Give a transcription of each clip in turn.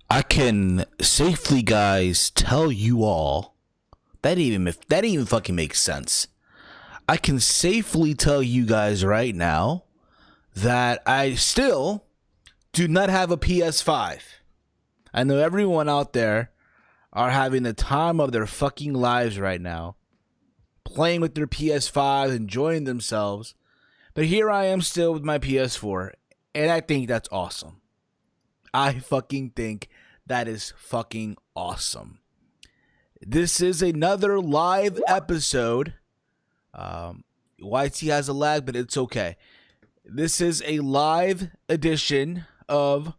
I can safely, guys, tell you all that even fucking makes sense. I can safely tell you guys right now that I still do not have a PS5. I know everyone out there are having the time of their fucking lives right now, playing with their PS5, enjoying themselves. But here I am still with my PS4, and I think that's awesome. I fucking think that is fucking awesome. This is another live episode. YT has a lag, but it's okay. This is a live edition of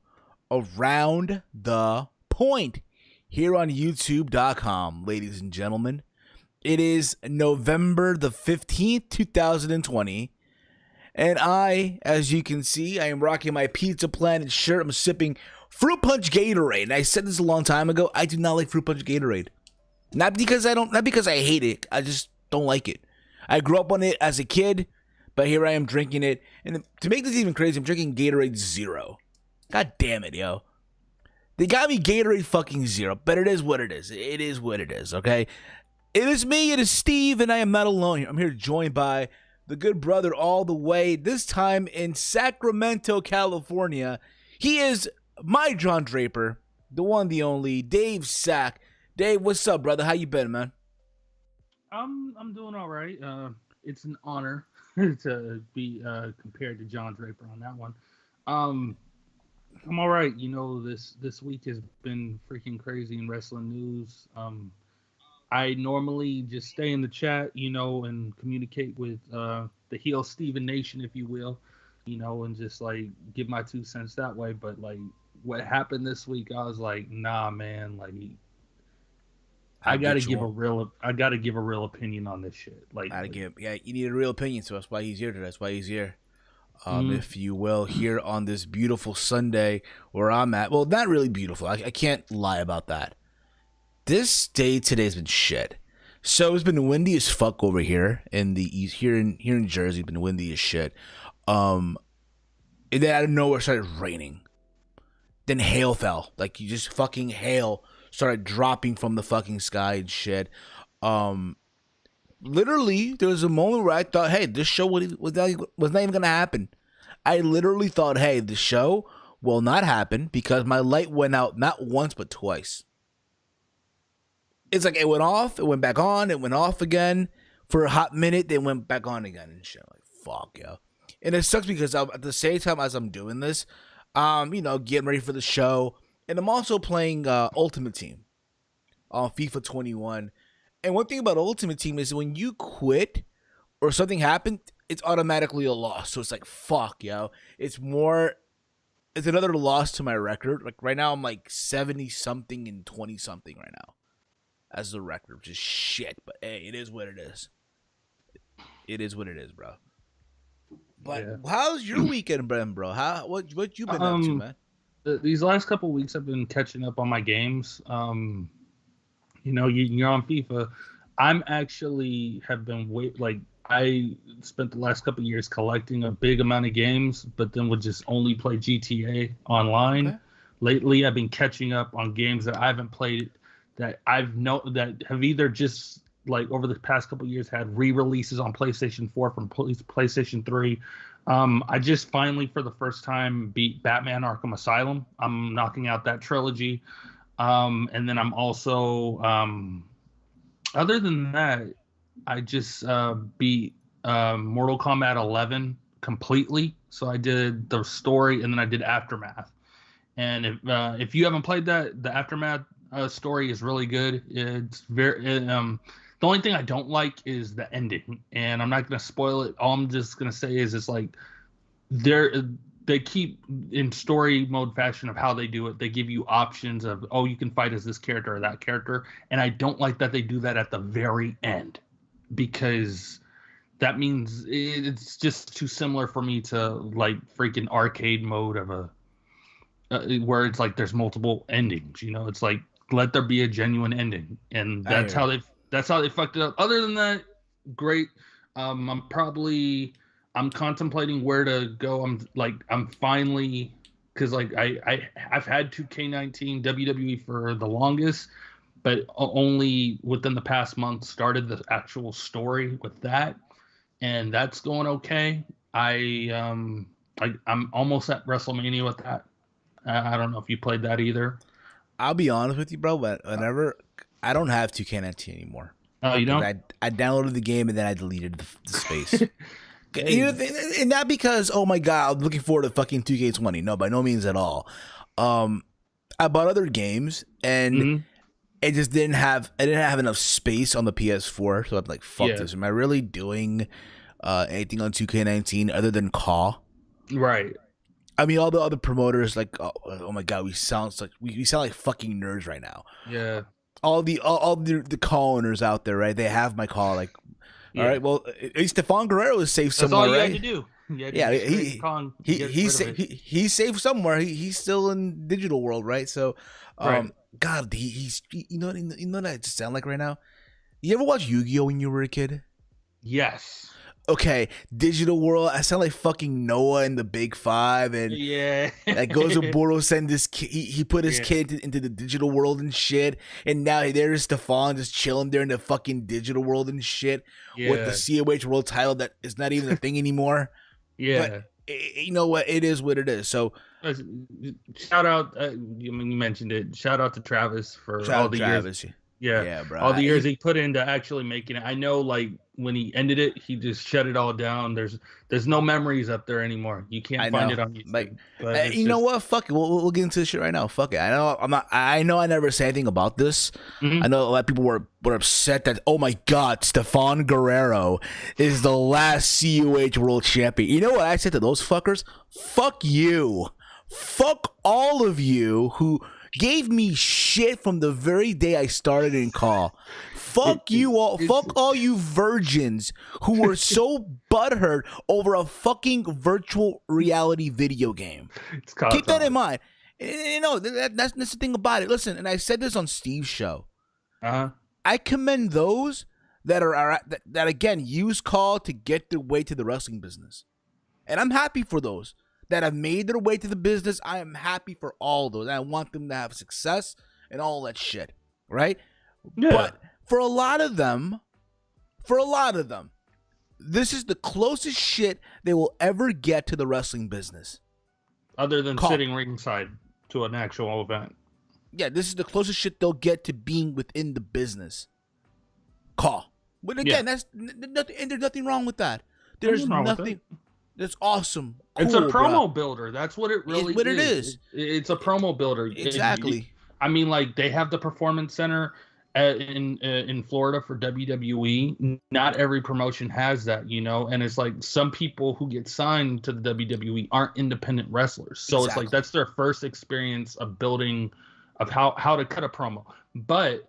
Around the Point here on YouTube.com, ladies and gentlemen. It is November the 15th, 2020. And I, as you can see, I am rocking my Pizza Planet shirt. I'm sipping Fruit Punch Gatorade. And I said this a long time ago. I do not like Fruit Punch Gatorade. Not because I hate it. I just don't like it. I grew up on it as a kid, but here I am drinking it. And to make this even crazy, I'm drinking Gatorade Zero. God damn it, yo. They got me Gatorade fucking zero, but it is what it is. It is what it is, okay? It is me, it is Steve, and I am not alone here. I'm here joined by the good brother all the way, this time in Sacramento, California. He is my John Draper, the one, the only, Dave Sack. Dave, what's up, brother? How you been, man? I'm doing all right. It's an honor to be compared to John Draper on that one. I'm all right. You know, this week has been freaking crazy in wrestling news. I normally just stay in the chat, you know, and communicate with the heel Steven Nation, if you will, you know, and just like give my 2 cents that way. But like what happened this week, I was like, nah, man, like I gotta give a real opinion on this shit. Like, you need a real opinion, so that's why he's here today. That's why he's here. If you will, here on this beautiful Sunday where I'm at. Well, not really beautiful. I can't lie about that. This day today's been shit. So it's been windy as fuck over here in the east. Here in Jersey, it's been windy as shit. And then out of nowhere, it started raining. Then hail fell. Like, you just fucking hail started dropping from the fucking sky and shit. Literally, there was a moment where I thought, hey, this show was not even going to happen. I literally thought, hey, the show will not happen because my light went out not once but twice. It's like it went off, it went back on, it went off again for a hot minute, then went back on again and shit. Like, fuck, yo. And it sucks because at the same time as I'm doing this, you know, getting ready for the show, and I'm also playing Ultimate Team on FIFA 21. And one thing about Ultimate Team is when you quit or something happened, it's automatically a loss. So it's like, fuck, yo. It's another loss to my record. Like right now I'm like 70-something and 20-something right now as the record, which is shit. But hey, it is what it is. It is what it is, bro. But yeah. How's your weekend been, bro? What you been up to, man? These last couple of weeks I've been catching up on my games. You know, you're on FIFA. I'm actually have been I spent the last couple of years collecting a big amount of games, but then would just only play GTA online. Okay. Lately, I've been catching up on games that I haven't played that that have either just like over the past couple of years had re-releases on PlayStation 4 from PlayStation 3. I just finally, for the first time, beat Batman Arkham Asylum. I'm knocking out that trilogy. And then I'm also, other than that, I just beat Mortal Kombat 11 completely. So I did the story and then I did Aftermath. And if you haven't played that, the Aftermath story is really good. It's the only thing I don't like is the ending, and I'm not going to spoil it. All I'm just going to say is it's like they keep in story mode fashion of how they do it. They give you options of, oh, you can fight as this character or that character. And I don't like that they do that at the very end, because that means it's just too similar for me to like freaking arcade mode of where it's like there's multiple endings, you know. It's like, let there be a genuine ending. And that's how they fucked it up. Other than that, great. I'm contemplating where to go. I'm finally, because like I've had 2K19 WWE for the longest, but only within the past month started the actual story with that, and that's going okay. I'm almost at WrestleMania with that. I don't know if you played that either. I'll be honest with you, bro, but I don't have 2K19 anymore. Oh, you don't? I downloaded the game and then I deleted the space. You know, and not because, oh my god, I'm looking forward to fucking 2K20. No, by no means at all. I bought other games and it just didn't have enough space on the PS4. So I'm like, fuck this. Am I really doing anything on 2K19 other than CAW? Right. I mean, all the other promoters, like, oh my god, we sound like fucking nerds right now. Yeah. All the call owners out there, right? They have my call. Like, all right, well, at least Stephon Guerrero is safe somewhere, right? That's all you had to do. He's safe somewhere. He's still in digital world, right? So, right. God, he's you know what I just sound like right now. You ever watch Yu-Gi-Oh when you were a kid? Yes. okay, digital world. I sound like fucking Noah in the Big Five, and Yeah. like Gozoburo sent this kid, he put his Yeah. kid into the digital world and shit, and now there's Stefan just chilling there in the fucking digital world and shit with the COH world title that is not even a thing anymore. Yeah. But you know what? It is what it is. So shout out, you mentioned it. Shout out to Travis for all the years. Yeah, bro. All the years he put into actually making it. I know, like when he ended it, he just shut it all down. There's no memories up there anymore. You can't find it on YouTube. Like, know what? Fuck it. We'll get into this shit right now. Fuck it. I know I never say anything about this. Mm-hmm. I know a lot of people were upset that, oh my god, Stefan Guerrero is the last CUH world champion. You know what I said to those fuckers? Fuck you. Fuck all of you who gave me shit from the very day I started in call. Fuck you all. Fuck all you virgins who were so butthurt over a fucking virtual reality video game. Keep that in mind. You know, that's the thing about it. Listen, and I said this on Steve's show. I commend those that are that again use call to get their way to the wrestling business, and I'm happy for those that have made their way to the business. I am happy for all those. I want them to have success and all that shit, right? Yeah. But for a lot of them, this is the closest shit they will ever get to the wrestling business. Other than sitting ringside to an actual event. Yeah, this is the closest shit they'll get to being within the business. Call. But again, that's nothing, and there's nothing wrong with that. There's nothing. That's awesome. Cool, it's a promo builder. That's what it really is. What it is. It's a promo builder. Exactly. I mean, like, they have the Performance Center in Florida for WWE. Not every promotion has that, you know? And it's like some people who get signed to the WWE aren't independent wrestlers. So It's like that's their first experience of building, of how to cut a promo. But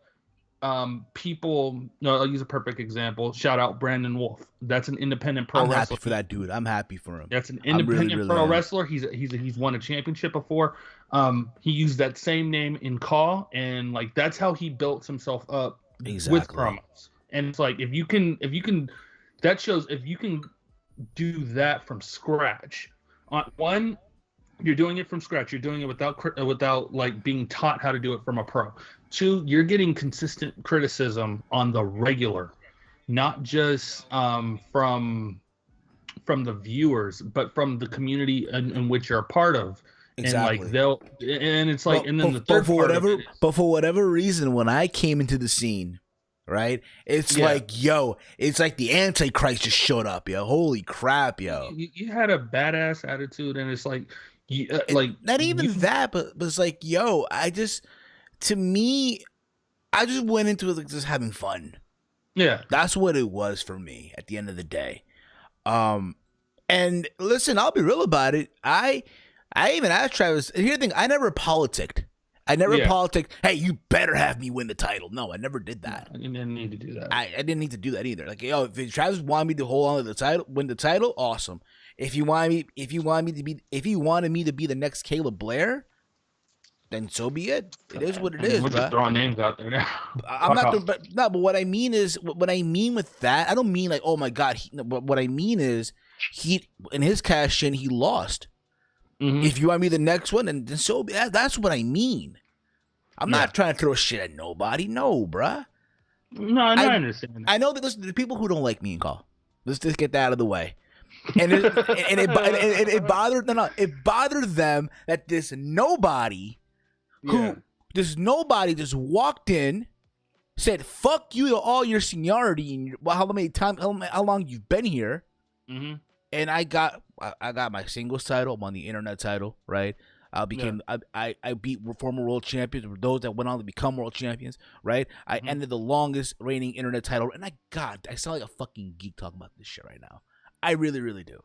people, I'll use a perfect example. Shout out Brandon Wolf. That's an independent pro wrestler. I'm happy for that dude. I'm happy for him. That's an independent pro wrestler. He's won a championship before. He used that same name in call, and like that's how he built himself up with promos. And it's like if you can, that shows if you can do that from scratch. One, you're doing it from scratch. You're doing it without like being taught how to do it from a pro. Two, you're getting consistent criticism on the regular, not just from the viewers, but from the community in which you're a part of. Exactly. And it's like, and then the third part. But for whatever reason, when I came into the scene, right, it's like, yo, it's like the Antichrist just showed up, yo. Holy crap, yo. You had a badass attitude, and it's like, not even that, but it's like, yo, I just went into it like just having fun. Yeah, that's what it was for me at the end of the day. And listen, I'll be real about it. I even asked Travis. Here's the thing: I never politicked. Hey, you better have me win the title. No, I never did that. I didn't need to do that. I didn't need to do that either. Like, yo, if Travis wanted me to hold on to the title, win the title, awesome. If you wanted me to be the next Caleb Blair, then so be it. It is what it is. We're just throwing names out there now. I'm not. But what I mean with that, I don't mean like, oh my god. But what I mean is, he in his cash in, he lost. Mm-hmm. If you want me the next one, then so be that. That's what I mean. I'm not trying to throw shit at nobody. No, bruh. No, I understand. I know that the people who don't like me in call. Let's just get that out of the way. And it bothered them that this nobody just walked in, said fuck you to all your seniority and how long you've been here. Mm-hmm. And I got my singles title. I'm on the internet title, right? I beat former world champions, or those that went on to become world champions, right? I ended the longest reigning internet title, and I sound like a fucking geek talking about this shit right now. I really, really do.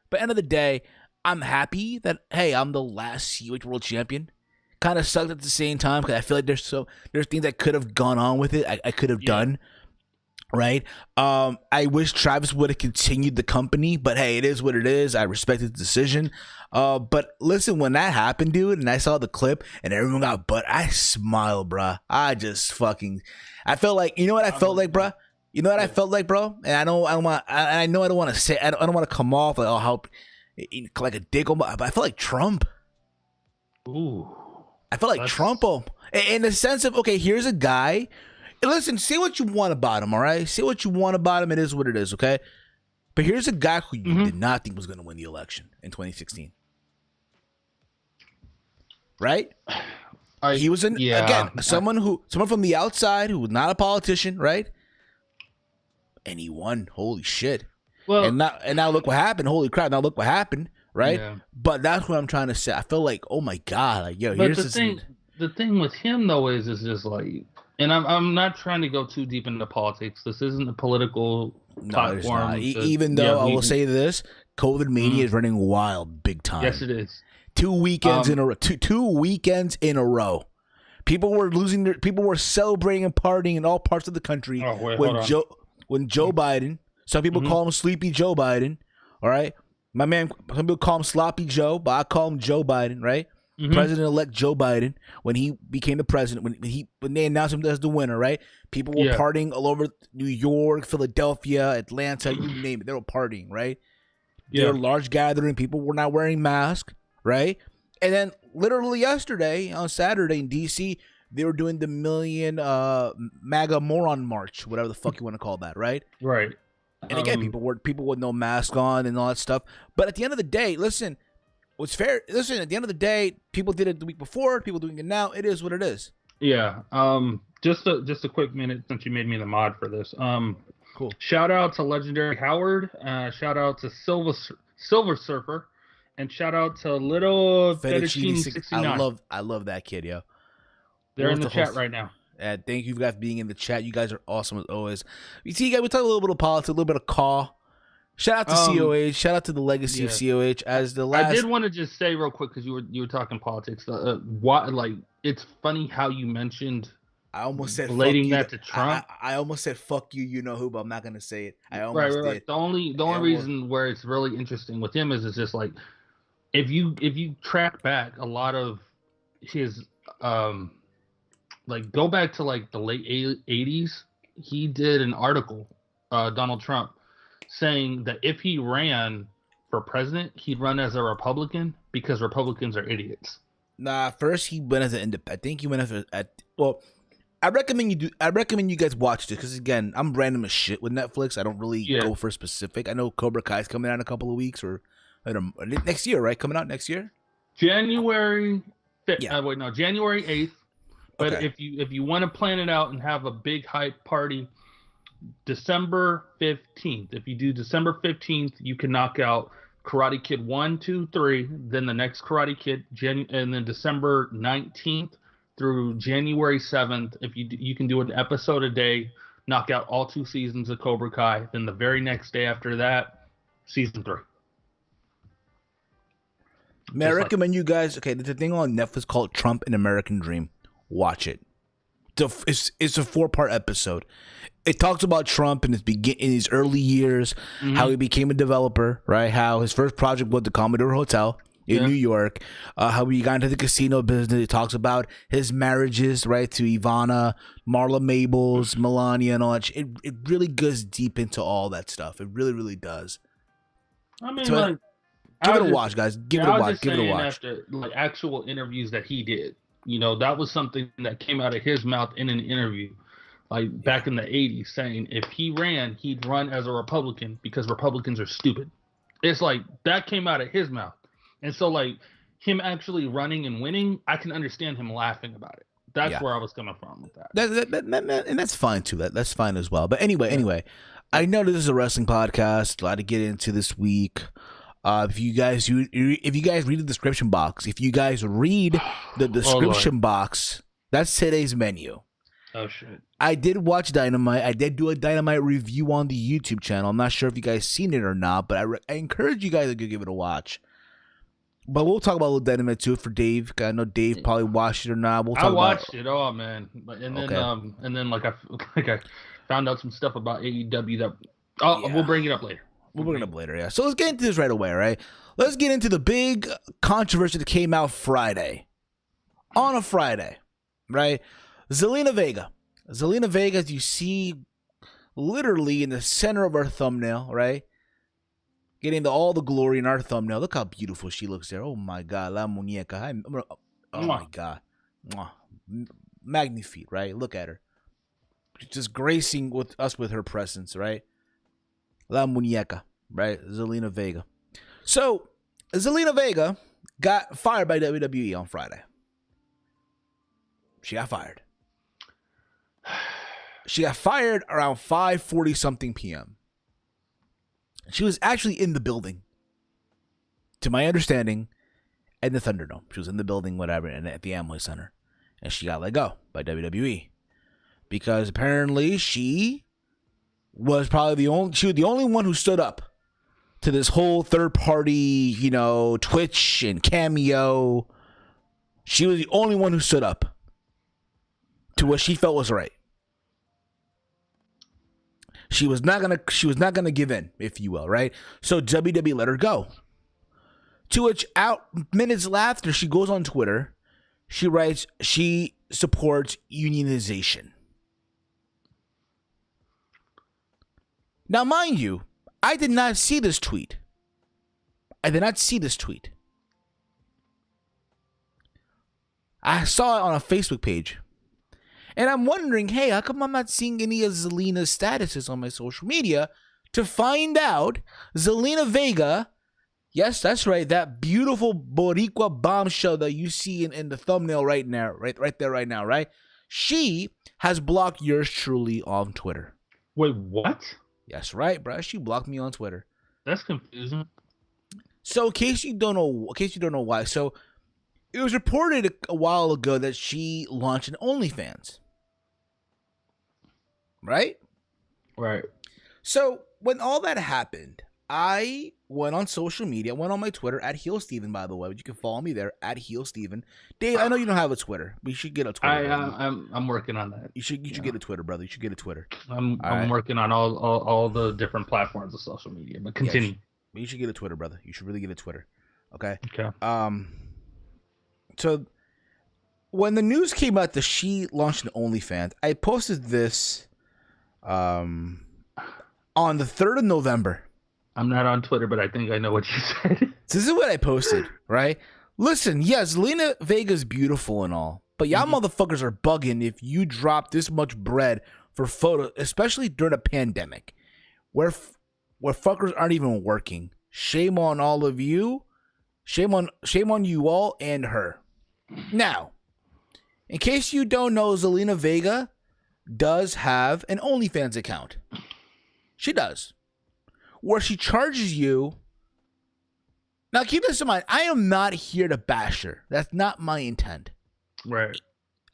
But end of the day, I'm happy that, hey, I'm the last CUH world champion. Kind of sucked at the same time because I feel like there's things that could have gone on with it. I could have done, right? I wish Travis would have continued the company, but hey, it is what it is. I respect his decision. But listen, when that happened, dude, and I saw the clip and everyone got I smiled, bruh. I felt like, you know what I felt like, bruh? You know what I felt like, bro? And I know I don't want. I know I don't want to say. I don't want to come off like how like a dick. But I felt like Trump. Ooh. I felt like Trump. In the sense of, okay, here's a guy. Listen, say what you want about him, all right? Say what you want about him. It is what it is, okay? But here's a guy who you did not think was going to win the election in 2016. Right? He was someone from the outside who was not a politician, right? And he won. Holy shit! Well, and now look what happened. Holy crap! Now look what happened, right? Yeah. But that's what I'm trying to say. I feel like, oh my god, like yo. But the thing with him though is just like, and I'm not trying to go too deep into politics. This isn't a political platform. Even though I will say this, COVID mania is running wild, big time. Yes, it is. 2 weekends in a row. Two weekends in a row. People were celebrating and partying in all parts of the country when Joe Biden. Some people call him Sleepy Joe Biden. All right, my man. Some people call him Sloppy Joe, but I call him Joe Biden. Right, President-elect Joe Biden. When he became the president, when they announced him as the winner, right? People were partying all over New York, Philadelphia, Atlanta, you name it. They were partying, right? They were large gathering. People were not wearing masks, right? And then literally yesterday, on Saturday in D.C., they were doing the Million MAGA Moron March, whatever the fuck you want to call that, right? Right. And again, people with no mask on and all that stuff. But at the end of the day, listen, what's fair? Listen, at the end of the day, people did it the week before. People doing it now. It is what it is. Yeah. Just a quick minute since you made me the mod for this. Cool. Shout out to Legendary Howard. Shout out to Silver Surfer. And shout out to Little Fettuccine 69. I love that kid, yo. They're in the chat right now. Thank you guys for being in the chat. You guys are awesome as always. You see, guys, we talk a little bit of politics, a little bit of CAW. Shout out to COH. Shout out to the legacy of COH as the last. I did want to just say real quick because you were talking politics. It's funny how you mentioned. I almost said relating that to Trump. I almost said fuck you, you know who, but I'm not gonna say it. I almost did. The only reason where it's really interesting with him is it's just like if you track back a lot of his like go back to like the late 80s, he did an article, Donald Trump, saying that if he ran for president, he'd run as a Republican because Republicans are idiots. Nah, first he went as an independent. I think he went as I recommend you guys watch this because again, I'm random as shit with Netflix. I don't really go for specific. I know Cobra Kai's coming out in a couple of weeks or next year, right? Coming out next year, January 5th. January 8th. But if you want to plan it out and have a big hype party, December 15th. If you do December 15th, you can knock out Karate Kid 1, 2, 3, then the next Karate Kid, and then December 19th through January 7th. If you can do an episode a day, knock out all 2 seasons of Cobra Kai. Then the very next day after that, season 3. May I recommend you guys? Okay, there's a thing on Netflix called Trump: An American Dream. Watch it. It's a 4-part episode. It talks about Trump in his early years, how he became a developer, right? How his first project was the Commodore Hotel in New York, how he got into the casino business. It talks about his marriages, right, to Ivana, Marla Maples, Melania, and all that. It really goes deep into all that stuff. It really, really does. I mean, so give it a watch, guys. Give it a watch. Give it a watch. After, actual interviews that he did. That was something that came out of his mouth in an interview, back in the 80s, saying if he ran, he'd run as a Republican because Republicans are stupid. It's like that came out of his mouth. And so, him actually running and winning, I can understand him laughing about it. That's where I was coming from with that. And that's fine, too. That's fine as well. But anyway, I know this is a wrestling podcast. A lot to get into this week. If you guys read the description box, box, that's today's menu. Oh shit! I did watch Dynamite. I did do a Dynamite review on the YouTube channel. I'm not sure if you guys seen it or not, but I encourage you guys to go give it a watch. But we'll talk about a little Dynamite too for Dave. I know Dave probably watched it or not. I watched it. Oh man! And then I found out some stuff about AEW that we'll bring it up later. We'll bring it up later, yeah. So let's get into this right away, right? Let's get into the big controversy that came out Friday. On a Friday, right? Zelina Vega, as you see, literally in the center of our thumbnail, right? Getting all the glory in our thumbnail. Look how beautiful she looks there. Oh my God, la muñeca. Oh my God. Magnifique, right? Look at her. Just gracing with us with her presence, right? La muñeca, right? Zelina Vega. So, Zelina Vega got fired by WWE on Friday. She got fired. She got fired around 5:40 something p.m. She was actually in the building, to my understanding, at the Thunderdome. She was in the building, whatever, and at the Amway Center. And she got let go by WWE. Because apparently she was probably the only one who stood up to this whole third party, Twitch and Cameo. She was the only one who stood up to what she felt was right. She was not gonna give in, if you will, right? So WWE let her go. To which, minutes after, she goes on Twitter. She writes she supports unionization. Now, mind you, I did not see this tweet. I saw it on a Facebook page. And I'm wondering, hey, how come I'm not seeing any of Zelina's statuses on my social media to find out Zelina Vega, yes, that's right, that beautiful Boricua bombshell that you see in the thumbnail right now, right there right now, right? She has blocked yours truly on Twitter. Wait, what? Yes, right, bro. She blocked me on Twitter. That's confusing. So, in case you don't know why, so it was reported a while ago that she launched an OnlyFans. Right? Right. So, when all that happened, I went on social media. I went on my Twitter, at HeelSteven, by the way. But you can follow me there, at HeelSteven. Dave, I know you don't have a Twitter, but you should get a Twitter. I'm working on that. You should get a Twitter, brother. You should get a Twitter. I'm working on all the different platforms of social media, but continue. But you should get a Twitter, brother. You should really get a Twitter. Okay? Okay. So, when the news came out that she launched an OnlyFans, I posted this on the 3rd of November. I'm not on Twitter, but I think I know what you said. So this is what I posted, right? Listen, yes, Zelina Vega's beautiful and all, but y'all motherfuckers are bugging if you drop this much bread for photos, especially during a pandemic, where fuckers aren't even working. Shame on all of you. Shame on you all and her. Now, in case you don't know, Zelina Vega does have an OnlyFans account. She does. Where she charges you. Now, keep this in mind. I am not here to bash her. That's not my intent. Right.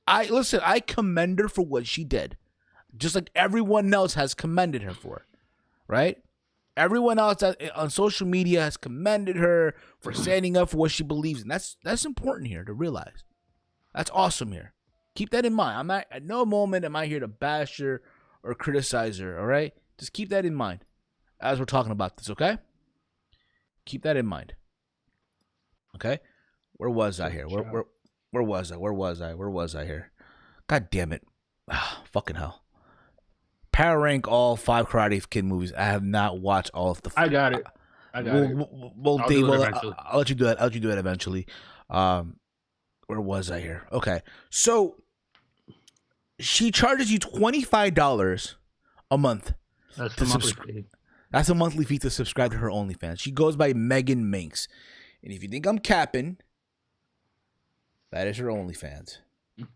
I commend her for what she did. Just like everyone else has commended her for it. Right? Everyone else on social media has commended her for standing up for what she believes in. That's important here to realize. That's awesome here. Keep that in mind. I'm not, at no moment am I here to bash her or criticize her, all right? Just keep that in mind as we're talking about this, okay? Keep that in mind. Okay? Where was I here? Where was I here? God damn it. Fucking hell. Power rank all 5 Karate Kid movies. I have not watched all of the... I got it. Well, Dave, I'll let you do that. I'll let you do it eventually. Where was I here? Okay. So, she charges you $25 a month. That's the monthly fee. That's a monthly fee to subscribe to her OnlyFans. She goes by Megan Minx. And if you think I'm capping, that is her OnlyFans.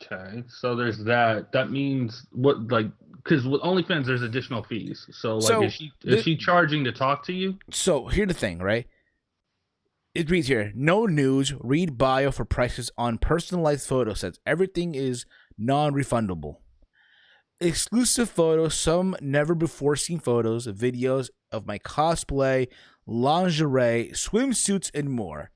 Okay. So there's that. That means what, like, because with OnlyFans, there's additional fees. So, like, is she charging to talk to you? So, here's the thing, right? It reads here, no news, read bio for prices on personalized photo sets. Everything is non-refundable. Exclusive photos, some never-before-seen photos, videos of my cosplay, lingerie, swimsuits, and more.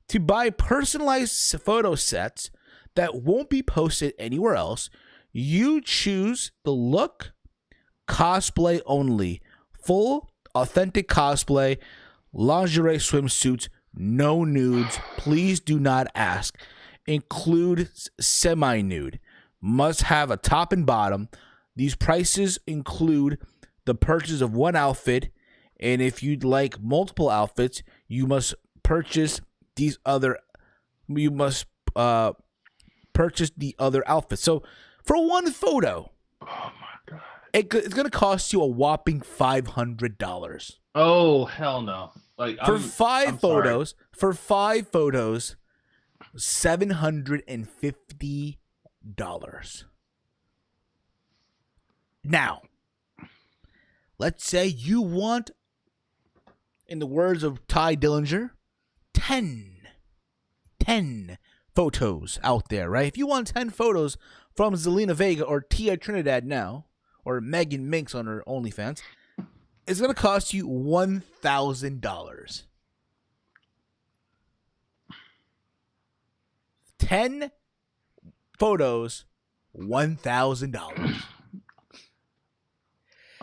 To buy personalized photo sets that won't be posted anywhere else, you choose the look, cosplay only, full, authentic cosplay, lingerie swimsuits, no nudes, please do not ask, include semi-nude, must have a top and bottom. These prices include the purchase of one outfit, and if you'd like multiple outfits, you must purchase these other. You must purchase the other outfits. So for one photo, Oh my god, it's gonna cost you a whopping $500. oh hell no! Like For I'm five sorry. photos, $750. Now, let's say you want, in the words of Tye Dillinger, 10 photos out there, right? If you want 10 photos from Zelina Vega or Tia Trinidad now, or Megan Minx on her OnlyFans, it's going to cost you $1,000. 10 photos, $1,000.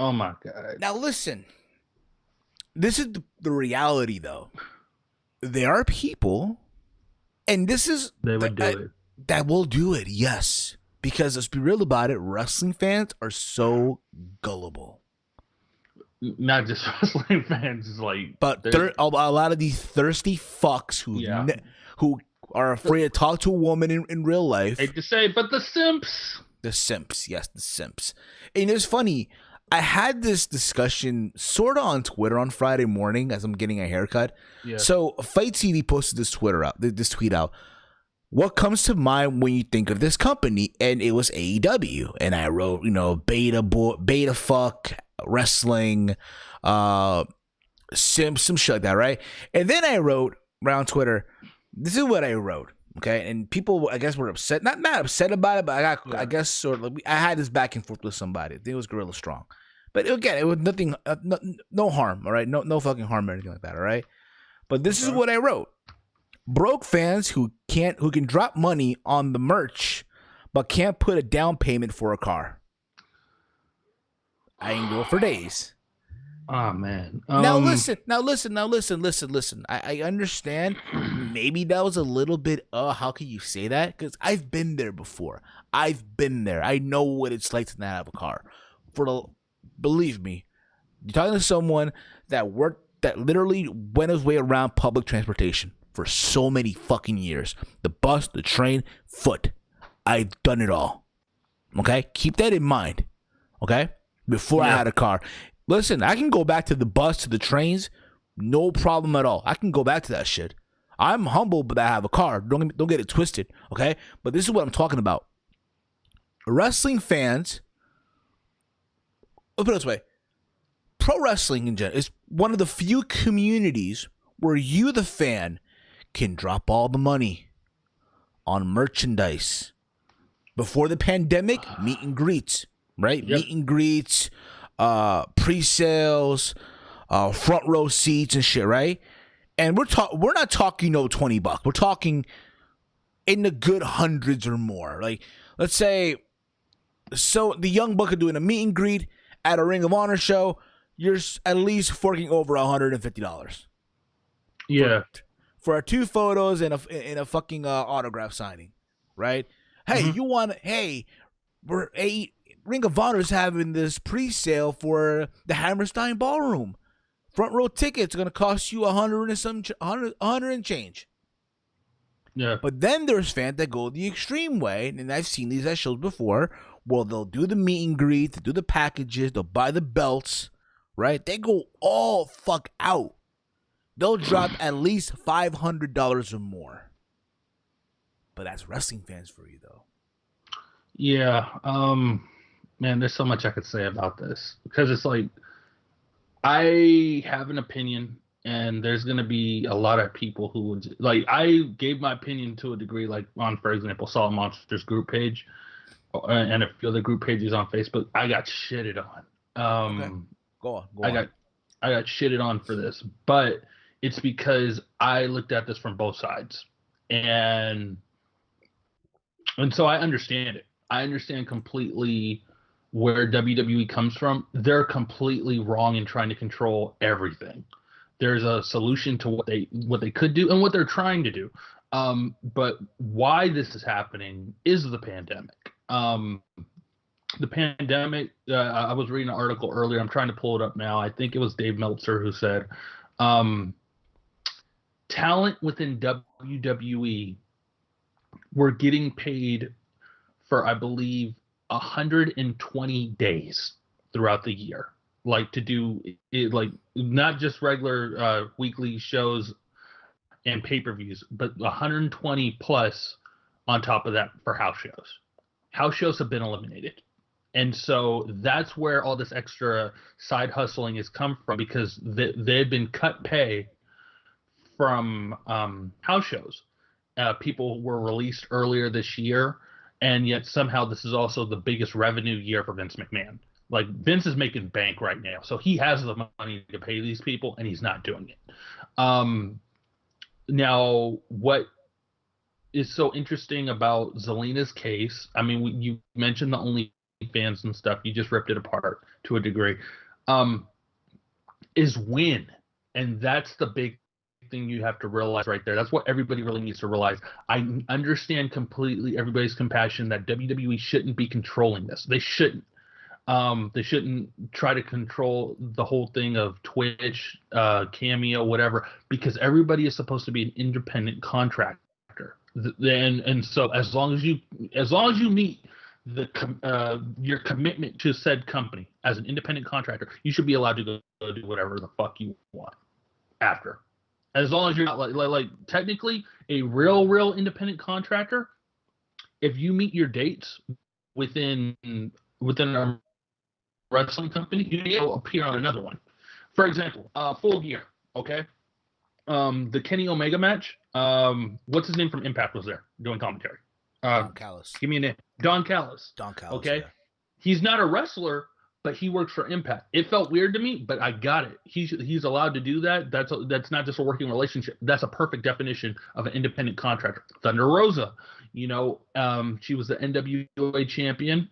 Oh my god. Now listen, this is the reality though. There are people, and this is They would do it. that will do it, yes. Because let's be real about it, wrestling fans are so gullible. Not just wrestling fans, like, But a lot of these thirsty fucks who are afraid to talk to a woman in real life. hate to say, but the simps. The simps, yes, the simps. And it's funny, I had this discussion sort of on Twitter on Friday morning as I'm getting a haircut. Yeah. So Fight TV posted this tweet out. What comes to mind when you think of this company? And it was AEW. And I wrote, beta fuck, wrestling, simps, some shit like that, right? And then I wrote around Twitter, this is what I wrote. Okay, and people, I guess, were upset. Not upset about it, but I guess sort of. I had this back and forth with somebody. I think it was Gorilla Strong, but again, it was nothing, no harm. All right, no fucking harm or anything like that. All right, but this is what I wrote: broke fans who can drop money on the merch, but can't put a down payment for a car. I can go for days. Oh man. Now listen. I understand. Maybe that was a little bit. How can you say that? Because I've been there before. I've been there. I know what it's like to not have a car. Believe me, you're talking to someone that literally went his way around public transportation for so many fucking years. The bus, the train, foot. I've done it all. Okay, keep that in mind. Okay, before I had a car. Listen, I can go back to the bus, to the trains, no problem at all. I can go back to that shit. I'm humble, but I have a car. Don't get it twisted, okay? But this is what I'm talking about. Wrestling fans, let's put it this way. Pro wrestling in general is one of the few communities where you, the fan, can drop all the money on merchandise. Before the pandemic, meet and greets, right? Yep. Meet and greets, pre-sales, front row seats and shit, right? And we're not talking $20. We're talking in the good hundreds or more. Like, let's say, so the Young Buck are doing a meet and greet at a Ring of Honor show. You're at least forking over $150. Yeah. For our 2 photos and a fucking autograph signing, right? Hey, Ring of Honor's having this pre-sale for the Hammerstein Ballroom. Front row tickets are gonna cost you $100 and change. Yeah. But then there's fans that go the extreme way, and I've seen these at shows before. Well, they'll do the meet and greet, they'll do the packages, they'll buy the belts, right? They go all fuck out. They'll drop at least $500 or more. But that's wrestling fans for you, though. Yeah. Man, there's so much I could say about this because it's like I have an opinion, and there's gonna be a lot of people who would like. I gave my opinion to a degree, like on, for example, Salt Monsters group page, and a few other group pages on Facebook. I got shitted on. Okay. Go on. I got shitted on for this, but it's because I looked at this from both sides, and so I understand it. I understand completely where WWE comes from. They're completely wrong in trying to control everything. There's a solution to what they could do and what they're trying to do. But why this is happening is the pandemic. the pandemic, I was reading an article earlier. I'm trying to pull it up now. I think it was Dave Meltzer who said, talent within WWE were getting paid for, I believe, 120 days throughout the year, like to do it, like not just regular weekly shows and pay-per-views, but 120 plus on top of that for house shows. House shows have been eliminated. And so that's where all this extra side hustling has come from, because they had been cut pay from house shows. People were released earlier this year, and yet somehow this is also the biggest revenue year for Vince McMahon. Like, Vince is making bank right now, so he has the money to pay these people, and he's not doing it. Now, what is so interesting about Zelina's case, I mean, you mentioned the OnlyFans and stuff, you just ripped it apart to a degree, is when. And that's the big thing you have to realize right there. That's what everybody really needs to realize. I understand completely everybody's compassion that WWE shouldn't be controlling this. They shouldn't. They shouldn't try to control the whole thing of Twitch, Cameo, whatever, because everybody is supposed to be an independent contractor. And so as long as you meet your commitment to said company as an independent contractor, you should be allowed to go do whatever the fuck you want after. As long as you're not like technically a real independent contractor, if you meet your dates within a wrestling company, you will appear on another one. For example, Full Gear, okay? The Kenny Omega match, what's his name from Impact was there doing commentary? Don Callis. Give me a name. Don Callis. Okay? Yeah. He's not a wrestler, but he works for Impact. It felt weird to me, but I got it. He's allowed to do that. That's not just a working relationship. That's a perfect definition of an independent contractor. Thunder Rosa, she was the NWA champion.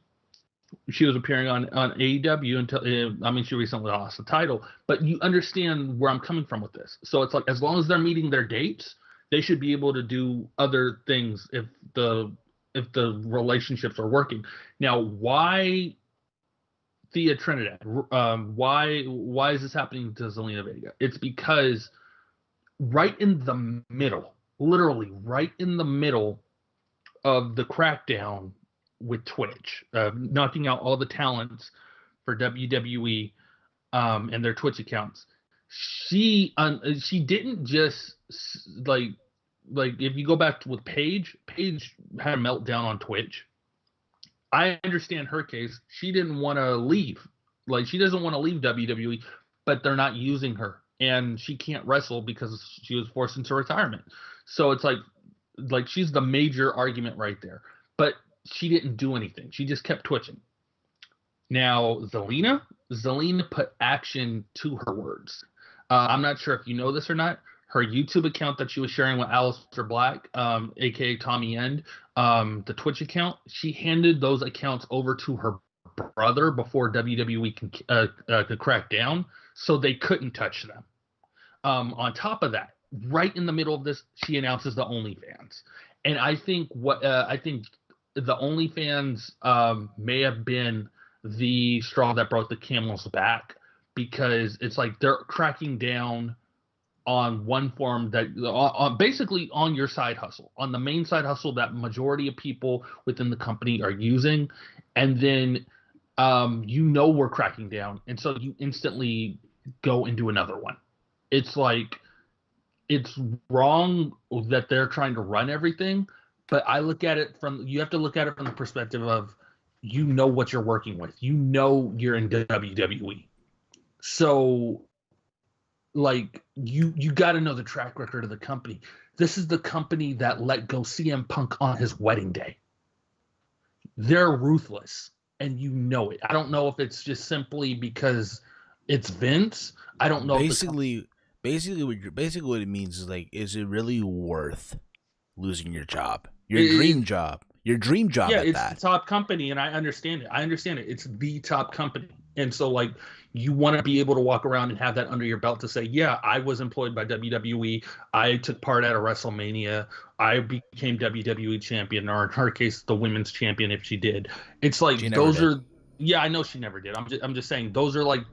She was appearing on AEW until, she recently lost the title. But you understand where I'm coming from with this. So it's like, as long as they're meeting their dates, they should be able to do other things if the relationships are working. Now, why Thea Trinidad? Why is this happening to Zelina Vega? It's because right in the middle, literally right in the middle of the crackdown with Twitch, knocking out all the talents for WWE and their Twitch accounts, she didn't just like if you go back with Paige had a meltdown on Twitch. I understand her case. She didn't want to leave. Like, she doesn't want to leave WWE, but they're not using her, and she can't wrestle because she was forced into retirement. So it's like she's the major argument right there. But she didn't do anything. She just kept twitching. Now, Zelina put action to her words. I'm not sure if you know this or not. Her YouTube account that she was sharing with Aleister Black, aka Tommy End, the Twitch account, she handed those accounts over to her brother before WWE could crack down, so they couldn't touch them. On top of that, right in the middle of this, she announces the OnlyFans, and I think the OnlyFans may have been the straw that broke the camel's back, because it's like they're cracking down on one form that basically on your side hustle, on the main side hustle that majority of people within the company are using. And then, we're cracking down. And so you instantly go into another one. It's like, it's wrong that they're trying to run everything, but you have to look at it from the perspective of, what you're working with, you're in WWE. So, like, you got to know the track record of the company. This is the company that let go CM Punk on his wedding day. They're ruthless, and you know it. I don't know if it's just simply because it's Vince. I don't know. Basically what it means is, like, is it really worth losing your job, your dream job? Yeah, it's the top company, and I understand it. It's the top company. And so, like, you want to be able to walk around and have that under your belt to say, yeah, I was employed by WWE. I took part at a WrestleMania. I became WWE champion, or in her case, the women's champion if she did. It's like those are, yeah, I know she never did. I'm just saying those are like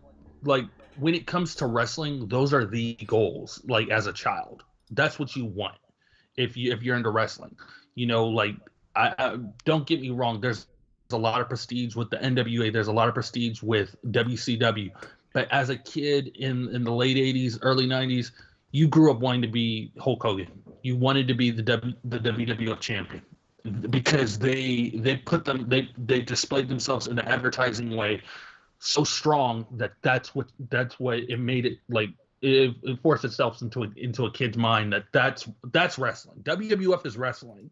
when it comes to wrestling, those are the goals. Like as a child, that's what you want if you're into wrestling. You know, like I don't get me wrong. There's a lot of prestige with the NWA. There's a lot of prestige with WCW. But as a kid in the late 80s, early 90s, you grew up wanting to be Hulk Hogan. You wanted to be the WWF champion because they displayed themselves in an advertising way so strong that's what it made it like it forced itself into a kid's mind that's wrestling. WWF is wrestling,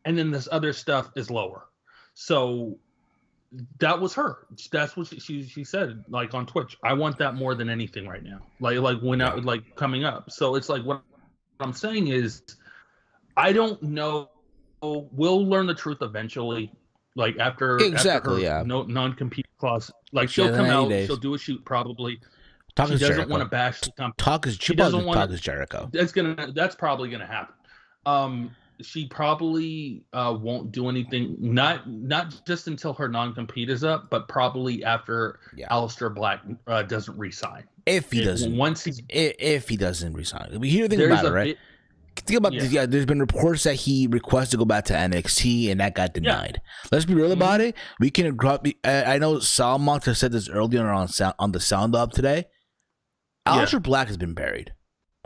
and then this other stuff is lower. So that was her. That's what she said, like on Twitch. I want that more than anything right now. Like when I like coming up. So it's like what I'm saying is, I don't know. We'll learn the truth eventually. Like after her non-compete clause. Like she'll come out, she'll do a shoot probably. She doesn't want to bash the company. She doesn't want to talk as Jericho. That's probably gonna happen. She probably won't do anything. Not just until her non-compete is up, but probably after Aleister Black doesn't resign. If he doesn't resign, we hear the thing about it, right? Think about this. Yeah, there's been reports that he requested to go back to NXT and that got denied. Let's be real about it. We can. I know Salmonk has said this earlier on the Sound Up today. Aleister Black has been buried.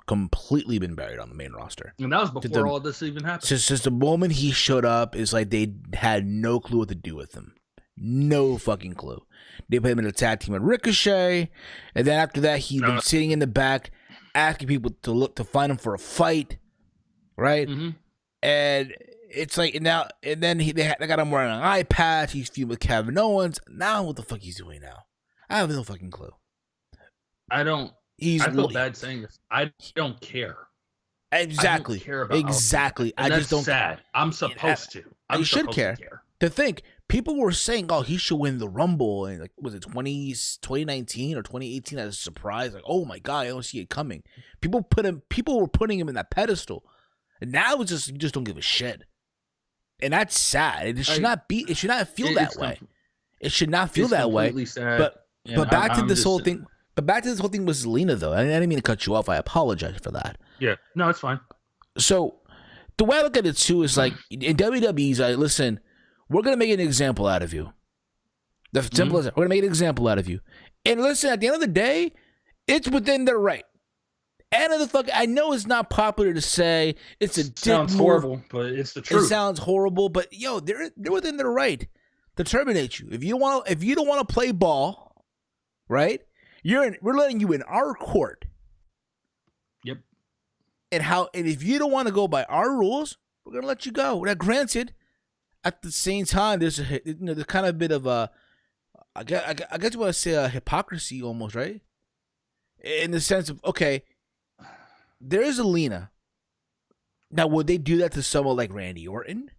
Completely been buried on the main roster. And that was before all this even happened. Since the moment he showed up, it's like they had no clue what to do with him. No fucking clue. They put him in a tag team with Ricochet, and then after that, he's been sitting in the back, asking people to find him for a fight, right? Mm-hmm. And it's like they got him wearing an eye patch. He's feuding with Kevin Owens. Now what the fuck he's doing now? I have no fucking clue. I feel bad saying this. I don't care. Exactly. I don't care about exactly. I just don't. Sad. I'm supposed to. You should care. To think, people were saying, "Oh, he should win the Rumble," and like, was it 2019 or 2018 as a surprise? Like, oh my god, I don't see it coming. People were putting him in that pedestal, and now it's just you just don't give a shit, and that's sad. It should not be. It should not feel that way. It should not feel that way. Sad. But back to this whole thing. But back to this whole thing with Zelina, though. I didn't mean to cut you off. I apologize for that. Yeah. No, it's fine. So, the way I look at it, too, is like, in WWE's, listen, we're going to make an example out of you. The simple as that. We're going to make an example out of you. And listen, at the end of the day, it's within their right. And I know it's not popular to say. Sounds horrible, but it's the truth. It sounds horrible, but, they're within their right to terminate you. If you don't want to play ball, right? We're letting you in our court. Yep. And if you don't want to go by our rules, we're gonna let you go. Now, granted, at the same time, there's kind of a bit of I guess you want to say a hypocrisy almost, right? In the sense of, okay, there is Zelina. Now, would they do that to someone like Randy Orton,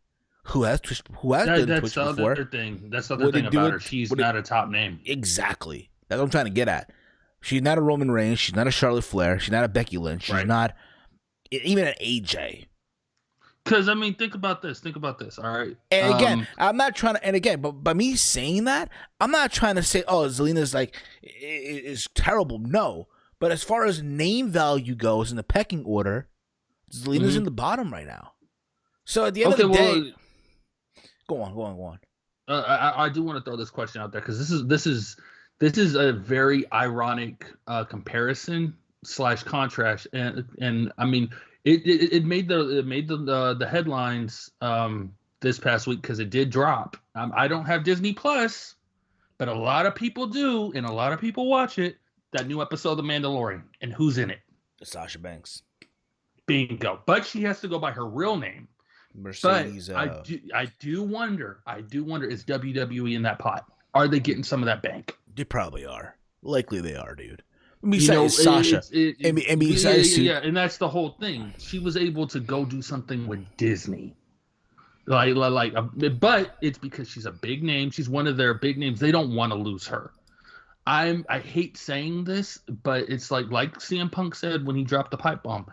who has done Twitch before? That's the other thing. That's the other thing about her. She's not a top name. Exactly. That's what I'm trying to get at. She's not a Roman Reigns. She's not a Charlotte Flair. She's not a Becky Lynch. She's not even an AJ. Because, think about this. All right. And again, I'm not trying to, and again, but by me saying that, I'm not trying to say, oh, Zelina's is terrible. No. But as far as name value goes in the pecking order, Zelina's in the bottom right now. So at the end of the day, go on. I do want to throw this question out there because this is a very ironic comparison / contrast, and I mean it made the headlines this past week because it did drop. I don't have Disney Plus, but a lot of people do, and a lot of people watch it. That new episode of The Mandalorian, and who's in it? Sasha Banks. Bingo. But she has to go by her real name. Mercedes. But I do wonder. Is WWE in that pot? Are they getting some of that bank? They probably are. Likely they are, dude. Besides Sasha. And that's the whole thing. She was able to go do something with Disney. But it's because she's a big name. She's one of their big names. They don't want to lose her. I hate saying this, but it's like CM Punk said when he dropped the pipe bomb.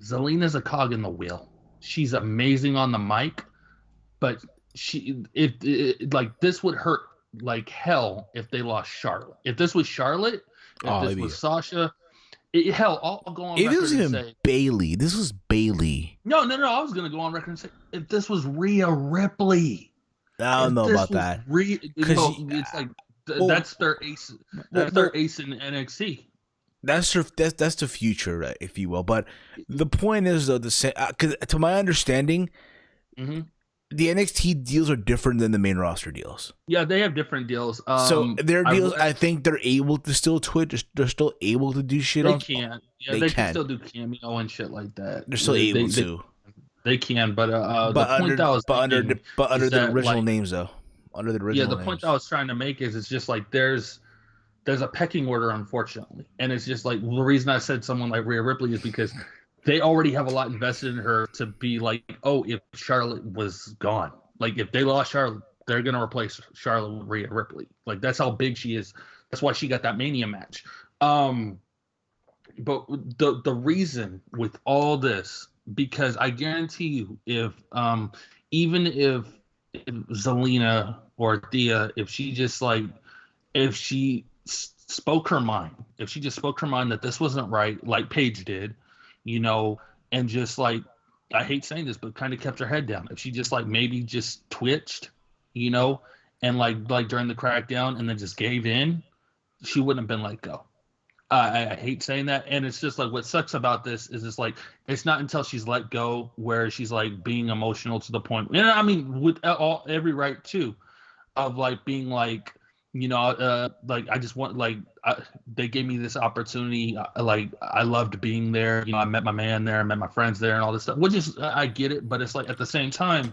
Zelina's a cog in the wheel. She's amazing on the mic, but like this would hurt like hell if they lost Charlotte. If this was Charlotte, if this was Sasha, hell, I'll go on record and say Bailey. This was Bailey. No. I was gonna go on record and say if this was Rhea Ripley. I don't know about that. It's like that's their ace. That's their ace in NXT. That's the future, right, if you will. But the point is, though, because to my understanding, the NXT deals are different than the main roster deals. Yeah, they have different deals. So their deals, I think they're able to still Twitch. They're still able to do shit. They can. Yeah, they can still do cameo and shit like that. They're still able to. They can, but under the original names, though. Under the original. Yeah, the point I was trying to make is it's just like there's a pecking order, unfortunately, and it's just like the reason I said someone like Rhea Ripley is because they already have a lot invested in her to be like, oh, if Charlotte was gone, like if they lost Charlotte, they're gonna replace Charlotte with Rhea Ripley. Like that's how big she is. That's why she got that Mania match. But the reason with all this, because I guarantee you, if even if Zelina or Thea, if she spoke her mind, if she just spoke her mind that this wasn't right, like Paige did, and just like, I hate saying this, but kind of kept her head down. If she just like maybe just twitched, and like during the crackdown and then just gave in, she wouldn't have been let go. I hate saying that, and it's just like what sucks about this is it's like it's not until she's let go where she's like being emotional to the point, and I mean with every right too, of like being like like I just want they gave me this opportunity, like I loved being there, I met my man there, I met my friends there, and all this stuff. Which is I get it, but it's like at the same time,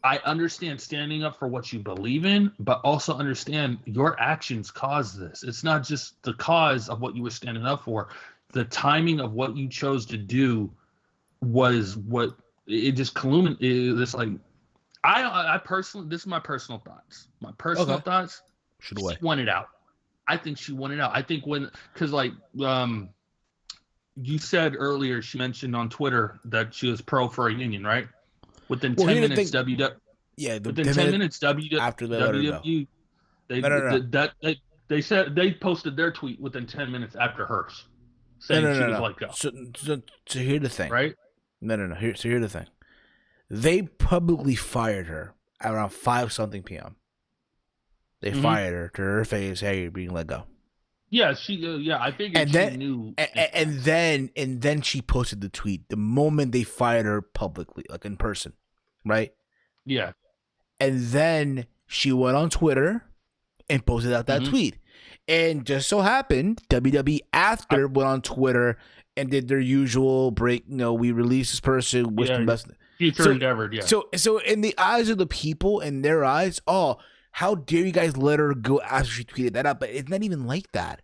I understand standing up for what you believe in, but also understand your actions caused this. It's not just the cause of what you were standing up for. The timing of what you chose to do was what it just culminated. It's like, I personally, this is my personal thoughts. My personal thoughts, she won it out. I think she won it out. I think because like, you said earlier, she mentioned on Twitter that she was pro for a union, right? Within 10 minutes, WWE. Yeah, within 10 minutes, after WWE. They said they posted their tweet within 10 minutes after hers, saying she was let go. So here's the thing, right? No. Here's the thing. They publicly fired her at around 5-something p.m. They fired her to her face. Hey, you're being let go. Yeah, I figured she knew. And then she posted the tweet the moment they fired her publicly, like in person, right? Yeah. And then she went on Twitter and posted out that tweet. And just so happened, WWE after went on Twitter and did their usual break. We released this person, wish them best. Future endeavored, yeah. So in the eyes of the people, in their eyes, how dare you guys let her go after she tweeted that out? But it's not even like that.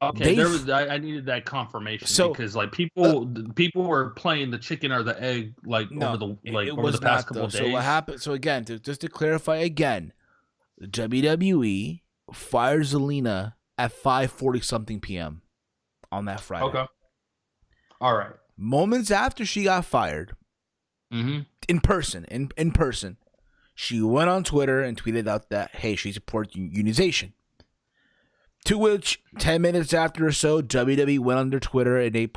Okay, I needed that confirmation because like people were playing the chicken or the egg over the past couple of days. So what happened? So again, just to clarify again, WWE fired Zelina at 5:40-something p.m. on that Friday. Okay. All right. Moments after she got fired, in person, she went on Twitter and tweeted out that, hey, she supports unionization. To which, 10 minutes after or so, WWE went on their Twitter and they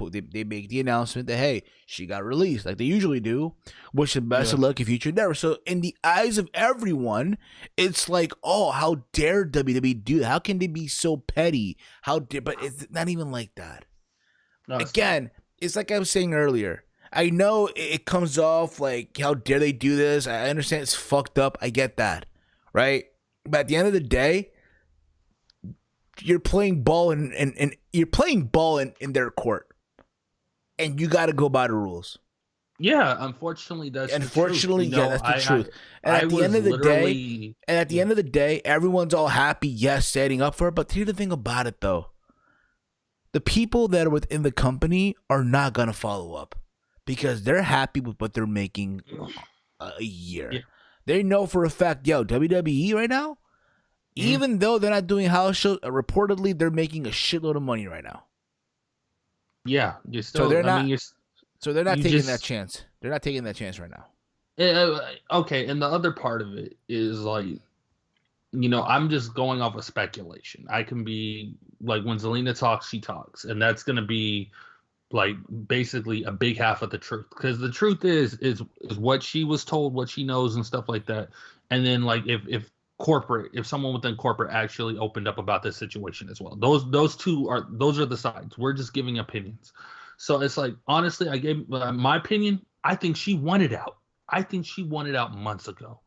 make the announcement that, hey, she got released, like they usually do. Wish them best of luck in future endeavors. So, in the eyes of everyone, it's like, oh, how dare WWE do that? How can they be so petty? But it's not even like that. No, again, it's like I was saying earlier. I know it comes off like, how dare they do this? I understand it's fucked up. I get that, right? But at the end of the day, you're playing ball in their court, and you got to go by the rules. Yeah, unfortunately, that's the truth. That's the truth. And at the end of the day, everyone's all happy, yes, standing up for it. But here's the thing about it, though: the people that are within the company are not gonna follow up because they're happy with what they're making a year. Yeah. They know for a fact, WWE right now, Even though they're not doing house shows, reportedly they're making a shitload of money right now. Yeah, you're still. So they're I not. mean, So they're not you taking just- that chance. They're not taking that chance right now. Okay, and the other part of it is like, I'm just going off of speculation. I can be like, when Zelina talks, she talks, and that's gonna be like basically a big half of the truth, because the truth is what she was told, what she knows, and stuff like that. And then like if someone within corporate actually opened up about this situation as well, those are the sides. We're just giving opinions. So it's like, honestly, I gave my opinion. I think she wanted out. I think she wanted out months ago.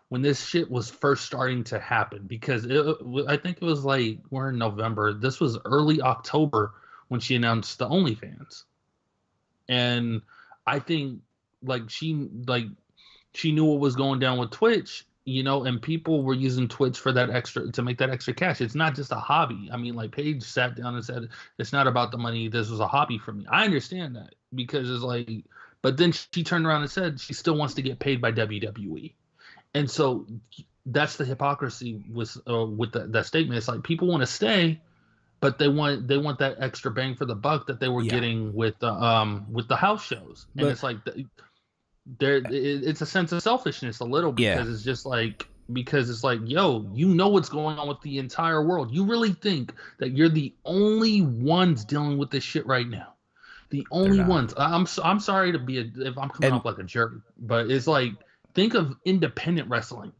When this shit was first starting to happen, because I think it was like, we're in November. This was early October when she announced the OnlyFans, and I think like she knew what was going down with Twitch, and people were using Twitch for to make that extra cash. It's not just a hobby. I mean, like, Paige sat down and said, it's not about the money. This was a hobby for me. I understand that, because it's like, but then she turned around and said she still wants to get paid by WWE. And so that's the hypocrisy with that statement. It's like, people want to stay, but they want that extra bang for the buck that they were getting with the house shows. And it's like, it's a sense of selfishness a little, because it's just like, yo, what's going on with the entire world. You really think that you're the only ones dealing with this shit right now? The only ones. I'm sorry to be if I'm coming off like a jerk, but it's like, think of independent wrestling.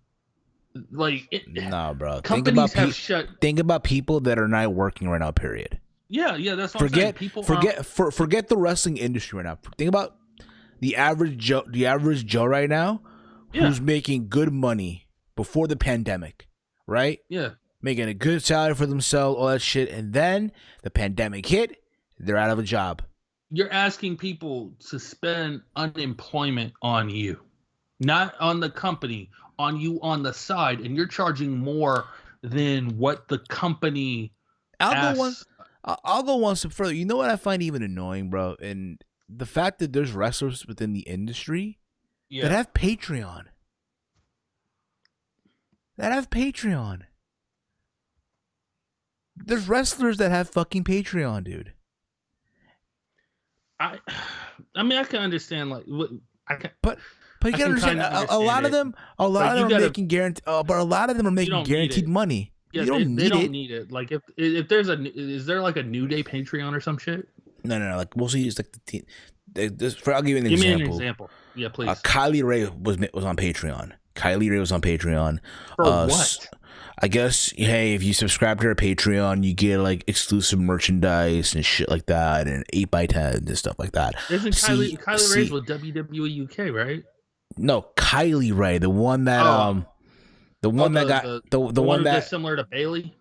Like, no, bro. Companies have shut. Think about people that are not working right now. Period. Yeah, that's what I'm saying. Forget the wrestling industry right now. Think about the average Joe right now, who's making good money before the pandemic, right? Yeah, making a good salary for themselves, all that shit, and then the pandemic hit, they're out of a job. You're asking people to spend unemployment on you, not on the company, on you on the side, and you're charging more than what the company asks. I'll go one step further. You know what I find even annoying, bro? And the fact that there's wrestlers within the industry that have Patreon. There's wrestlers that have fucking Patreon, dude. I mean, I can understand, like, but you gotta understand, a lot of them are making guaranteed, but a lot of them are making guaranteed money. Yeah, they don't need it. Like, if there's is there like a New Day Patreon or some shit? No. Like, we'll see. It's like the team. I'll give you an example. Give me an example. Yeah, please. Kylie Ray was on Patreon. For what? I guess, hey, if you subscribe to her Patreon, you get like exclusive merchandise and shit like that, and 8x10 and stuff like that. Isn't Kylie Ray's with WWE UK, right? No, Kylie Ray, the one that the one that's similar to Bailey.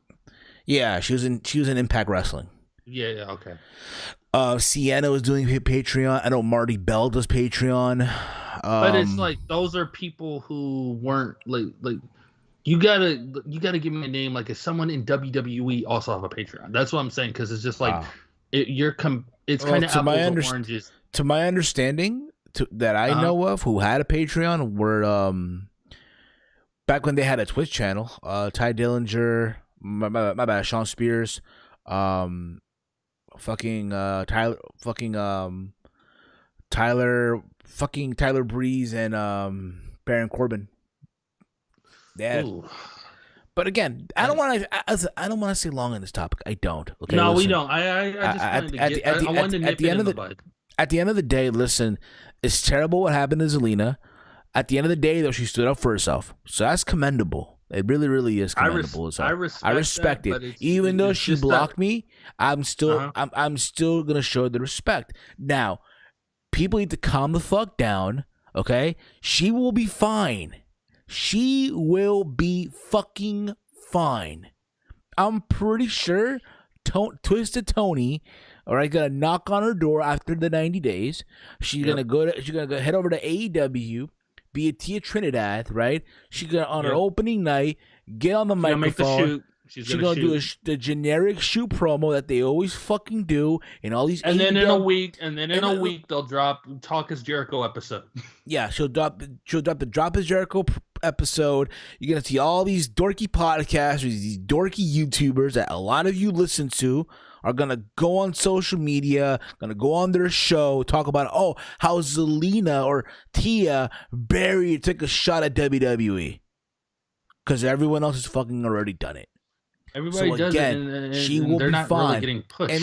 Yeah, she was in Impact Wrestling. Yeah, okay. Sienna was doing Patreon. I know Marty Bell does Patreon. But it's like, those are people who weren't like. You gotta give me a name. Like, if someone in WWE also have a Patreon, that's what I'm saying. Because it's just like, it's kind of apples and oranges. To my understanding, that I know of, who had a Patreon, were back when they had a Twitch channel. Tye Dillinger, my bad, Sean Spears, Tyler Breeze, and Baron Corbin. Yeah, but again, I don't want to stay long on this topic. I don't. Okay, no, listen. we don't. I just wanted to nip it in the bud. At the end of the day, listen, it's terrible what happened to Zelina. At the end of the day, though, she stood up for herself, so that's commendable. It really, really is commendable. I respect it. Even though she blocked me, I'm still gonna show the respect. Now, people need to calm the fuck down. Okay, she will be fine. She will be fucking fine. I'm pretty sure Twisted Tony, all right, gonna knock on her door after the 90 days. She's gonna head over to AEW, be a Tia Trinidad, right? She's gonna, on her opening night, get on the microphone. She's gonna do the generic shoot promo that they always fucking do in all these. And then in a week, they'll drop Talk Is Jericho episode. Yeah, she'll drop the Drop Is Jericho episode. You're going to see all these dorky podcasters, these dorky YouTubers that a lot of you listen to are going to go on social media, going to go on their show, talk about, how Zelina or Tia Barry took a shot at WWE. Because everyone else has fucking already done it. Everybody does it, and she will they're be not fine. really getting pushed.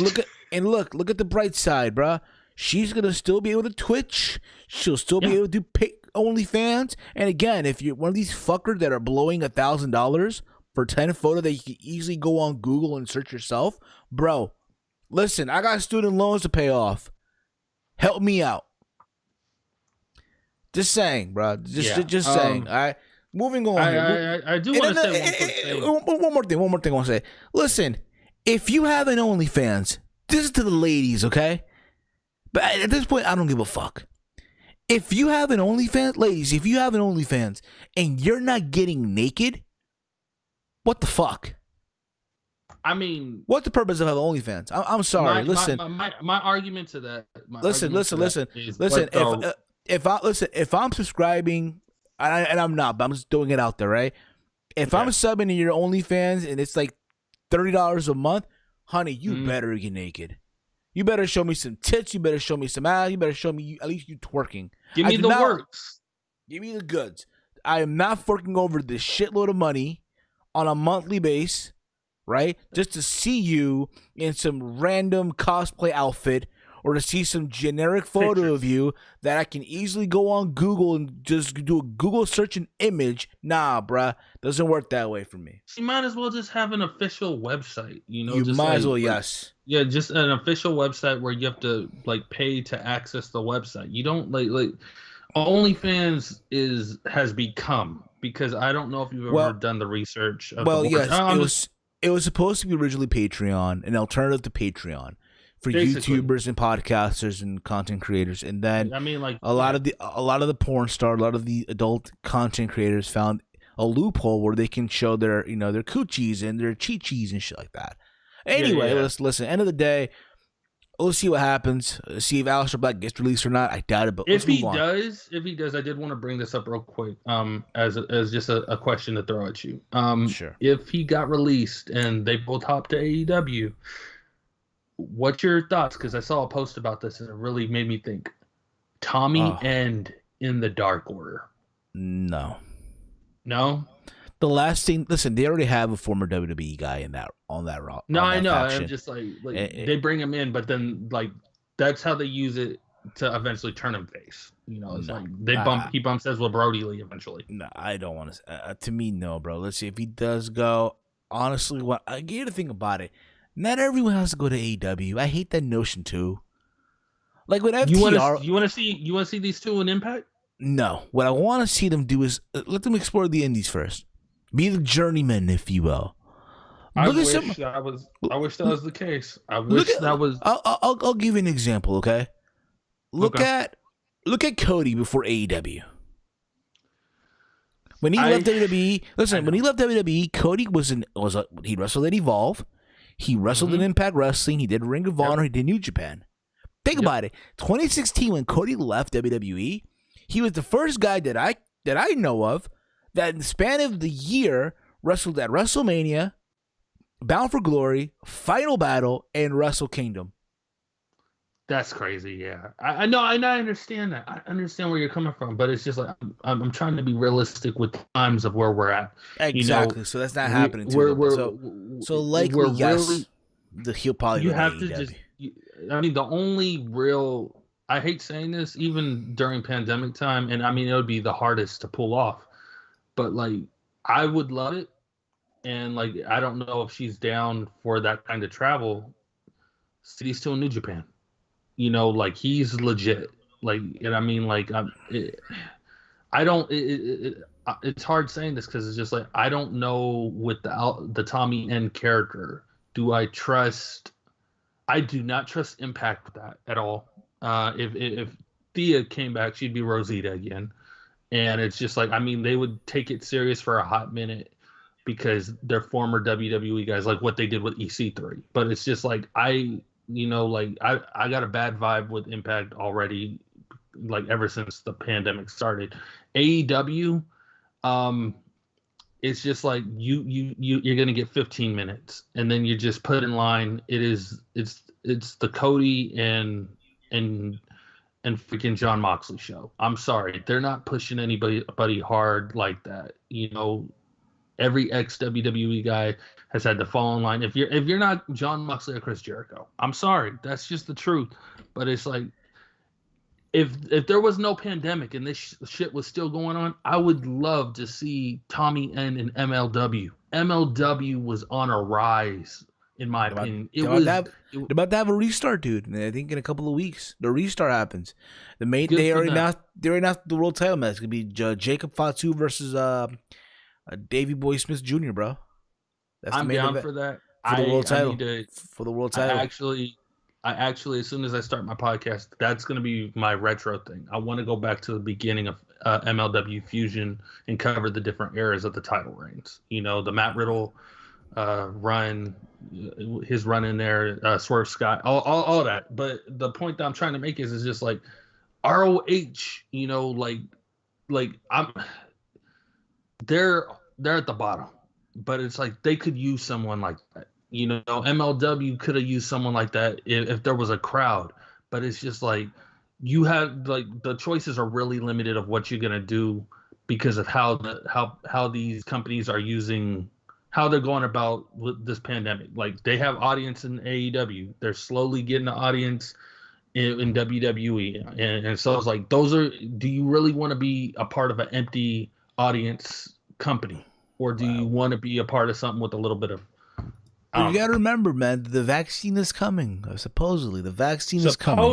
And look at the bright side, bruh. She's gonna still be able to Twitch. She'll still be able to do pay OnlyFans. And again, if you're one of these fuckers that are blowing $1,000 for 10 photos that you can easily go on Google and search yourself, bro, listen, I got student loans to pay off. Help me out. Just saying, bro. Just saying. All right. Moving on. I do want to say one more thing. I want to say. Listen, if you have an OnlyFans, this is to the ladies, okay? But at this point, I don't give a fuck. If you have an OnlyFans, ladies, if you have an OnlyFans and you're not getting naked, what the fuck? I mean, what's the purpose of having OnlyFans? I'm sorry. Listen, my argument to that. Listen. If I'm subscribing, and I'm not, but I'm just doing it out there, right? If I'm subbing to your OnlyFans and it's like $30 a month, honey, you better get naked. You better show me some tits. You better show me some ass. You better show me at least you twerking. Give me the works. Give me the goods. I am not forking over this shitload of money on a monthly base, right? Just to see you in some random cosplay outfit or to see some generic photo of you that I can easily go on Google and just do a Google search an image. Nah, bruh. Doesn't work that way for me. You might as well just have an official website, you know? You might as well, yes. Yeah, just an official website where you have to, pay to access the website. You don't, OnlyFans has become, because I don't know if you've ever done the research. Yes, it was supposed to be originally Patreon, an alternative to Patreon. For YouTubers and podcasters and content creators, and then a lot of the porn stars, a lot of the adult content creators found a loophole where they can show their their coochies and their chi-chis and shit like that. Anyway, let's listen. End of the day, let's see what happens. See if Aleister Black gets released or not. I doubt it, but if he does, I did want to bring this up real quick, as just a question to throw at you. Sure. If he got released and they both hopped to AEW. What's your thoughts? Because I saw a post about this and it really made me think. Tommy End in the Dark Order. No. The last thing. Listen, they already have a former WWE guy on that route. No, I know. Faction. I'm just they bring him in, but then that's how they use it to eventually turn him face. It's he bumps heads with Brody Lee eventually. No, I don't want to. To me, no, bro. Let's see if he does go. Honestly, I get you to think about it. Not everyone has to go to AEW. I hate that notion too. Like with FTR, you want to see these two in Impact? No, what I want to see them do is let them explore the indies first. Be the journeyman, if you will. I wish that was the case. I'll give you an example. Okay, look at Cody before AEW. When he left WWE, when he left WWE, Cody he wrestled at Evolve. He wrestled in Impact Wrestling. He did Ring of Honor. He did New Japan. Think about it. 2016, when Cody left WWE, he was the first guy that I know of that in the span of the year wrestled at WrestleMania, Bound for Glory, Final Battle, and Wrestle Kingdom. That's crazy, yeah. I know, and I understand that. I understand where you're coming from, but it's just I'm trying to be realistic with times of where we're at. Exactly. So that's not happening. So likely, yes, he'll probably. You have to just. The only real. I hate saying this, even during pandemic time, and it would be the hardest to pull off. But I would love it, and I don't know if she's down for that kind of travel. City's still in New Japan. He's legit. It's hard saying this because it's just I don't know with the Tommy End character. I do not trust Impact with that at all. If Thea came back, she'd be Rosita again. And it's just they would take it serious for a hot minute because they're former WWE guys, like what they did with EC3. But it's just I got a bad vibe with Impact already, ever since the pandemic started. AEW, It's just like you're gonna get 15 minutes, and then you're just put in line. It's the Cody and freaking John Moxley show. I'm sorry, they're not pushing anybody hard like that. You know, every ex WWE guy has had to fall in line. If you're not John Moxley or Chris Jericho, I'm sorry, that's just the truth. But it's like, if there was no pandemic and this shit was still going on, I would love to see Tommy N and MLW. MLW was on a rise, in my opinion. They're about to have a restart, dude. I think in a couple of weeks the restart happens. They already announced the world title match. It's gonna be Jacob Fatu versus Davey Boy Smith Jr., bro. That's I'm down for that. For the world title. For the world title. I actually, as soon as I start my podcast, that's going to be my retro thing. I want to go back to the beginning of MLW Fusion and cover the different eras of the title reigns. You know, the Matt Riddle run, his run in there, Swerve Scott, all that. But the point that I'm trying to make is just like ROH. You know, like they're at the bottom, but it's like they could use someone like that. You know, MLW could have used someone like that if there was a crowd, but it's just like you have like the choices are really limited of what you're gonna do because of how these companies are using, how they're going about with this pandemic. Like they have audience in AEW, they're slowly getting the audience in WWE, and so it's like do you really want to be a part of an empty audience company, or do you want to be a part of something with a little bit of you gotta remember, man, the vaccine is coming. Supposedly, the vaccine is coming.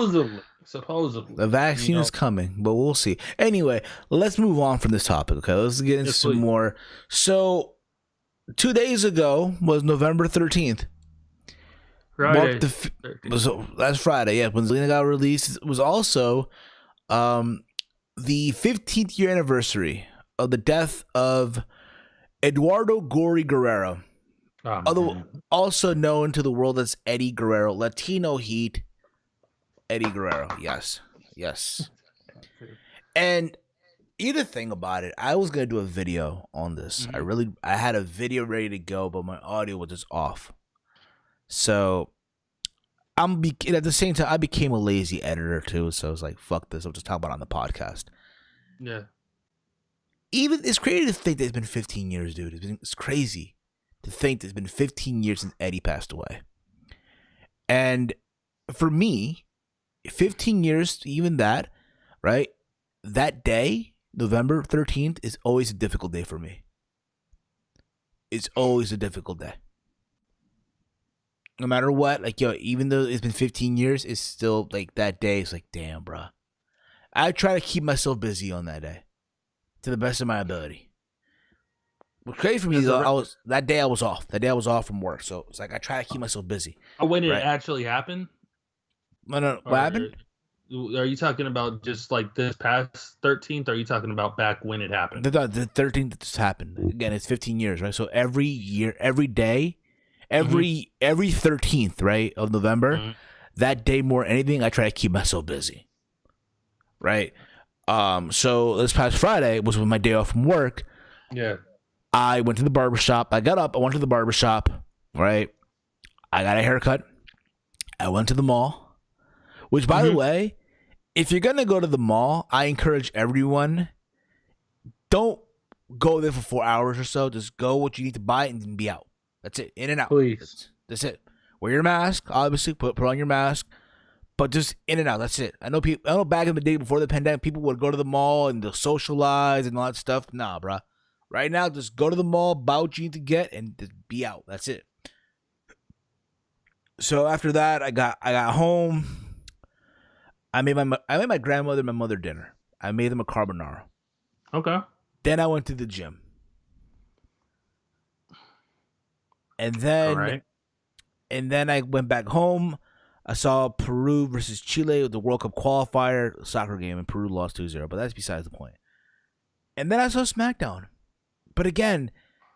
Supposedly. The vaccine is coming, but we'll see. Anyway, let's move on from this topic, okay? Let's get into some more. So, 2 days ago was November 13th. Friday. That's Friday, yeah. When Zelina got released, it was also the 15th year anniversary of the death of Eduardo Gory Guerrero. Also known to the world as Eddie Guerrero, Latino Heat, Eddie Guerrero. Yes. And the thing about it, I was gonna do a video on this. Mm-hmm. I had a video ready to go, but my audio was just off. So at the same time, I became a lazy editor too. So I was like, "Fuck this! I'll just talk about it on the podcast." Yeah. Even it's crazy to think that it's been 15 years, dude. It's crazy to think it's been 15 years since Eddie passed away. And for me, 15 years, even that, right? That day, November 13th, is always a difficult day for me. It's always a difficult day. No matter what, like, even though it's been 15 years, it's still, like, that day is like, damn, bro. I try to keep myself busy on that day to the best of my ability. What's crazy for me though, that day I was off. That day I was off from work, so it's like I try to keep myself busy. When it actually happened? No. What happened? Are you talking about just like this past 13th? Or are you talking about back when it happened? The 13th just happened. Again, it's 15 years, right? So every year, every day, every 13th, right, of November, that day more than anything, I try to keep myself busy, right? So this past Friday was my day off from work. Yeah. I went to the barbershop. I got up. I went to the barbershop, right? I got a haircut. I went to the mall, which, by the way, if you're going to go to the mall, I encourage everyone, don't go there for 4 hours or so. Just go what you need to buy and then be out. That's it. In and out. Please. That's it. Wear your mask. Obviously, put on your mask. But just in and out. That's it. I know back in the day before the pandemic, people would go to the mall and they'll socialize and all that stuff. Nah, bro. Right now, just go to the mall, buy what you need to get, and just be out. That's it. So after that, I got home. I made my grandmother and my mother dinner. I made them a carbonara. Okay. Then I went to the gym. And then I went back home. I saw Peru versus Chile with the World Cup qualifier soccer game, and Peru lost 2-0, but that's besides the point. And then I saw SmackDown. But again,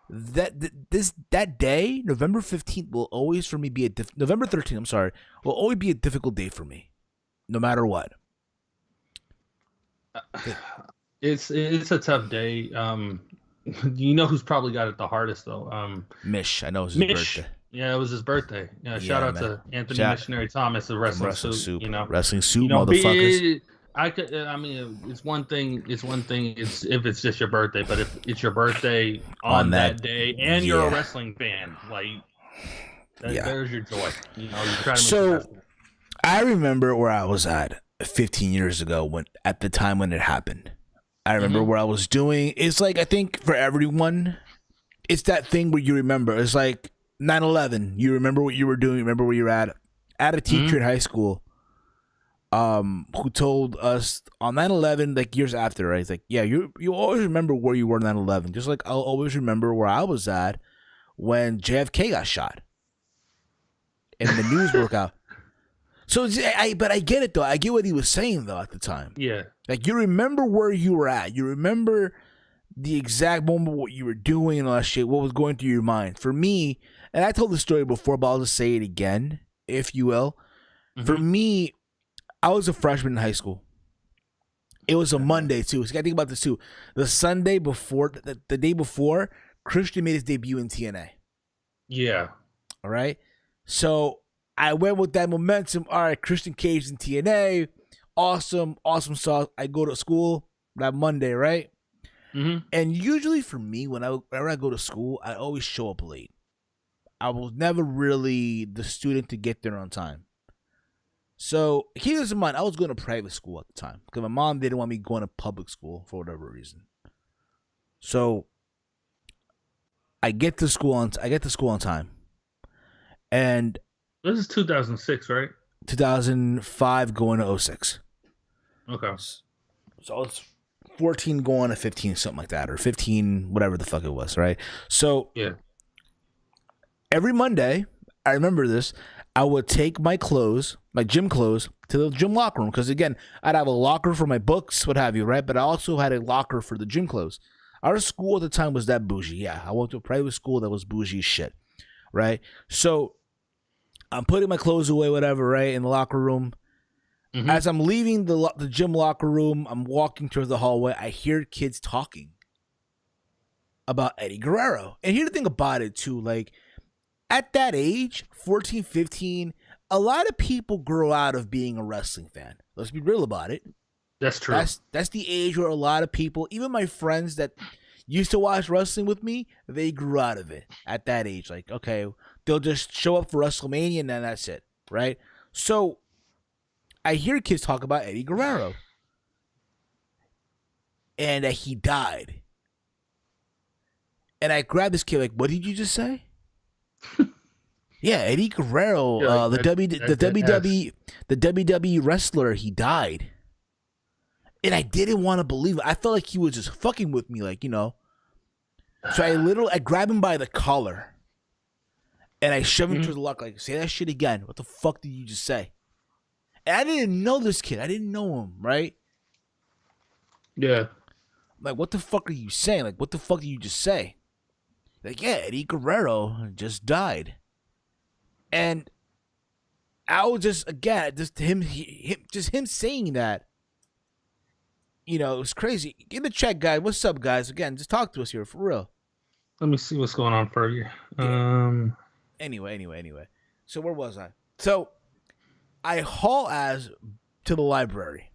that day, November 15th, will always for me be November 13th, I'm sorry, will always be a difficult day for me, no matter what. It's a tough day. You know who's probably got it the hardest though? Mish, I know it's his Mish. birthday. Yeah, it was his birthday. Yeah, shout Yeah, out man. to Anthony Shout Missionary Thomas, the from wrestling Wrestling suit. Soup. You know, Wrestling Soup, motherfuckers. I could. I mean, it's one thing. It's one thing. It's if it's just your birthday, but if it's your birthday On on that day and you're a yeah. wrestling fan, like Yeah. there's your joy. You know, you try to make the So best of it. I remember where I was at 15 years ago at the time when it happened. I remember where I was doing. It's like, I think for everyone, it's that thing where you remember. It's like 9/11. You remember what you were doing. You remember where you're at. I had a teacher in high school who told us on 9/11, like years after, right? It's like, yeah, you always remember where you were on 9/11. Just like I'll always remember where I was at when JFK got shot. And the news broke out. So, but I get it, though. I get what he was saying, though, at the time. Yeah. Like, you remember where you were at. You remember the exact moment, what you were doing and all that shit, what was going through your mind. For me, and I told the story before, but I'll just say it again, if you will. For me, I was a freshman in high school. It was a Monday, too. So you got to think about this, too. The Sunday before, the day before, Christian made his debut in TNA. Yeah. All right? So I went with that momentum. All right, Christian Cage in TNA. Awesome sauce. I go to school that Monday, right? And usually for me, whenever I go to school, I always show up late. I was never really the student to get there on time. So keep this in mind, I was going to private school at the time because my mom didn't want me going to public school for whatever reason. So I get to school on time. And this is 2006, right? 2005 going to 06. Okay. So it's 14 going to 15, something like that, or 15, whatever the fuck it was, right? So yeah, every Monday, I remember this, I would take my clothes, my gym clothes, to the gym locker room. Because again, I'd have a locker for my books, what have you, right? But I also had a locker for the gym clothes. Our school at the time was that bougie. Yeah, I went to a private school that was bougie as shit, right? So I'm putting my clothes away, whatever, right, in the locker room. As I'm leaving the gym locker room, I'm walking towards the hallway. I hear kids talking about Eddie Guerrero. And here's the thing about it, too. Like, at that age, 14, 15, a lot of people grow out of being a wrestling fan. Let's be real about it. That's true. That's the age where a lot of people, even my friends that used to watch wrestling with me, they grew out of it at that age. Like, okay, they'll just show up for WrestleMania and then that's it, right? So I hear kids talk about Eddie Guerrero and that he died. And I grabbed this kid like, what did you just say? Yeah, Eddie Guerrero, Yeah, the WWE wrestler, he died. And I didn't want to believe it. I felt like he was just fucking with me, like, you know. So I grabbed him by the collar. And I shoved him towards the locker, like, say that shit again. What the fuck did you just say? And I didn't know this kid. I didn't know him, right? Yeah. Like, what the fuck are you saying? Like, what the fuck did you just say? Like, yeah, Eddie Guerrero just died. And I was just, again, just him saying that. You know, it was crazy. In the chat, guys. What's up, guys? Again, just talk to us here, for real. Let me see what's going on for you. Anyway. So where was I? So I haul ass to the library.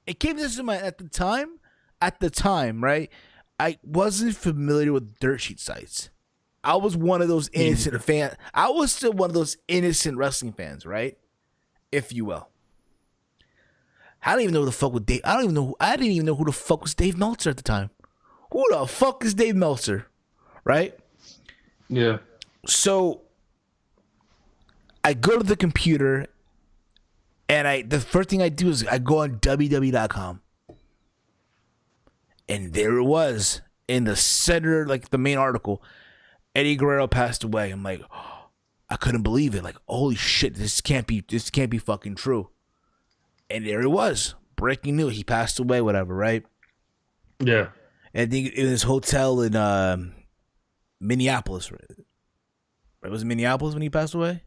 It came this in my at the time, right? I wasn't familiar with dirt sheet sites. I was one of those innocent fans. I was still one of those innocent wrestling fans, right? If you will. I don't even know who the fuck was Dave. I didn't even know who the fuck was Dave Meltzer at the time. Who the fuck is Dave Meltzer? Right? Yeah. So I go to the computer and the first thing I do is I go on WWE.com. And there it was in the center, like the main article. Eddie Guerrero passed away. I'm like, oh, I couldn't believe it. Like, holy shit, this can't be fucking true. And there it was. Breaking news. He passed away, whatever, right? Yeah. And I think in his hotel in Minneapolis. Right? Was it Minneapolis when he passed away?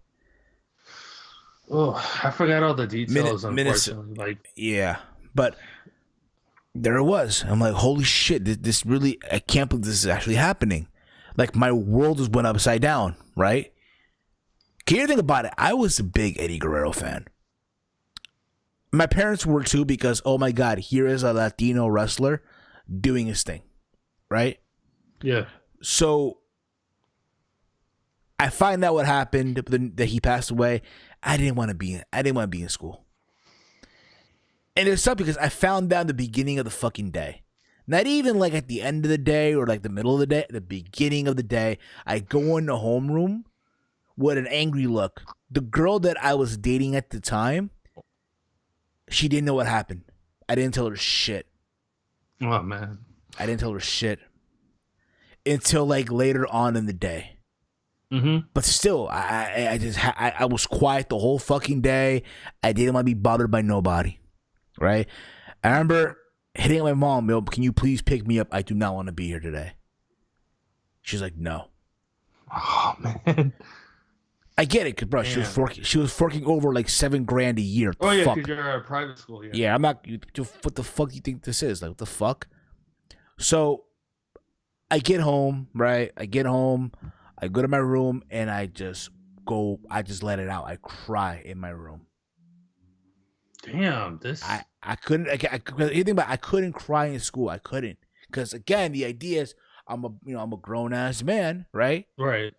Oh, I forgot all the details, unfortunately. Like, yeah. But there it was. I'm like, holy shit, this really, I can't believe this is actually happening. Like, my world just went upside down, right? Can you think about it? I was a big Eddie Guerrero fan. My parents were too, because, oh my God, here is a Latino wrestler doing his thing, right? Yeah. So I find out what happened, that he passed away. I didn't want to be in school. And it sucked because I found out the beginning of the fucking day. Not even like at the end of the day or like the middle of the day, the beginning of the day. I go in the homeroom with an angry look. The girl that I was dating at the time, she didn't know what happened. I didn't tell her shit. Oh, man. I didn't tell her shit until like later on in the day. Mm-hmm. But still, I was quiet the whole fucking day. I didn't want to be bothered by nobody. Right? I remember hitting my mom, yo, can you please pick me up? I do not want to be here today. She's like, no. Oh, man. I get it, cause bro, she was forking over like $7,000 a year. Oh yeah, because you're at a private school. Yeah, I'm not. What the fuck do you think this is? Like, what the fuck? So, I get home, right? I go to my room, and I just let it out. I cry in my room. Damn, this. I couldn't. I couldn't cry in school. I couldn't, because again, the idea is I'm a grown ass man, right? Right.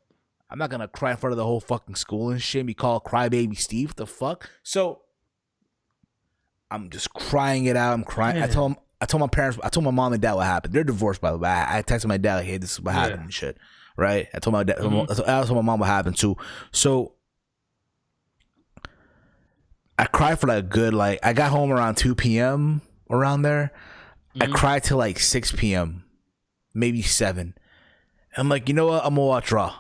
I'm not gonna cry in front of the whole fucking school and shit. Be called Crybaby Steve. What the fuck? So I'm just crying it out. I'm crying. Yeah. I told my parents. I told my mom and dad what happened. They're divorced, by the way. I texted my dad like, "Hey, this is what happened," and shit. Right? I told my dad. Mm-hmm. I told my mom what happened too. So I cried for like a good, like, I got home around 2 p.m. around there. Mm-hmm. I cried till like 6 p.m. maybe 7. I'm like, you know what? I'm gonna watch Raw.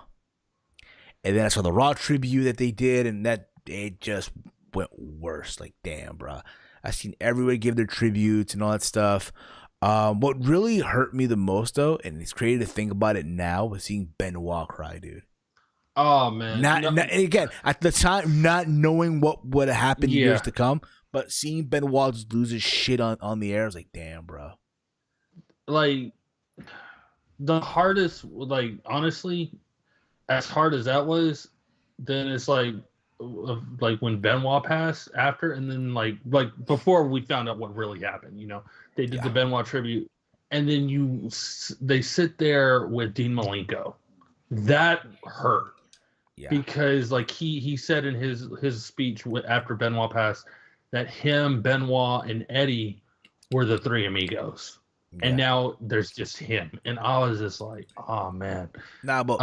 And then I saw the Raw tribute that they did, and that it just went worse. Like, damn, bro. I seen everybody give their tributes and all that stuff. What really hurt me the most, though, and it's crazy to think about it now, was seeing Benoit cry, dude. Oh, man. Not again, at the time, not knowing what would happen years to come, but seeing Benoit just lose his shit on the air, I was like, damn, bro. Like, the hardest, like, honestly, as hard as that was, then it's like when Benoit passed after, and then like before we found out what really happened, they did the Benoit tribute, and then they sit there with Dean Malenko. That hurt. Yeah. Because like he said in his speech after Benoit passed that him, Benoit, and Eddie were the three amigos. Yeah. And now there's just him. And I was just like, oh man. Nah, but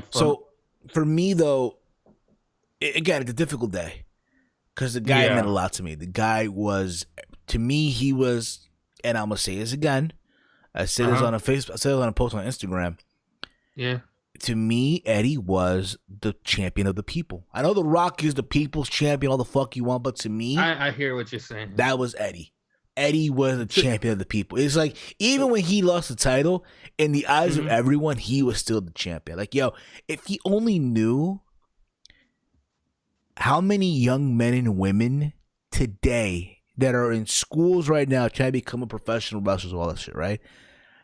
so for me though, again, it's a difficult day. Because the guy meant a lot to me. The guy was, to me, he was, and I'm gonna say this again. I said this on a Facebook, I said this on a post on Instagram. Yeah. To me, Eddie was the champion of the people. I know The Rock is the people's champion, all the fuck you want, but to me, I hear what you're saying. That was Eddie. Eddie was the champion of the people. It's like, even when he lost the title, in the eyes of everyone, he was still the champion. Like, yo, if he only knew how many young men and women today that are in schools right now trying to become a professional wrestlers, all that shit, right?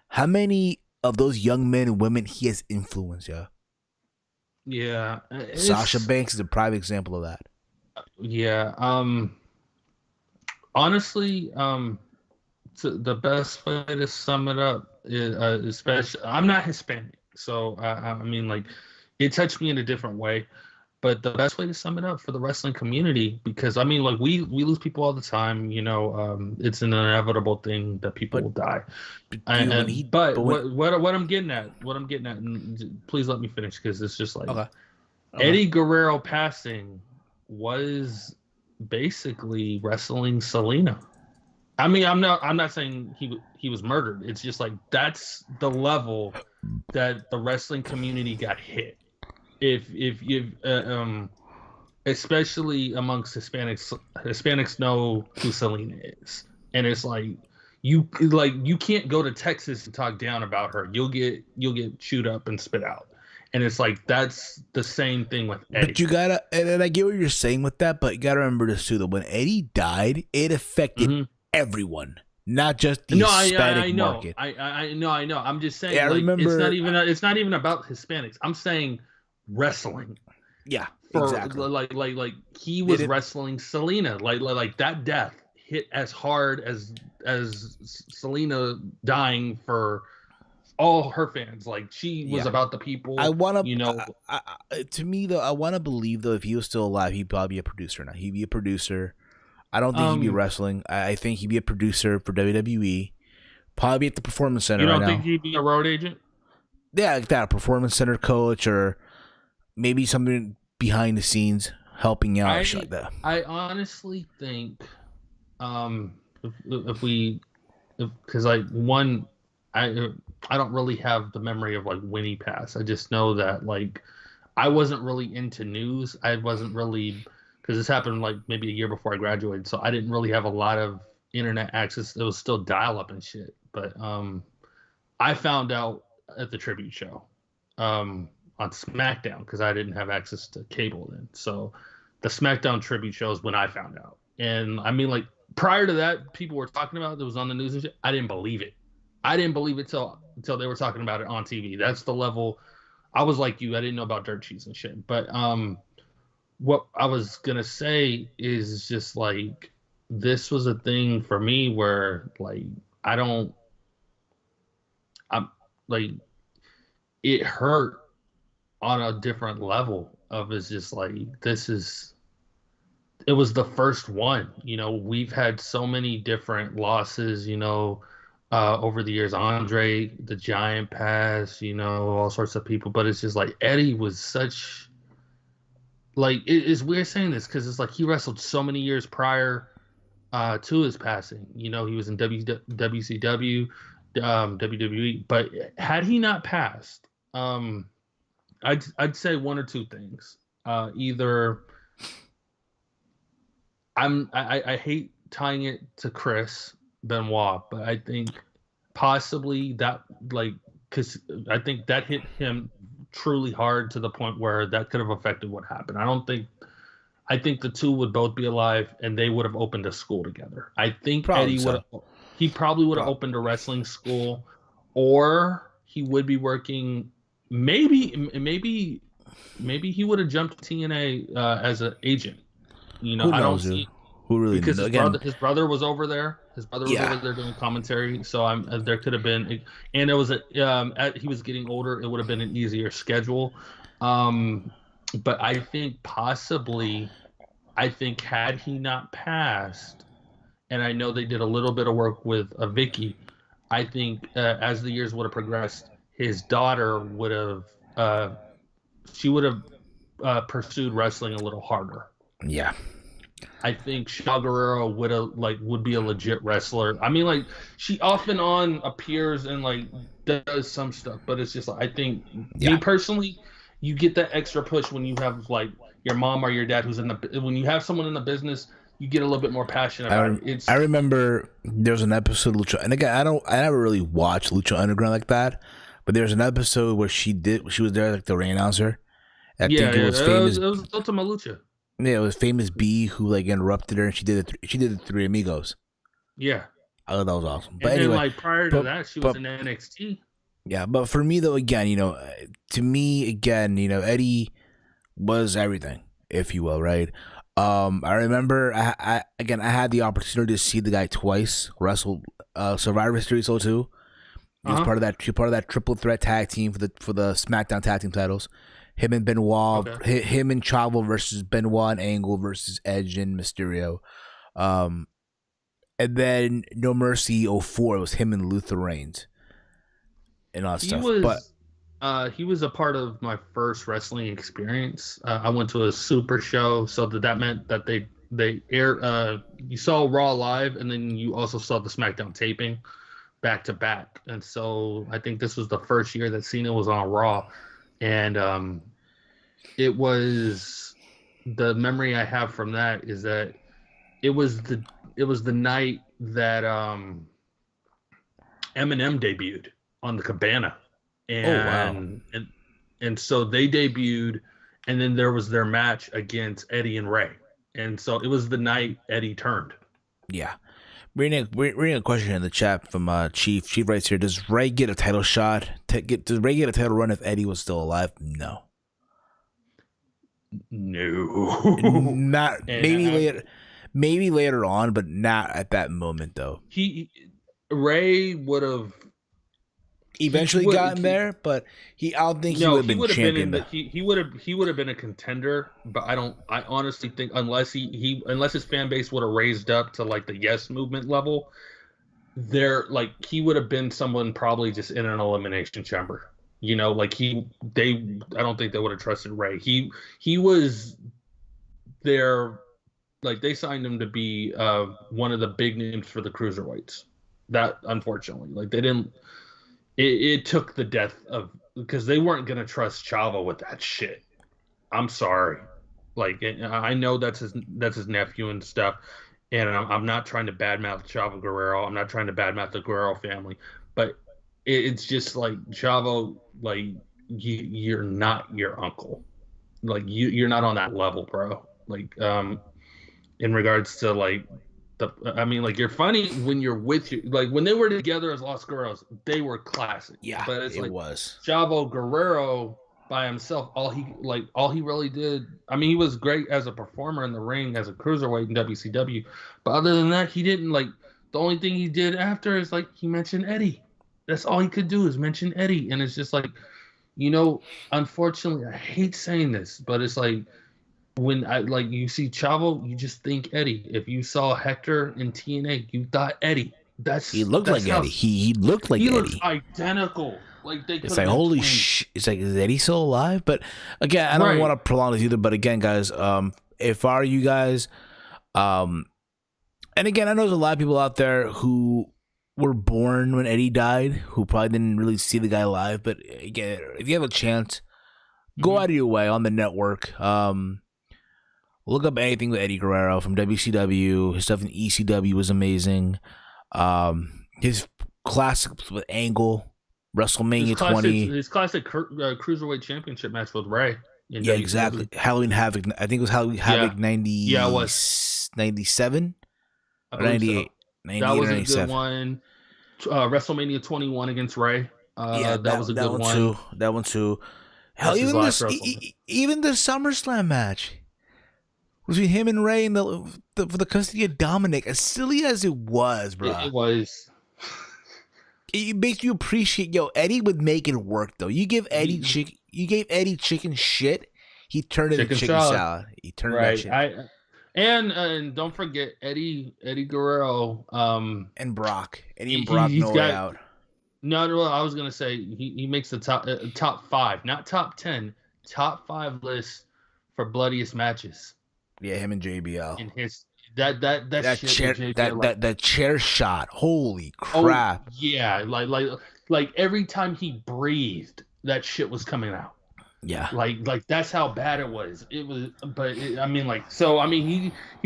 How many of those young men and women he has influenced, yo? Yeah. Sasha Banks is a prime example of that. Yeah. Honestly, the best way to sum it up is, especially, I'm not Hispanic, so I mean, like, it touched me in a different way. But the best way to sum it up for the wrestling community, because I mean, like, we lose people all the time. It's an inevitable thing that people will die. But what I'm getting at, and please let me finish, because it's just like Eddie Guerrero passing was basically wrestling Zelina. I mean, I'm not saying he was murdered. It's just like that's the level that the wrestling community got hit. If you especially amongst Hispanics know who Zelina is, and it's like you can't go to Texas and talk down about her. You'll get chewed up and spit out. And it's like, that's the same thing with Eddie. But you gotta, and I get what you're saying with that, but you gotta remember this too, that when Eddie died, it affected everyone. not just the No, Hispanic I know, market. I know, I know. I'm just saying, Yeah, I like, remember. it's not even about Hispanics. I'm saying wrestling Yeah, for exactly. like he They was did. wrestling Selena, like that death hit as hard as Selena dying for all her fans. Like she was Yeah, about the I people, want you know. to me though, I want to believe though, if he was still alive, he'd probably be a producer now. He'd be a producer. I don't think he'd be Um, wrestling. I think he'd be a producer for WWE. Probably be at the Performance you Center right don't think now. he'd be a road agent? Yeah, like that, a Performance Center coach, or maybe something behind the scenes helping out or shit I like that. I honestly think if we because like one I don't really have the memory of like when he passed. I just know that like I wasn't really into news. I wasn't really because this happened like maybe a year before I graduated, so I didn't really have a lot of internet access. It was still dial up and shit. But I found out at the tribute show on SmackDown because I didn't have access to cable then. So the SmackDown tribute show is when I found out. And I mean, like prior to that, people were talking about it. It was on the news and shit. I didn't believe it. I didn't believe it till they were talking about it on TV. That's the level. I was like you. I didn't know about dirt cheese and shit. But what I was gonna say is just like this was a thing for me where like I don't. I'm like it hurt on a different level of it's just like this is it was the first one. You know, we've had so many different losses, you know, over the years. Andre the Giant passed, you know, all sorts of people, but it's just like Eddie was such like it's weird saying this because it's like he wrestled so many years prior to his passing. You know, he was in WCW, WWE, but had he not passed, I'd say one or two things. Either I hate tying it to Chris Benoit, but I think possibly that like because I think that hit him truly hard to the point where that could have affected what happened. I think the two would both be alive and they would have opened a school together. I think Probably Eddie would so. have he probably would have Pro- opened a wrestling school or he would be working maybe he would have jumped to TNA as an agent. You know, Who I don't knows, dude? see Who really because knows? Again, his brother was over there. His brother was yeah, over there doing commentary, so I'm there could have been, and it was he was getting older. It would have been an easier schedule, um, but I think possibly, I think had he not passed, and I know they did a little bit of work with Vicky. I think as the years would have progressed, his daughter would have she would have pursued wrestling a little harder. yeah. I think Shaw Guerrero would be a legit wrestler. I mean, like she off and on appears and like does some stuff, but it's just like I think Yeah, me personally, you get that extra push when you have like your mom or your dad who's in the when you have someone in the business, you get a little bit more passionate I about it. rem- It's I remember there's an episode of Lucha, and again, I never really watched Lucha Underground like that, but there's an episode where she was there like the ring announcer. I yeah, think it yeah. was famous. It was Ultima Lucha. Yeah, it was famous B who like interrupted her, and she did the Three Amigos. Yeah, I thought that was awesome. But and then anyway, like prior to but that, she was but in NXT. yeah, but for me though, again, to me again, Eddie was everything, if you will, right? I remember I had the opportunity to see the guy twice wrestle Survivor Series 02. He was Uh huh. part of that triple threat tag team for the SmackDown tag team titles. Him and Benoit, Okay. him and Chavo versus Benoit and Angle versus Edge and Mysterio. Um, and then No Mercy 04, it was him and Luther Reigns and all that He stuff. But was he was a part of my first wrestling experience. I went to a super show, so that meant that they air you saw Raw live and then you also saw the SmackDown taping back to back. And so I think this was the first year that Cena was on Raw and it was the memory I have from that is that it was the it was the night that Eminem debuted on the Cabana, oh wow, and so they debuted, and then there was their match against Eddie and Ray, and so it was the night Eddie turned. yeah. Reading a question in the chat from Chief. Chief writes here: does Ray get a title shot? Does Ray get a title run if Eddie was still alive? No. Not maybe later. Maybe later on, but not at that moment though. Ray would have eventually gotten there, but I don't think he would have been champion. He would have been a contender, but I honestly think unless his fan base would have raised up to like the Yes movement level, he would have been someone probably just in an elimination chamber. You know, like I don't think they would have trusted Ray. He was there. Like they signed him to be one of the big names for the cruiserweights. That unfortunately, like they didn't. It took the death of because they weren't gonna trust Chavo with that shit. I'm sorry. Like I know that's his nephew and stuff, and I'm not trying to badmouth Chavo Guerrero. I'm not trying to badmouth the Guerrero family, but it's just like Chavo. Like you're not your uncle. Like you're not on that level, bro. Like in regards to like you're funny when you're with you. Like when they were together as Los Guerreros, they were classic. Yeah, but it's it was Chavo Guerrero by himself. All he really did. I mean, he was great as a performer in the ring as a cruiserweight in WCW, but other than that, he didn't like. The only thing he did after is like he mentioned Eddie. That's all he could do is mention Eddie, and it's just like, unfortunately, I hate saying this, but it's like. When you see Chavo, you just think Eddie. If you saw Hector in TNA, you thought Eddie. He looked like Eddie. He looked like Eddie. He looks identical. Like they. It's like holy shit. It's like, is Eddie still alive? But again, I don't want to prolong this either. But again, guys, if I are you guys, and again, I know there's a lot of people out there who were born when Eddie died, who probably didn't really see the guy live. But again, if you have a chance, go out of your way on the network. Look up anything with Eddie Guerrero from WCW. His stuff in ECW was amazing. His classics with Angle, WrestleMania 20. His classic Cruiserweight Championship match with Ray. Yeah, WCW. Exactly. Halloween Havoc. I think it was Halloween Havoc 90. Yeah, it was 97 or 98. So. That was a good one. WrestleMania 21 against Ray. That was a good one. That one too. Hell, even the SummerSlam match. Between him and Ray and for the custody of Dominic, as silly as it was, bro. It was. It makes you appreciate, Eddie would make it work though. You gave Eddie chicken shit, he turned it into chicken salad. He turned that shit. And don't forget Eddie Guerrero, and Brock. Eddie and Brock no way out. No, I was gonna say he makes the top 5, not top 10, top 5 list for bloodiest matches. Yeah, him and JBL. And his that shit chair that chair shot. Holy crap! Oh, yeah, like every time he breathed, that shit was coming out. Yeah, like that's how bad it was. It was, but he's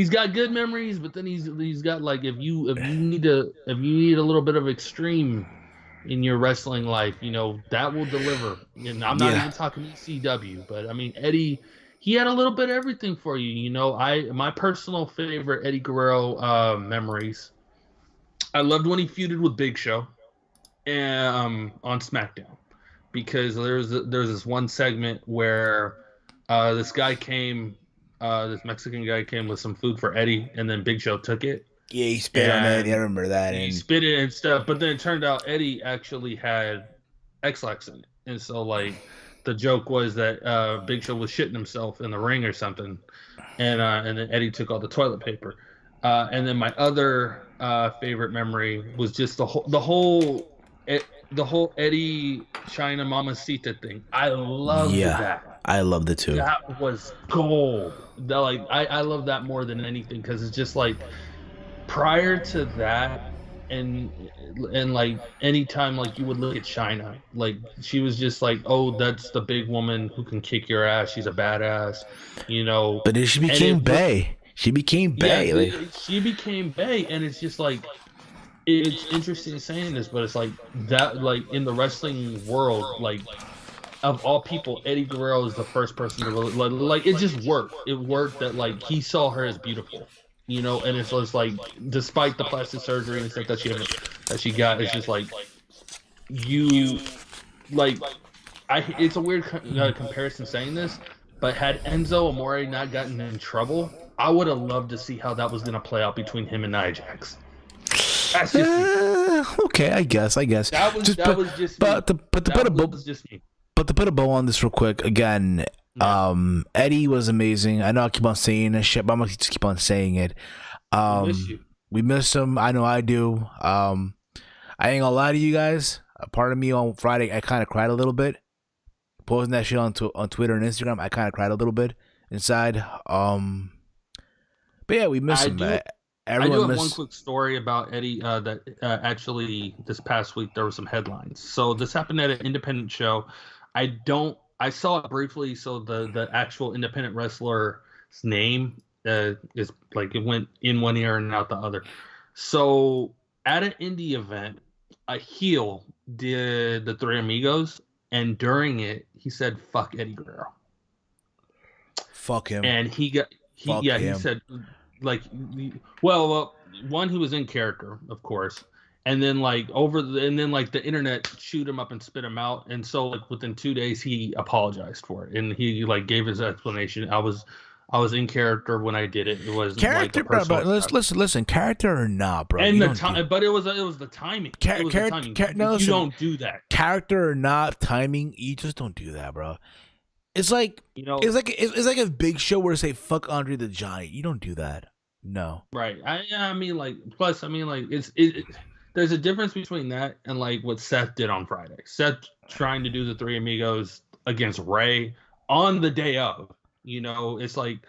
got good memories, but then he's got like if you need a little bit of extreme in your wrestling life, that will deliver. And I'm not even talking ECW, but I mean Eddie. He had a little bit of everything for you, my personal favorite Eddie Guerrero memories. I loved when he feuded with Big Show, on SmackDown, because there's this one segment where this Mexican guy came with some food for Eddie, and then Big Show took it. Yeah, he spit on Eddie. I remember that. He spit it and stuff, but then it turned out Eddie actually had X-Lax in it, and so like. The joke was that Big Show was shitting himself in the ring or something, and then Eddie took all the toilet paper. And then my other favorite memory was just the whole Eddie China Mamacita thing. I loved that. I loved it too. That was gold. I love that more than anything because it's just like prior to that. And like anytime like you would look at China, like she was just like, oh, that's the big woman who can kick your ass. She's a badass, But then she became Bae. She became Bae. Yeah, she became Bae, and it's just like it's interesting saying this, but it's like that. Like in the wrestling world, like of all people, Eddie Guerrero is the first person to really, like it just worked. It worked that like he saw her as beautiful. And it's just like, despite the plastic surgery and stuff that she got, it's just like you like it's a weird comparison saying this, but had Enzo Amore not gotten in trouble, I would have loved to see how that was going to play out between him and Nia Jax. That's just me. Okay, I guess. That was just me. But to put a bow on this real quick, again, Eddie was amazing. I know I keep on saying this shit, but I'm gonna just keep on saying it. We miss him. I know I do. I ain't gonna lie to you guys. A part of me on Friday, I kind of cried a little bit. Posting that shit on Twitter and Instagram, I kind of cried a little bit inside. But yeah, we miss him. I do have one quick story about Eddie that actually this past week there were some headlines. So this happened at an independent show. I saw it briefly. So the actual independent wrestler's name is like it went in one ear and out the other. So at an indie event, a heel did the Three Amigos, and during it he said "fuck Eddie Guerrero." Fuck him. And he said. Like, well, one, he was in character, of course, and then the internet chewed him up and spit him out, and so like within 2 days he apologized for it, and he like gave his explanation. I was in character when I did it. It was character, like bro. Listen, character or not, bro. And the time, but it was the timing. You don't do that. Character or not, timing. You just don't do that, bro. It's like it's like a Big Show where say fuck Andre the Giant. You don't do that. No. Right. Plus, there's a difference between that and like what Seth did on Friday. Seth trying to do the Three Amigos against Ray on the day of. It's like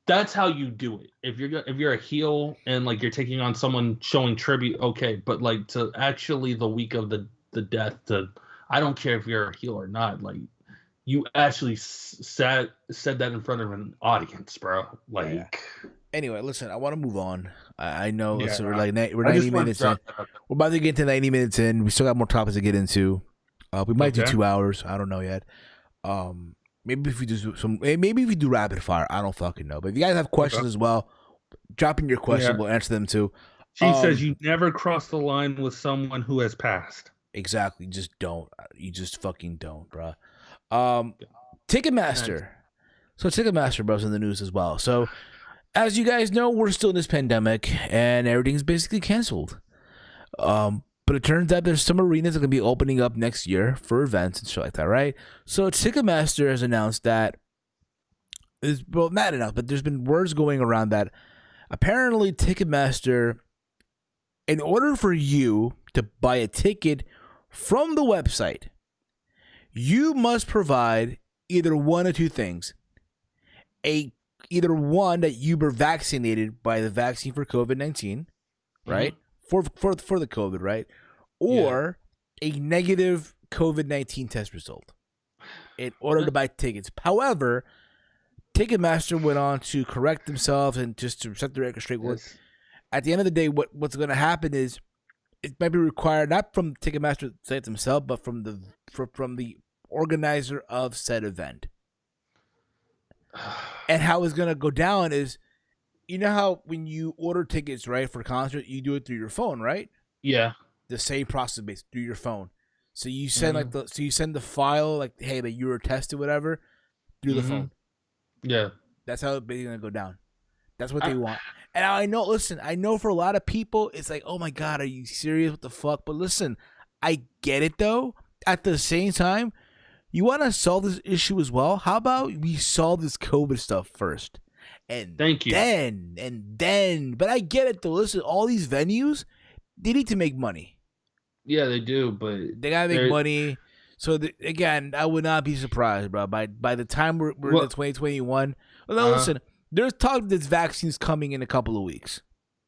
that's how you do it. If you're a heel and like you're taking on someone showing tribute, okay, but like to actually the week of the death, I don't care if you're a heel or not, like. You actually said that in front of an audience, bro. Like, yeah. Anyway, listen, I want to move on. I know. Listen, we're 90 minutes in. We're about to get to 90 minutes in. We still got more topics to get into. We might do 2 hours. I don't know yet. Maybe if we do rapid fire. I don't fucking know. But if you guys have questions as well, drop in your question. We'll answer them too. She says you never cross the line with someone who has passed. Exactly. Just don't. You just fucking don't, bro. Ticketmaster. So Ticketmaster, bro's in the news as well. So as you guys know, we're still in this pandemic and everything's basically canceled. But it turns out there's some arenas that are going to be opening up next year for events and shit like that, right? So Ticketmaster has announced that not enough, but there's been words going around that apparently Ticketmaster, in order for you to buy a ticket from the website, you must provide either one or two things. Either one, that you were vaccinated by the vaccine for COVID-19, right? Mm-hmm. For the COVID, right? Or a negative COVID-19 test result in order to buy tickets. However, Ticketmaster went on to correct themselves and just to set the record straight. Yes. At the end of the day, what's going to happen is it might be required not from Ticketmaster site themselves, but from the organizer of said event. And how it's gonna go down is, how when you order tickets, right, for concert, you do it through your phone, right? Yeah. The same process based through your phone. So you send you send the file like, hey, that you were tested, whatever, through the phone. Yeah. That's how it's basically gonna go down. That's what they want. And I know for a lot of people, it's like, oh my God, are you serious? What the fuck? But listen, I get it though. At the same time, you want to solve this issue as well? How about we solve this COVID stuff first? And thank you. Then, but I get it though. Listen, all these venues, they need to make money. Yeah, they do, but they gotta make money. So again, I would not be surprised, bro. By the time we're in 2021, listen, there's talk that this vaccine's coming in a couple of weeks.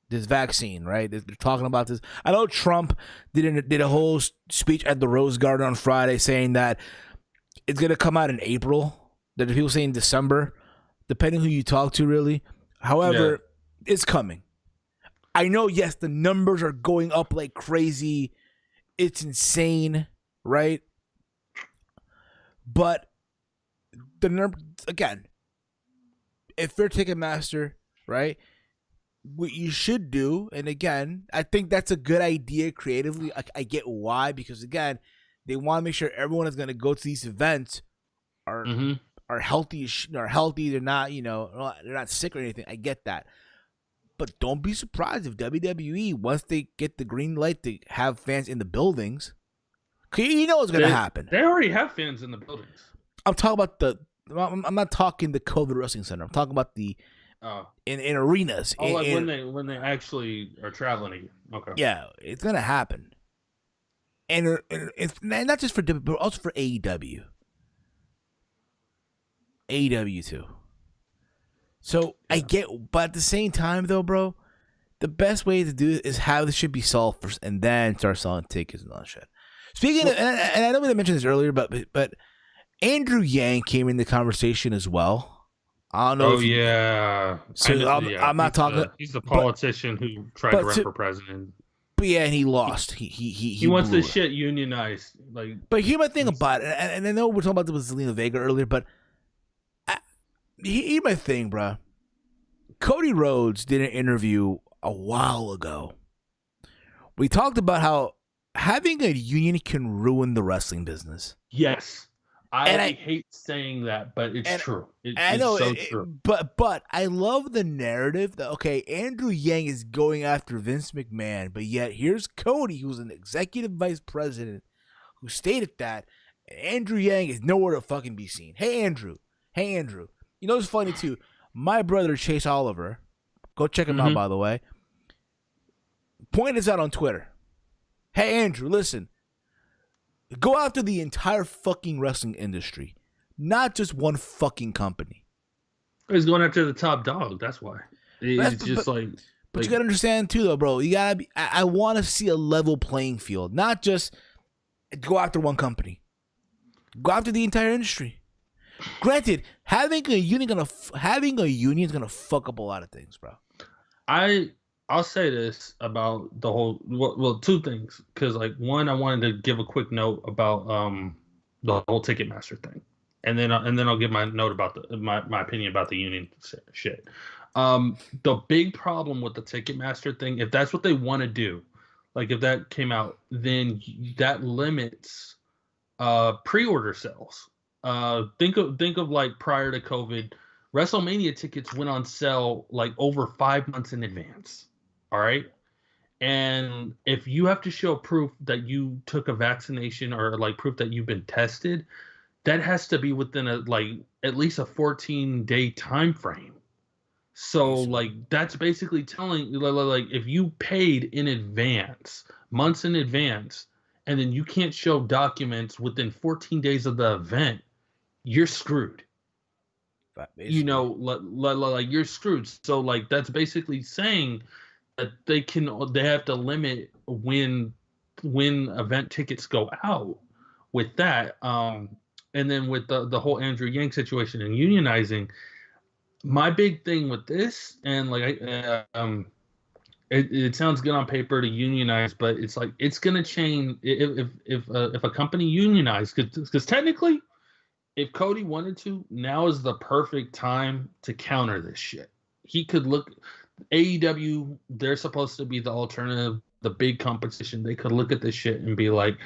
This vaccine, right? They're talking about this. I know Trump did a whole speech at the Rose Garden on Friday saying that it's gonna come out in April. That people saying December, depending who you talk to, really. However, it's coming. I know. Yes, the numbers are going up like crazy. It's insane, right? But the number again, if you're Ticketmaster, right? what you should do, and again, I think that's a good idea creatively. I get why, because again, they want to make sure everyone is going to go to these events are Mm-hmm. are healthy, are healthy. They're not, they're not sick or anything. I get that, but don't be surprised if WWE, once they get the green light to have fans in the buildings, 'cause you know what's going to happen. They already have fans in the buildings. I'm talking about I'm not talking the COVID Wrestling Center. I'm talking about the in arenas. Oh, like when they actually are traveling again. Okay. Yeah, it's gonna happen, and it's not just for WWE, but also for AEW. AEW too. So I get, but at the same time though, bro, the best way to do it is have the shit be sold first, and then start selling tickets and all that shit. Speaking of, and I know we mentioned this earlier, but Andrew Yang came in the conversation as well. I don't know. So I'm not talking. He's the politician who tried to run for president. But yeah, and he lost. He wants this shit unionized. Like, but here's my thing about it, and I know we're talking about this with Zelina Vega earlier, but here's my thing, bro. Cody Rhodes did an interview a while ago. We talked about how having a union can ruin the wrestling business. Yes. I hate saying that, but it's true. I know, it's so true. But I love the narrative that, okay, Andrew Yang is going after Vince McMahon, but yet here's Cody, who's an executive vice president, who stated that Andrew Yang is nowhere to fucking be seen. Hey, Andrew. You know what's funny, too? My brother, Chase Oliver, go check him out, by the way, pointed this out on Twitter. Hey, Andrew, listen. Go after the entire fucking wrestling industry, not just one fucking company. He's going after the top dog. That's why. But you gotta understand too, though, bro. You gotta be. I want to see a level playing field, not just go after one company. Go after the entire industry. Granted, having a union is gonna fuck up a lot of things, bro. I'll say this about the whole, well, two things, because like one, I wanted to give a quick note about the whole Ticketmaster thing, and then I'll give my note about my opinion about the union shit. The big problem with the Ticketmaster thing, if that's what they want to do, like if that came out, then that limits pre-order sales. Think of like prior to COVID, WrestleMania tickets went on sale like over 5 months in advance. All right. And if you have to show proof that you took a vaccination or like proof that you've been tested, that has to be within at least a 14-day time frame. So like that's basically telling, like, if you paid in advance, months in advance, and then you can't show documents within 14 days of the event, you're screwed. You know, like you're screwed. So like that's basically saying that they have to limit when event tickets go out with that. And then with the whole Andrew Yang situation and unionizing, my big thing with this, and like it sounds good on paper to unionize, but it's like it's gonna change if a company unionized, because technically, if Cody wanted to, now is the perfect time to counter this shit. He could look. AEW, they're supposed to be the alternative, the big competition. They could look at this shit and be like,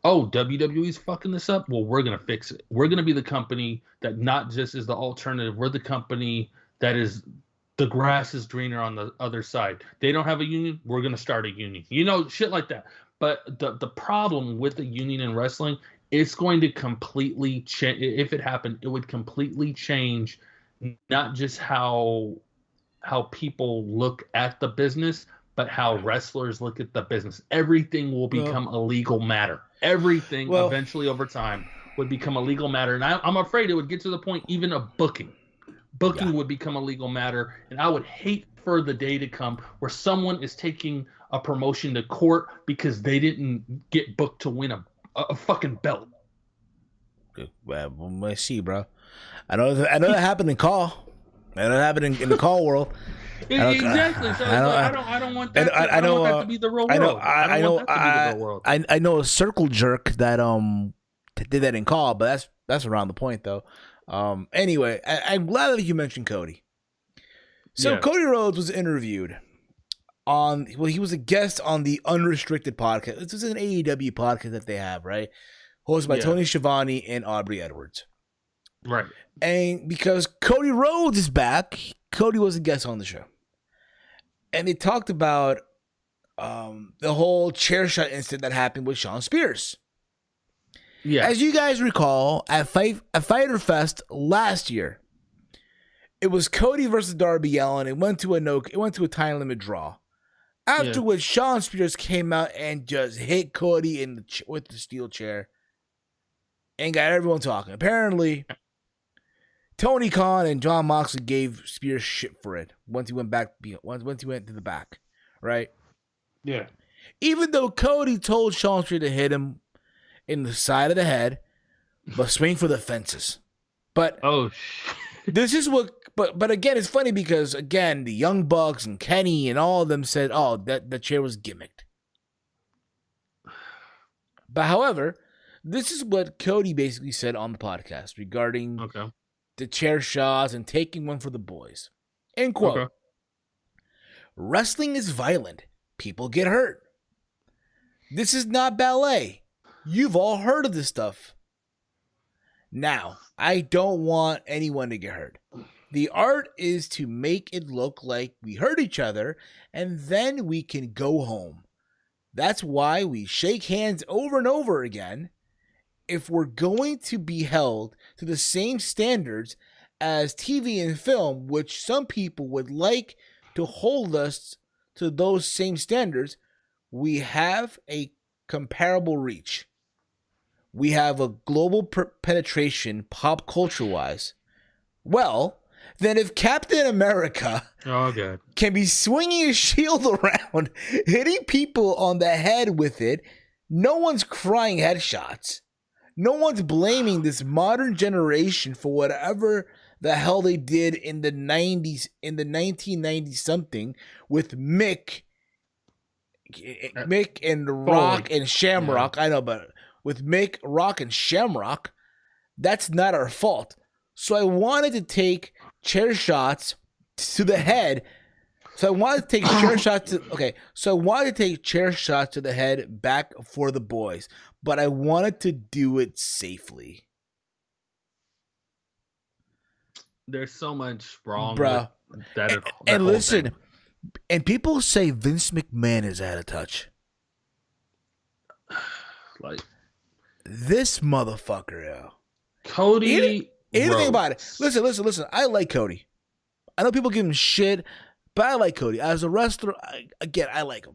oh, WWE's fucking this up? Well, we're going to fix it. We're going to be the company that not just is the alternative. We're the company that is the grass is greener on the other side. They don't have a union. We're going to start a union. You know, shit like that. But the problem with the union in wrestling, it's going to completely change. If it happened, it would completely change not just how people look at the business, but how wrestlers look at the business. Everything will become a legal matter. Everything eventually over time would become a legal matter. And I'm afraid it would get to the point even of booking. Booking would become a legal matter. And I would hate for the day to come where someone is taking a promotion to court because they didn't get booked to win a fucking belt. Well, let's see, bro. I know that happened in Call. That happened in the Call world. Exactly. So I don't want that. I don't want that to be the real world. I know a circle jerk that did that in Call, but that's around the point though. Anyway, I'm glad that you mentioned Cody. So Cody Rhodes was interviewed he was a guest on the Unrestricted podcast. This is an AEW podcast that they have, right? Hosted by Tony Schiavone and Aubrey Edwards. Right. And because Cody Rhodes is back, Cody was a guest on the show. And they talked about the whole chair shot incident that happened with Shawn Spears. Yeah. As you guys recall, at Fyter Fest last year, it was Cody versus Darby Allin. It went to a time limit draw. After which, Shawn Spears came out and just hit Cody with the steel chair and got everyone talking. Apparently, Tony Khan and John Moxley gave Spears shit for it once he went to the back, right? Yeah. Even though Cody told Shawn Spears to hit him in the side of the head, but swing for the fences. But this is what. But again, it's funny because again, the Young Bucks and Kenny and all of them said, "Oh, that the chair was gimmicked." But however, this is what Cody basically said on the podcast regarding the chair shots and taking one for the boys. End quote. Wrestling is violent. People get hurt. This is not ballet. You've all heard of this stuff. Now, I don't want anyone to get hurt. The art is to make it look like we hurt each other, and then we can go home. That's why we shake hands over and over again. If we're going to be held to the same standards as TV and film, which some people would like to hold us to those same standards, we have a comparable reach. We have a global penetration pop culture-wise. Well, then if Captain America can be swinging his shield around, hitting people on the head with it, no one's crying headshots. No one's blaming this modern generation for whatever the hell they did in the 90s, in the 1990s something with Mick and Rock and Shamrock. I know, but with Mick, Rock, and Shamrock, that's not our fault. So I wanted to take chair shots to the head. So I wanted to take chair shots to the head back for the boys, but I wanted to do it safely. There's so much wrong, bro. And listen, and people say Vince McMahon is out of touch. Like this motherfucker, yo. Cody. Anything about it. Listen. I like Cody. I know people give him shit, but I like Cody. As a wrestler, I like him.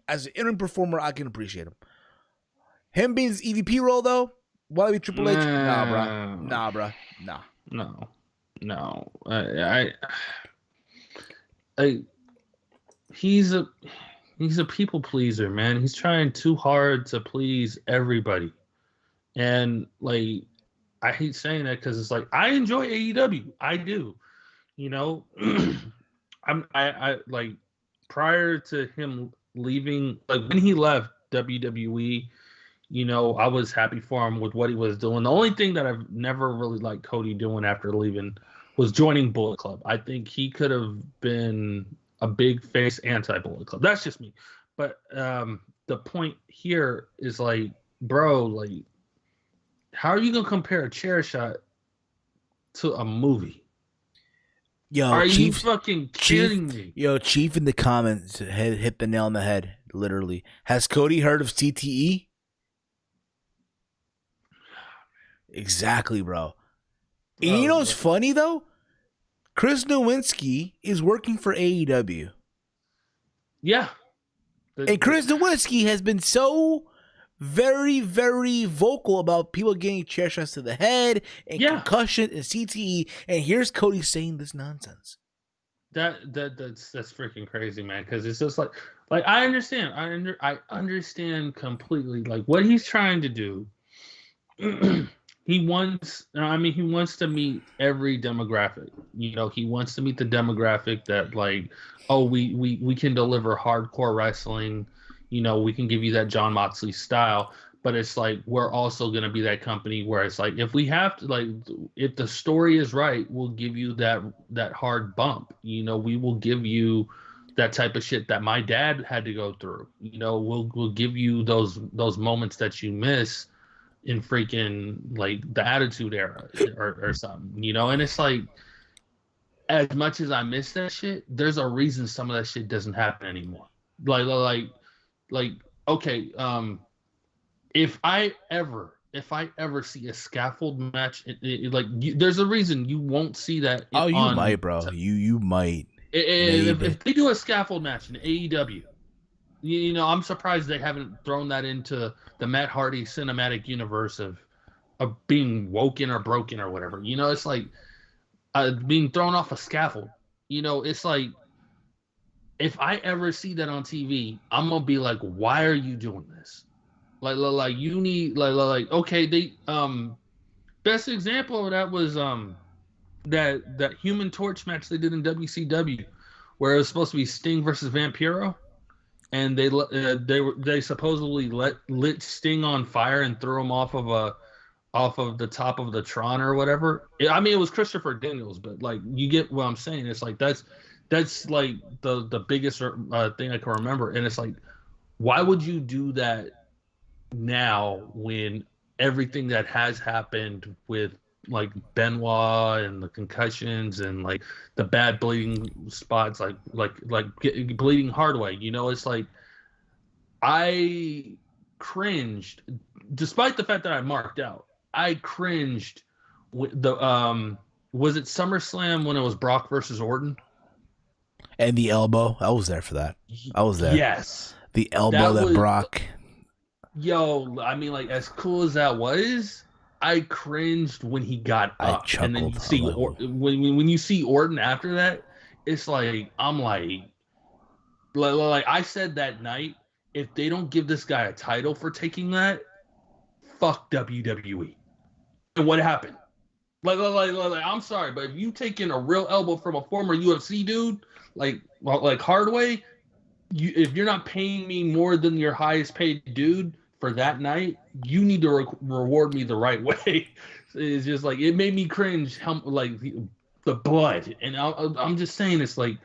As an interim performer, I can appreciate him. Him being his EVP role, though, while he be Triple H, nah, bro. No. He's a people pleaser, man. He's trying too hard to please everybody. And, like, I hate saying that because it's like, I enjoy AEW. I do. You know, I like, prior to him leaving, like, when he left WWE, you know, I was happy for him with what he was doing. The only thing that I've never really liked Cody doing after leaving was joining Bullet Club. I think he could have been a big face anti-Bullet Club. That's just me. But the point here is like, bro, like, how are you going to compare a chair shot to a movie? Yo, are you fucking kidding me? Yo, Chief in the comments hit the nail on the head, literally. Has Cody heard of CTE? Exactly, bro. And you know what's funny, though? Chris Nowinski is working for AEW. Yeah. And Chris Nowinski has been so very, very vocal about people getting chair shots to the head and concussion and CTE. And here's Cody saying this nonsense. That's freaking crazy, man. Because it's just like I understand. I understand completely. Like what he's trying to do. He wants to meet every demographic. You know, he wants to meet the demographic that like, oh, we can deliver hardcore wrestling. You know, we can give you that John Moxley style. but it's like we're also going to be that company where it's like if we have to, like, if the story is right, we'll give you that hard bump. You know, we will give you that type of shit that my dad had to go through. You know, we'll give you those moments that you miss in freaking like the Attitude Era or something. You know, and it's like, as much as I miss that shit, there's a reason some of that shit doesn't happen anymore. Like okay, if I ever see a scaffold match, there's a reason you won't see that. Oh, you might, bro. You might. If they do a scaffold match in AEW, you know, I'm surprised they haven't thrown that into the Matt Hardy cinematic universe of being woken or broken or whatever. You know, it's like being thrown off a scaffold. You know, it's like, if I ever see that on TV, I'm gonna be like, why are you doing this? Like you need like okay, they best example of that was that Human Torch match they did in WCW, where it was supposed to be Sting versus Vampiro, and they supposedly lit Sting on fire and threw him off of the top of the Tron or whatever. I mean, it was Christopher Daniels, but like, you get what I'm saying. It's like that's like the biggest thing I can remember, and it's like, why would you do that now when everything that has happened with like Benoit and the concussions and like the bad bleeding spots, like bleeding hard way, you know? It's like, I cringed, despite the fact that I marked out. I cringed with the was it SummerSlam when it was Brock versus Orton? And the elbow, I was there for that. I was there. Yes, the elbow that Brock. Yo, I mean, like, as cool as that was, I cringed when he got up, and then you see when you see Orton after that, it's like, I'm like I said that night, if they don't give this guy a title for taking that, fuck WWE. And what happened? Like I'm sorry, but if you taking a real elbow from a former UFC dude, like Hardway, if you're not paying me more than your highest paid dude for that night, you need to reward me the right way. It's just like, it made me cringe, like the blood. And I'm just saying, it's like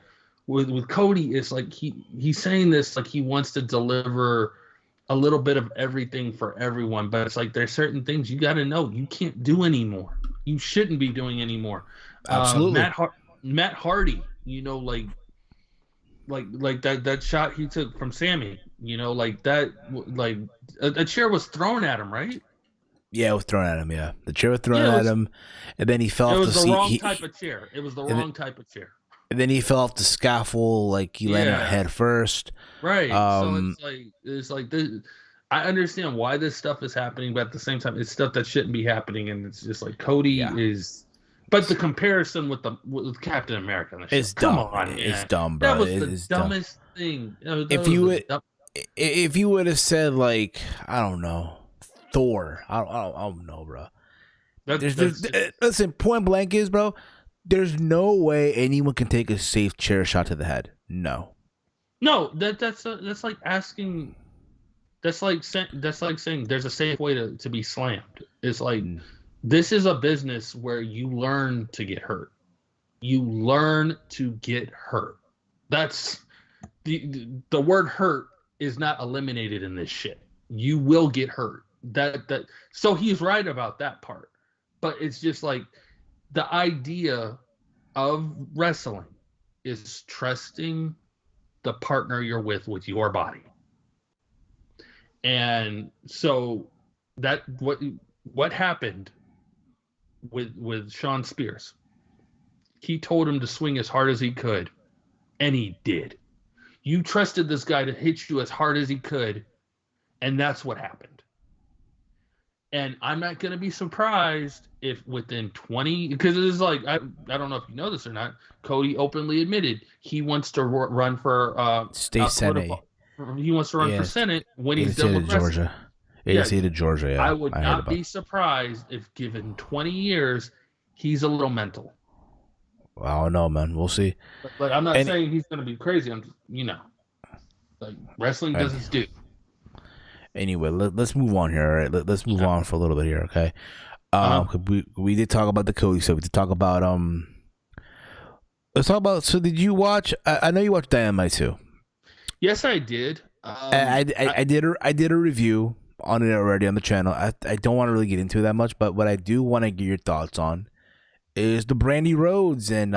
with Cody, it's like he's saying this like he wants to deliver a little bit of everything for everyone, but it's like, there's certain things you got to know you can't do anymore. You shouldn't be doing anymore. Absolutely. Matt Hardy, you know, like that shot he took from Sammy, you know, like that, like a chair was thrown at him, right? Yeah, it was thrown at him. Yeah, the chair was thrown at him, and then he fell off the seat. It was the wrong type of chair. It was the wrong type of chair. And then he fell off the scaffold, like he landed head first. Right. So it's like this. I understand why this stuff is happening, but at the same time, it's stuff that shouldn't be happening, and it's just like Cody is. But the comparison with Captain America, it's dumb. Come on, man. It's dumb, bro. That was the dumbest thing. If you would have said, like, I don't know, Thor, I don't know, bro. Listen, point blank is, bro, there's no way anyone can take a safe chair shot to the head. No, that's like asking. That's like saying there's a safe way to be slammed. It's like, this is a business where you learn to get hurt. You learn to get hurt. That's the word hurt is not eliminated in this shit. You will get hurt. So he's right about that part. But it's just like, the idea of wrestling is trusting the partner you're with your body. And so that what happened with Sean Spears, he told him to swing as hard as he could, and he did. You trusted this guy to hit you as hard as he could, and that's what happened. And I'm not going to be surprised if within 20, because it is like, I don't know if you know this or not, Cody openly admitted he wants to run for state senate. He wants to run for Senate when he's done with Georgia. To Georgia. Yeah, I would not be surprised if, given 20 years, he's a little mental. I don't know, man. We'll see. But I'm not saying he's going to be crazy. I'm just, like, wrestling does its due. Anyway, let's move on here. All right, let's move on for a little bit here. Okay. 'Cause we did talk about the Cody, so we did talk about Let's talk about. So, did you watch? I know you watched Dynamite too. Yes, I did. I did a review on it already on the channel. I don't want to really get into it that much, but what I do want to get your thoughts on is the Brandy Rhodes and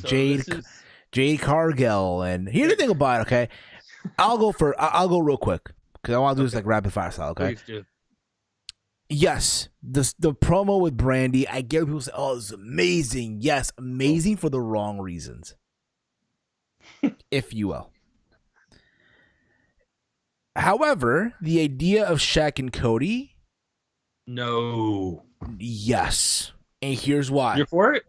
Jade Cargill. And here's the thing about it. Okay, I'll go real quick because I want to do this like rapid fire style. Okay. Please do. Yes, the promo with Brandy, I get people say, "Oh, it's amazing." Yes, amazing for the wrong reasons, if you will. However, the idea of Shaq and Cody, no, yes, and here's why. You're for it.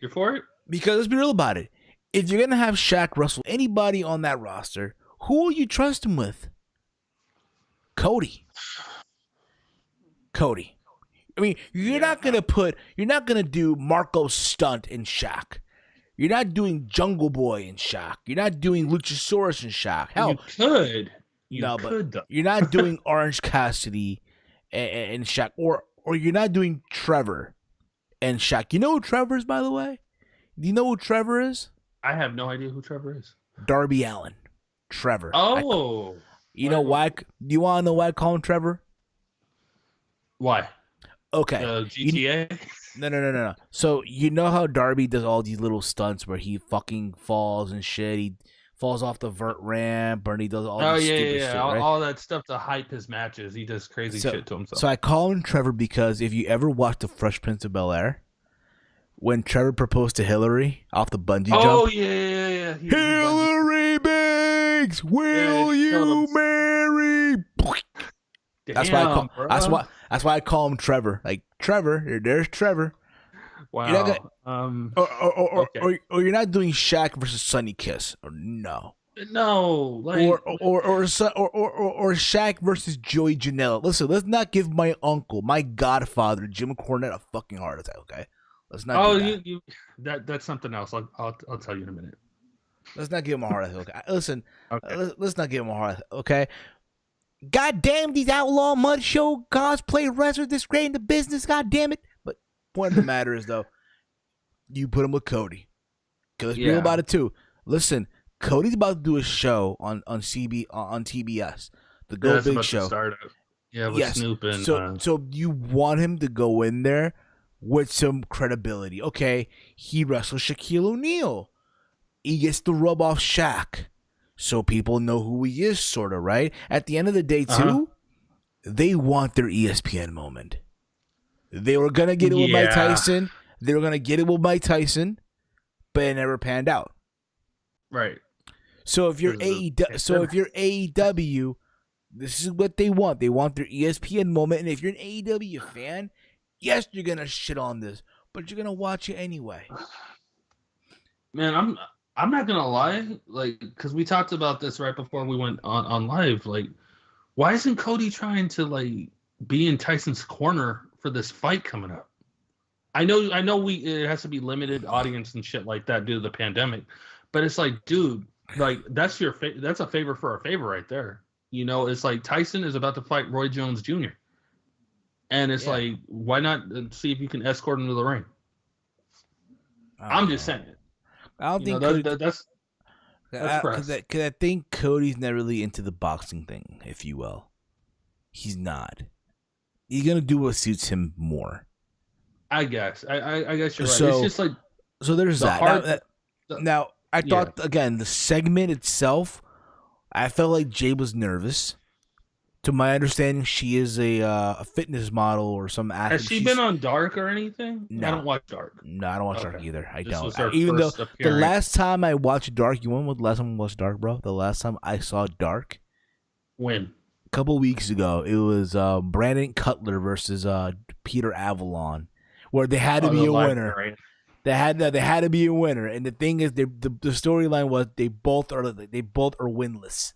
You're for it. Because let's be real about it. If you're gonna have Shaq wrestle anybody on that roster, who will you trust him with? Cody. I mean, you're not gonna do Marco Stunt in Shaq. You're not doing Jungle Boy in Shaq. You're not doing Luchasaurus in Shaq. Hell, you could though. You're not doing Orange Cassidy and Shaq, or you're not doing Trevor and Shaq. You know who Trevor is, by the way? Do you know who Trevor is? I have no idea who Trevor is. Darby Allin. Trevor. Oh. You know why? Do you want to know why I call him Trevor? Why? Okay. GTA? No. So, you know how Darby does all these little stunts where he fucking falls and shit? He falls off the vert ramp, and he does all this stupid shit, right? All that stuff to hype his matches. He does crazy shit to himself. So I call him Trevor because if you ever watched The Fresh Prince of Bel-Air, when Trevor proposed to Hillary off the bungee jump. Oh, yeah. Hillary Banks, will you marry? That's why I call him Trevor. Like, Trevor, there's Trevor. Wow. Or you're not doing Shaq versus Sonny Kiss. Or no. No. Like, or Shaq versus Joey Janela. Listen, let's not give my uncle, my godfather, Jim Cornette, a fucking heart attack, okay? Let's not do that. That's something else. I'll tell you in a minute. Let's not give him a heart attack, okay? Listen, let's not give him a heart attack, okay? God damn, these outlaw mud show cosplay wrestlers this great in the business, god damn it. But point of the matter is, though, you put him with Cody. Because let's be real about it, too. Listen, Cody's about to do a show on TBS. The Go Big Show. With Snoop and... So you want him to go in there with some credibility. Okay, he wrestled Shaquille O'Neal. He gets to rub off Shaq. So people know who he is, sort of, right? At the end of the day, too, they want their ESPN moment. They were going to get it with Mike Tyson. They were going to get it with Mike Tyson, but it never panned out. Right. So if you're AEW, this is what they want. They want their ESPN moment. And if you're an AEW fan, yes, you're going to shit on this, but you're going to watch it anyway. Man, I'm not gonna lie, like, because we talked about this right before we went on live. Like, why isn't Cody trying to like be in Tyson's corner for this fight coming up? I know it has to be limited audience and shit like that due to the pandemic, but it's like, dude, like that's that's a favor for a favor right there. You know, it's like Tyson is about to fight Roy Jones Jr. And it's like, why not see if you can escort him to the ring? I'm just saying. I don't think that's because I think Cody's not really into the boxing thing, if you will. He's not. He's gonna do what suits him more. I guess. I guess you're right. It's just like there's that. Now I thought again the segment itself. I felt like Jay was nervous. To my understanding, she is a fitness model or some athlete. Has she been on Dark or anything? No. I don't watch Dark. No, I don't watch Dark either. I don't. Even though the last time I watched Dark, you went with the last time I watched Dark, bro? The last time I saw Dark? When? A couple weeks ago. It was Brandon Cutler versus Peter Avalon, where they had to be a winner. Right? They had to be a winner, and the thing is, the storyline was they both are winless.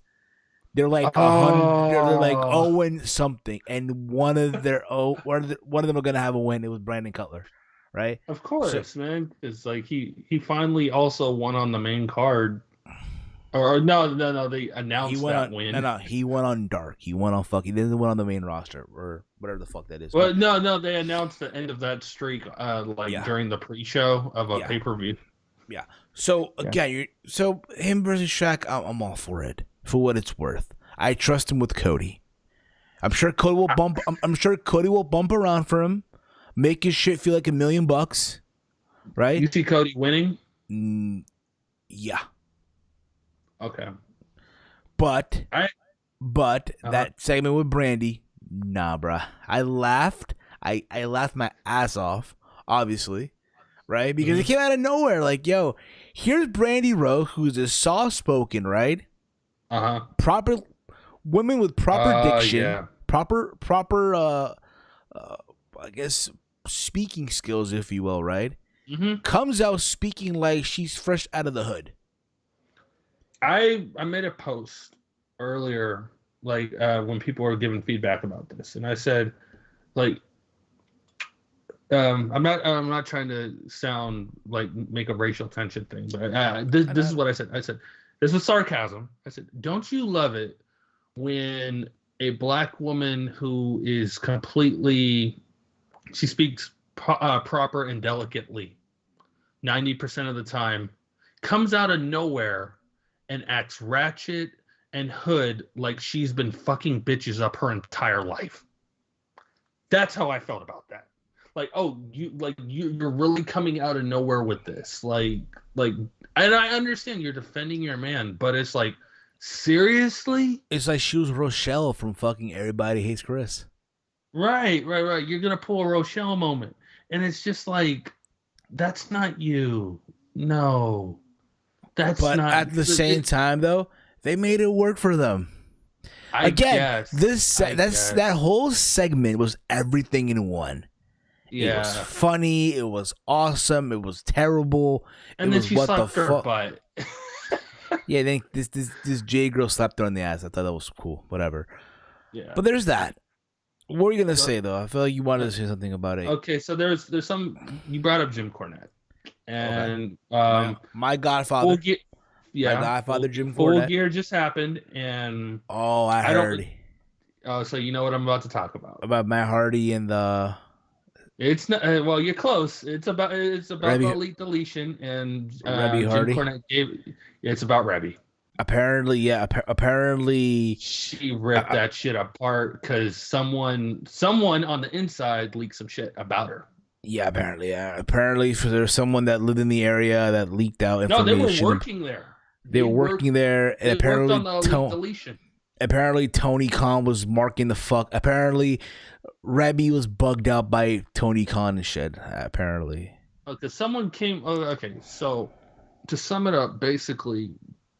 They're like they're like 0 something, and one of them are gonna have a win. It was Brandon Cutler, right? Of course, man. It's like he finally also won on the main card. Or no. They He announced went that on win. no. He went on Dark. He went on fucking. Then went on the main roster or whatever the fuck that is. Well, But no. They announced the end of that streak, yeah, during the pre-show of a yeah, pay-per-view. yeah. So Yeah. again, so him versus Shaq. I'm all for it for what it's worth. I trust him with Cody. I'm sure Cody will bump. I'm sure Cody will bump around for him, make his shit feel like $1 million, right? You see Cody winning? Yeah, Okay. but I that segment with Brandy, nah, bruh. I laughed. I laughed my ass off, obviously, right? Because it came out of nowhere. Like, yo, here's Brandy Rowe, who's a soft-spoken, right? Proper women with proper diction, yeah. proper I guess speaking skills, if you will, right? Comes out speaking like she's fresh out of the hood. I made a post earlier, when people were giving feedback about this, and I said, I'm not trying to sound like make a racial tension thing, but this is what I said. I said this was sarcasm. I said, don't you love it when a black woman who is she speaks proper and delicately 90% of the time, comes out of nowhere and acts ratchet and hood like she's been fucking bitches up her entire life. That's how I felt about that. You're really coming out of nowhere with this. And I understand you're defending your man, but it's like, seriously? It's like she was Rochelle from fucking Everybody Hates Chris. Right. You're gonna pull a Rochelle moment, and it's just like, that's not you. No, that's but not. But at the same time, though, they made it work for them. That whole segment was everything in one. Yeah. It was funny. It was awesome. It was terrible. And then she slapped her butt. Yeah, then this J girl slapped her on the ass. I thought that was cool. Whatever. Yeah. But there's that. What were you gonna say though? I feel like you wanted to say something about it. Okay, so there's some. You brought up Jim Cornette, and my Godfather. My Godfather, Jim Cornette. Full Gear just happened, and I heard. So you know what I'm about to talk about Matt Hardy and the. It's not. Well, you're close. It's about the Elite Deletion and Rebby Hardy. Jim Cornette it's about Rebby. Apparently, yeah. Apparently, she ripped that shit apart because someone on the inside leaked some shit about her. Yeah, apparently, yeah. Apparently, there's someone that lived in the area that leaked out information. No, they were working there. They were working there, and apparently, on the Elite Deletion. Apparently, Tony Khan was marking the fuck. Apparently, Rebby was bugged out by Tony Khan and shit. Apparently, because someone came. Oh, okay, so to sum it up, basically.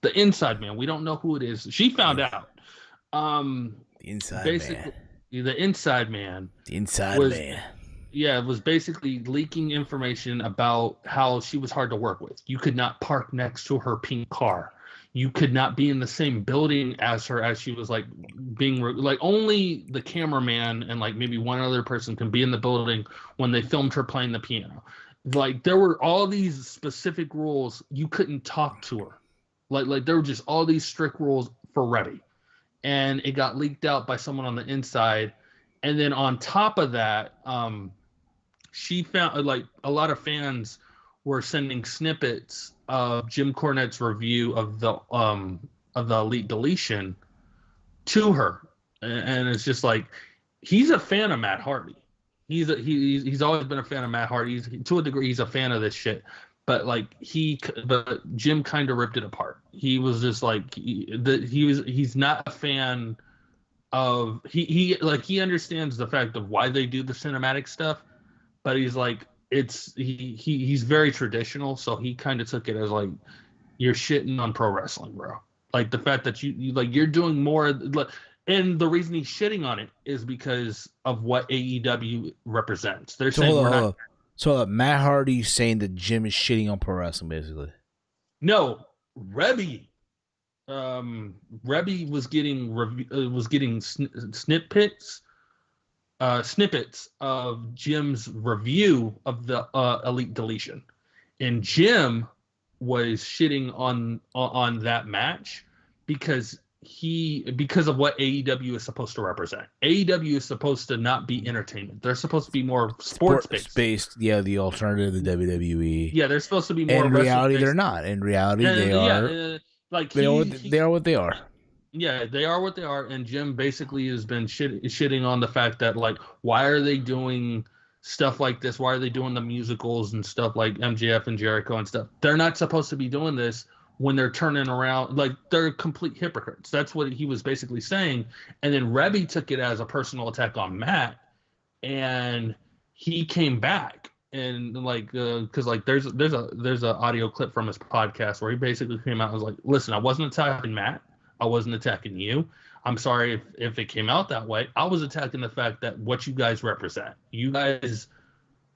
The inside man, we don't know who it is. She found out. The inside man. The inside man. The inside man. Yeah, it was basically leaking information about how she was hard to work with. You could not park next to her pink car. You could not be in the same building as her as she was being only the cameraman and maybe one other person can be in the building when they filmed her playing the piano. There were all these specific rules. You couldn't talk to her. There were just all these strict rules for Rebby, and it got leaked out by someone on the inside. And then on top of that, she found a lot of fans were sending snippets of Jim Cornette's review of the Elite Deletion to her, and it's just he's a fan of Matt Hardy. He's always been a fan of Matt Hardy. To a degree, he's a fan of this shit. But Jim kind of ripped it apart. He was just he's not a fan of he understands the fact of why they do the cinematic stuff, but he's he's very traditional, so he kind of took it as you're shitting on pro wrestling, bro. The fact that you're doing more, and the reason he's shitting on it is because of what AEW represents. They're saying we're not. So Matt Hardy saying that Jim is shitting on pro wrestling, basically. No, Rebby. Rebby was getting snippets of Jim's review of the Elite Deletion, and Jim was shitting on that match because of what AEW is supposed to represent. AEW is supposed to not be entertainment. They're supposed to be more sports based. Yeah, the alternative to WWE. Yeah, they're supposed to be more. In reality, they're not. In reality, they are. They are what they are. Yeah, they are what they are. And Jim basically has been shitting on the fact that, like, why are they doing stuff like this? Why are they doing the musicals and stuff like MJF and Jericho and stuff? They're not supposed to be doing this when they're turning around. Like, they're complete hypocrites. That's what he was basically saying. And then Rebby took it as a personal attack on Matt, and he came back. And like, because like there's a audio clip from his podcast where he basically came out and was like, listen, I wasn't attacking Matt. I wasn't attacking you. I'm sorry if it came out that way. I was attacking the fact that what you guys represent. You guys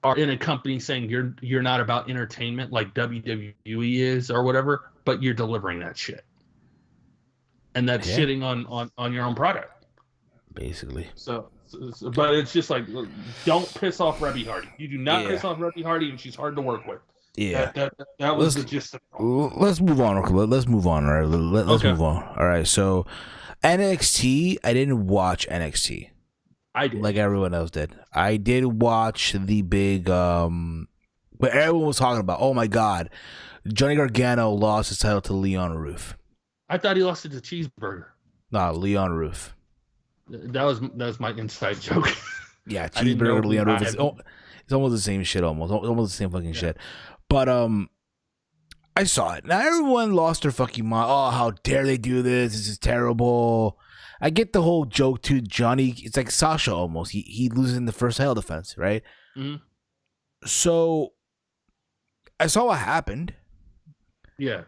are in a company saying you're not about entertainment like WWE is or whatever, but you're delivering that shit. And that's shitting on your own product. Basically. So, but it's just like, don't piss off Rebby Hardy. You do not piss off Rebby Hardy, and she's hard to work with. Yeah, that was the gist of it. Let's move on. Let's move on. All right, let's move on. All right, so NXT. I didn't watch NXT. I did, like everyone else did. I did watch the big, but everyone was talking about. Oh my God, Johnny Gargano lost his title to Leon Ruff. I thought he lost it to Cheeseburger. Nah, Leon Ruff. That was my inside joke. Yeah, Cheeseburger, Leon Ruff. It's almost the same shit. Almost the same fucking shit. But I saw it. Now everyone lost their fucking mind. Oh, how dare they do this? This is terrible. I get the whole joke too. Johnny, it's like Sasha almost. He loses in the first title defense, right? Mm-hmm. So I saw what happened. Yeah.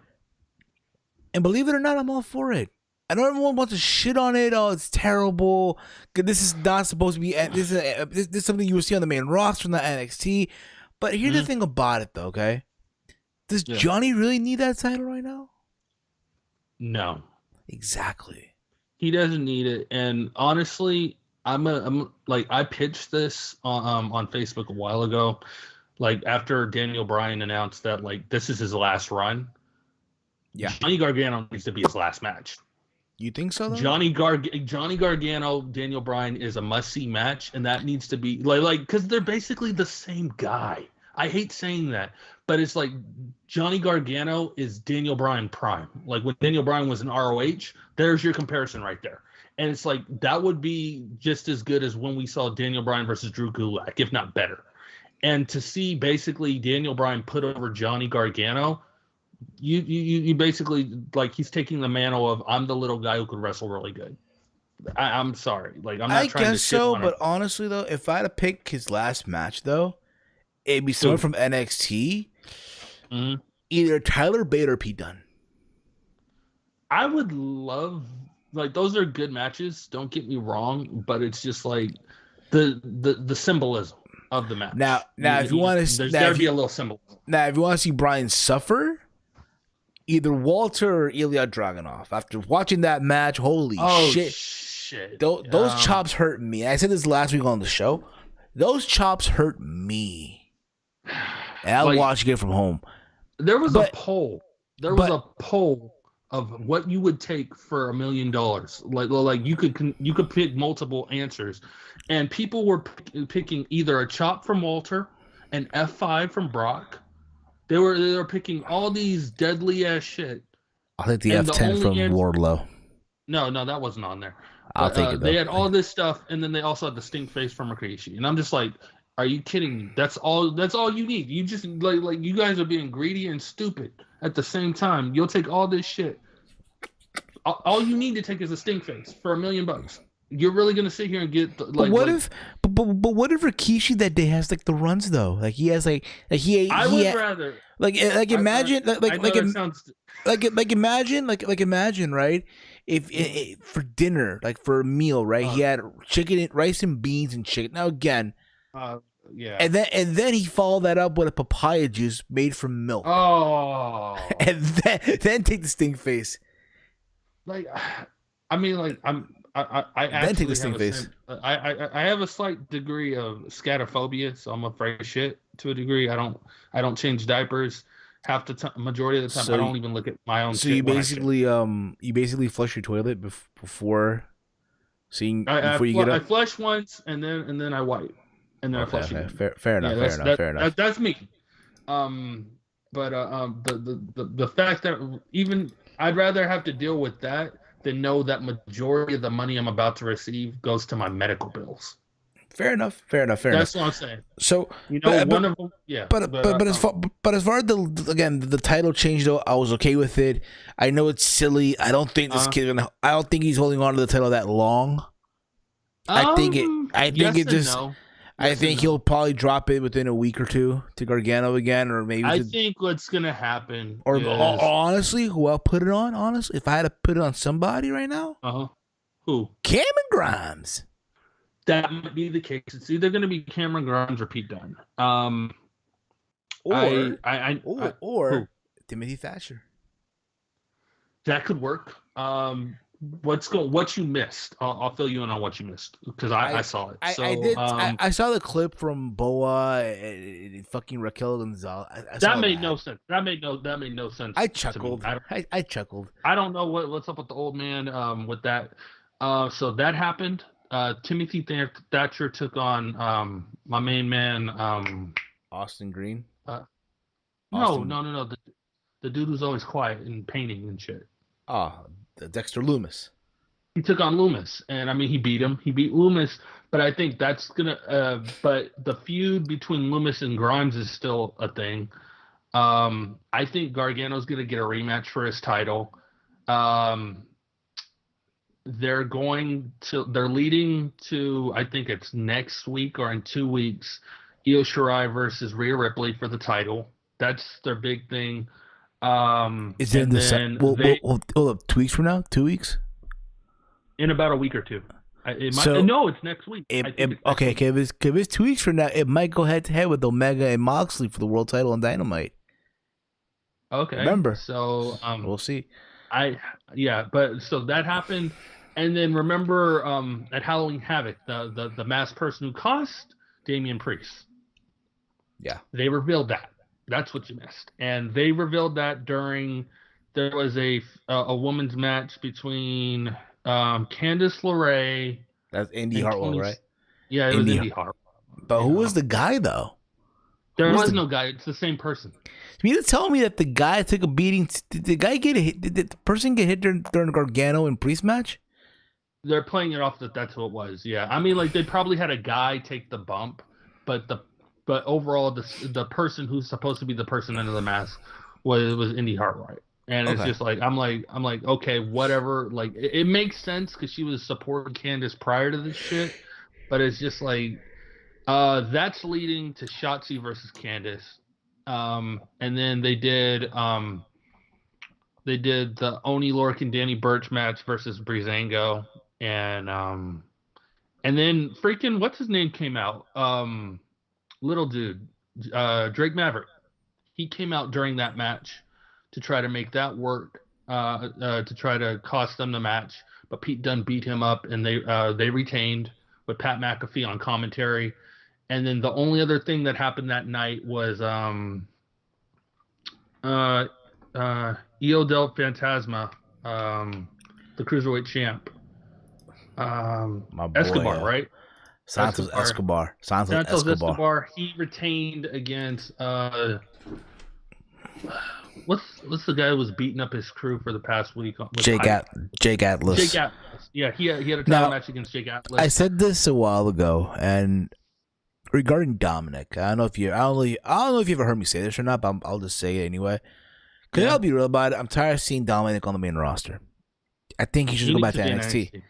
And believe it or not, I'm all for it. I know everyone wants to shit on it. Oh, it's terrible. This is not supposed to be. This is something you will see on the main roster, not NXT. But here's the thing about it, though. Okay, does Johnny really need that title right now? No, exactly. He doesn't need it. And honestly, I'm like, I pitched this on Facebook a while ago. Like, after Daniel Bryan announced that, like, this is his last run. Yeah, Johnny Gargano needs to be his last match. You think so, though? Johnny Gargano, Daniel Bryan is a must-see match, and that needs to be like because they're basically the same guy. I hate saying that, but it's like Johnny Gargano is Daniel Bryan prime. Like when Daniel Bryan was in ROH, there's your comparison right there. And it's like that would be just as good as when we saw Daniel Bryan versus Drew Gulak, if not better. And to see basically Daniel Bryan put over Johnny Gargano, you basically, like, he's taking the mantle of I'm the little guy who could wrestle really good. I'm sorry, like I'm not trying to. I guess so, but honestly though, if I had to pick his last match though, it'd be someone from NXT, either Tyler Bate or Pete Dunne. I would love, like, those are good matches. Don't get me wrong, but it's just like the symbolism of the match. Now, if you want to, there'd be a little symbolism. Now, if you want to see Bryan suffer, either Walter or Ilya Dragunov. After watching that match, holy shit. Those chops hurt me. I said this last week on the show. Those chops hurt me. And I'll watch it from home. There was a poll. There was a poll of what you would take for $1 million. Like you could pick multiple answers, and people were picking either a chop from Walter, an F5 from Brock. They were picking all these deadly ass shit. I'll take the F10 from Wardlow. No, that wasn't on there. I'll take it. They had all this stuff, and then they also had the stink face from Rikishi. And I'm just like, are you kidding me? That's all you need. You just like you guys are being greedy and stupid at the same time. You'll take all this shit. All you need to take is a stink face for $1 million. You're really gonna sit here and get like? But what if Rikishi that day has like the runs though? Like he has like he. I would rather imagine imagine right if for dinner, like for a meal, right, he had chicken, rice and beans and chicken. Now again, yeah, and then he followed that up with a papaya juice made from milk. Oh, and then take the stink face. Like, I mean, like I then take the stink face. I have a slight degree of scatophobia, so I'm afraid of shit to a degree. I don't change diapers. Majority of the time, So I don't even look at my own. So shit you when I shit. basically flush your toilet before seeing I before you get I up. flush once and then I wipe and then I flush Okay, again. fair enough, fair enough. That's me. But the fact that even I'd rather have to deal with that than know that majority of the money I'm about to receive goes to my medical bills. Fair enough. That's what I'm saying. So, One of them, yeah. But as far as the title change though, I was okay with it. I know it's silly. I don't think I don't think he's holding on to the title that long. I think he'll probably drop it within a week or two to Gargano again, or maybe. I think what's gonna happen, or honestly, who I'll put it on? Honestly, if I had to put it on somebody right now, who? Cameron Grimes. That might be the case. It's either going to be Cameron Grimes or Pete Dunne. Or Timothy Thatcher. That could work. What you missed? I'll fill you in on what you missed because I saw it. I did. I saw the clip from Boa and fucking Raquel Gonzalez. That made no sense. That made no sense. I chuckled. I chuckled. I don't know what's up with the old man with that. So that happened. Timothy Thatcher took on my main man Austin Green. No. The dude who's always quiet and painting and shit. Dexter Lumis. He took on Lumis, and I mean he beat him. He beat Lumis, but I think that's gonna. But the feud between Lumis and Grimes is still a thing. I think Gargano's gonna get a rematch for his title. They're leading to, I think it's next week or in 2 weeks, Io Shirai versus Rhea Ripley for the title. That's their big thing. Is it in the hold up, 2 weeks from now? 2 weeks? In about a week or two. It's next week. Okay, if it's 2 weeks from now, it might go head to head with Omega and Moxley for the world title on Dynamite. Okay. Remember? So we'll see. But so that happened. And then remember at Halloween Havoc, the masked person who cost Damian Priest. Yeah. They revealed that. That's what you missed. And they revealed that there was a women's match between Candice LeRae. That's Indy Hartwell, right? Yeah, it was Indy Hartwell. But who was the guy, though? There was no guy. It's the same person. You mean to tell me that the guy took a beating? Did the guy get hit? Did the person get hit during Gargano and Priest match? They're playing it off that that's who it was. Yeah, I mean, like they probably had a guy take the bump, but overall, the person who's supposed to be the person under the mask was Indy Hartwell, and it's just like I'm like okay, whatever. Like it makes sense because she was supporting Candice prior to this shit, but it's just like that's leading to Shotzi versus Candice, and then they did the Oni Lorcan and Danny Burch match versus Breezango. And then freaking what's his name came out, little dude, Drake Maverick. He came out during that match to try to make that work, to try to cost them the match. But Pete Dunne beat him up, and they retained with Pat McAfee on commentary. And then the only other thing that happened that night was Io del Fantasma, the cruiserweight champ. My boy, Escobar, right? Santos Escobar. He retained against what's the guy who was beating up his crew for the past week? Jake Atlas. Jake Atlas. Yeah, he had a title match against Jake Atlas. I said this a while ago, and regarding Dominic, I don't know if you ever heard me say this or not, but I'll just say it anyway. Because I'll be real about it. I'm tired of seeing Dominic on the main roster. I think he should go back to NXT.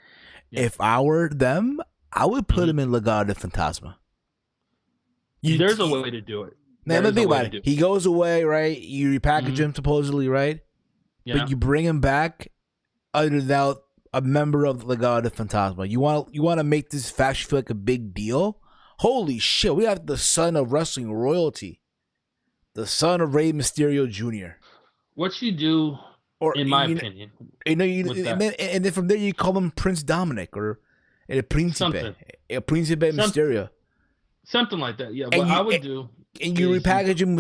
Yeah. If I were them, I would put him in Legado de Fantasma. There's a way to do it. Now, think about it. He goes away, right? You repackage him supposedly, right? Yeah. But you bring him back without a member of Legado de Fantasma. You want to make this faction feel like a big deal? Holy shit! We have the son of wrestling royalty, the son of Rey Mysterio Jr. What you do? In my opinion, and then from there you call him Prince Dominic or El Príncipe, El Príncipe Mysterio, something like that. Yeah, what I would do. And you repackage him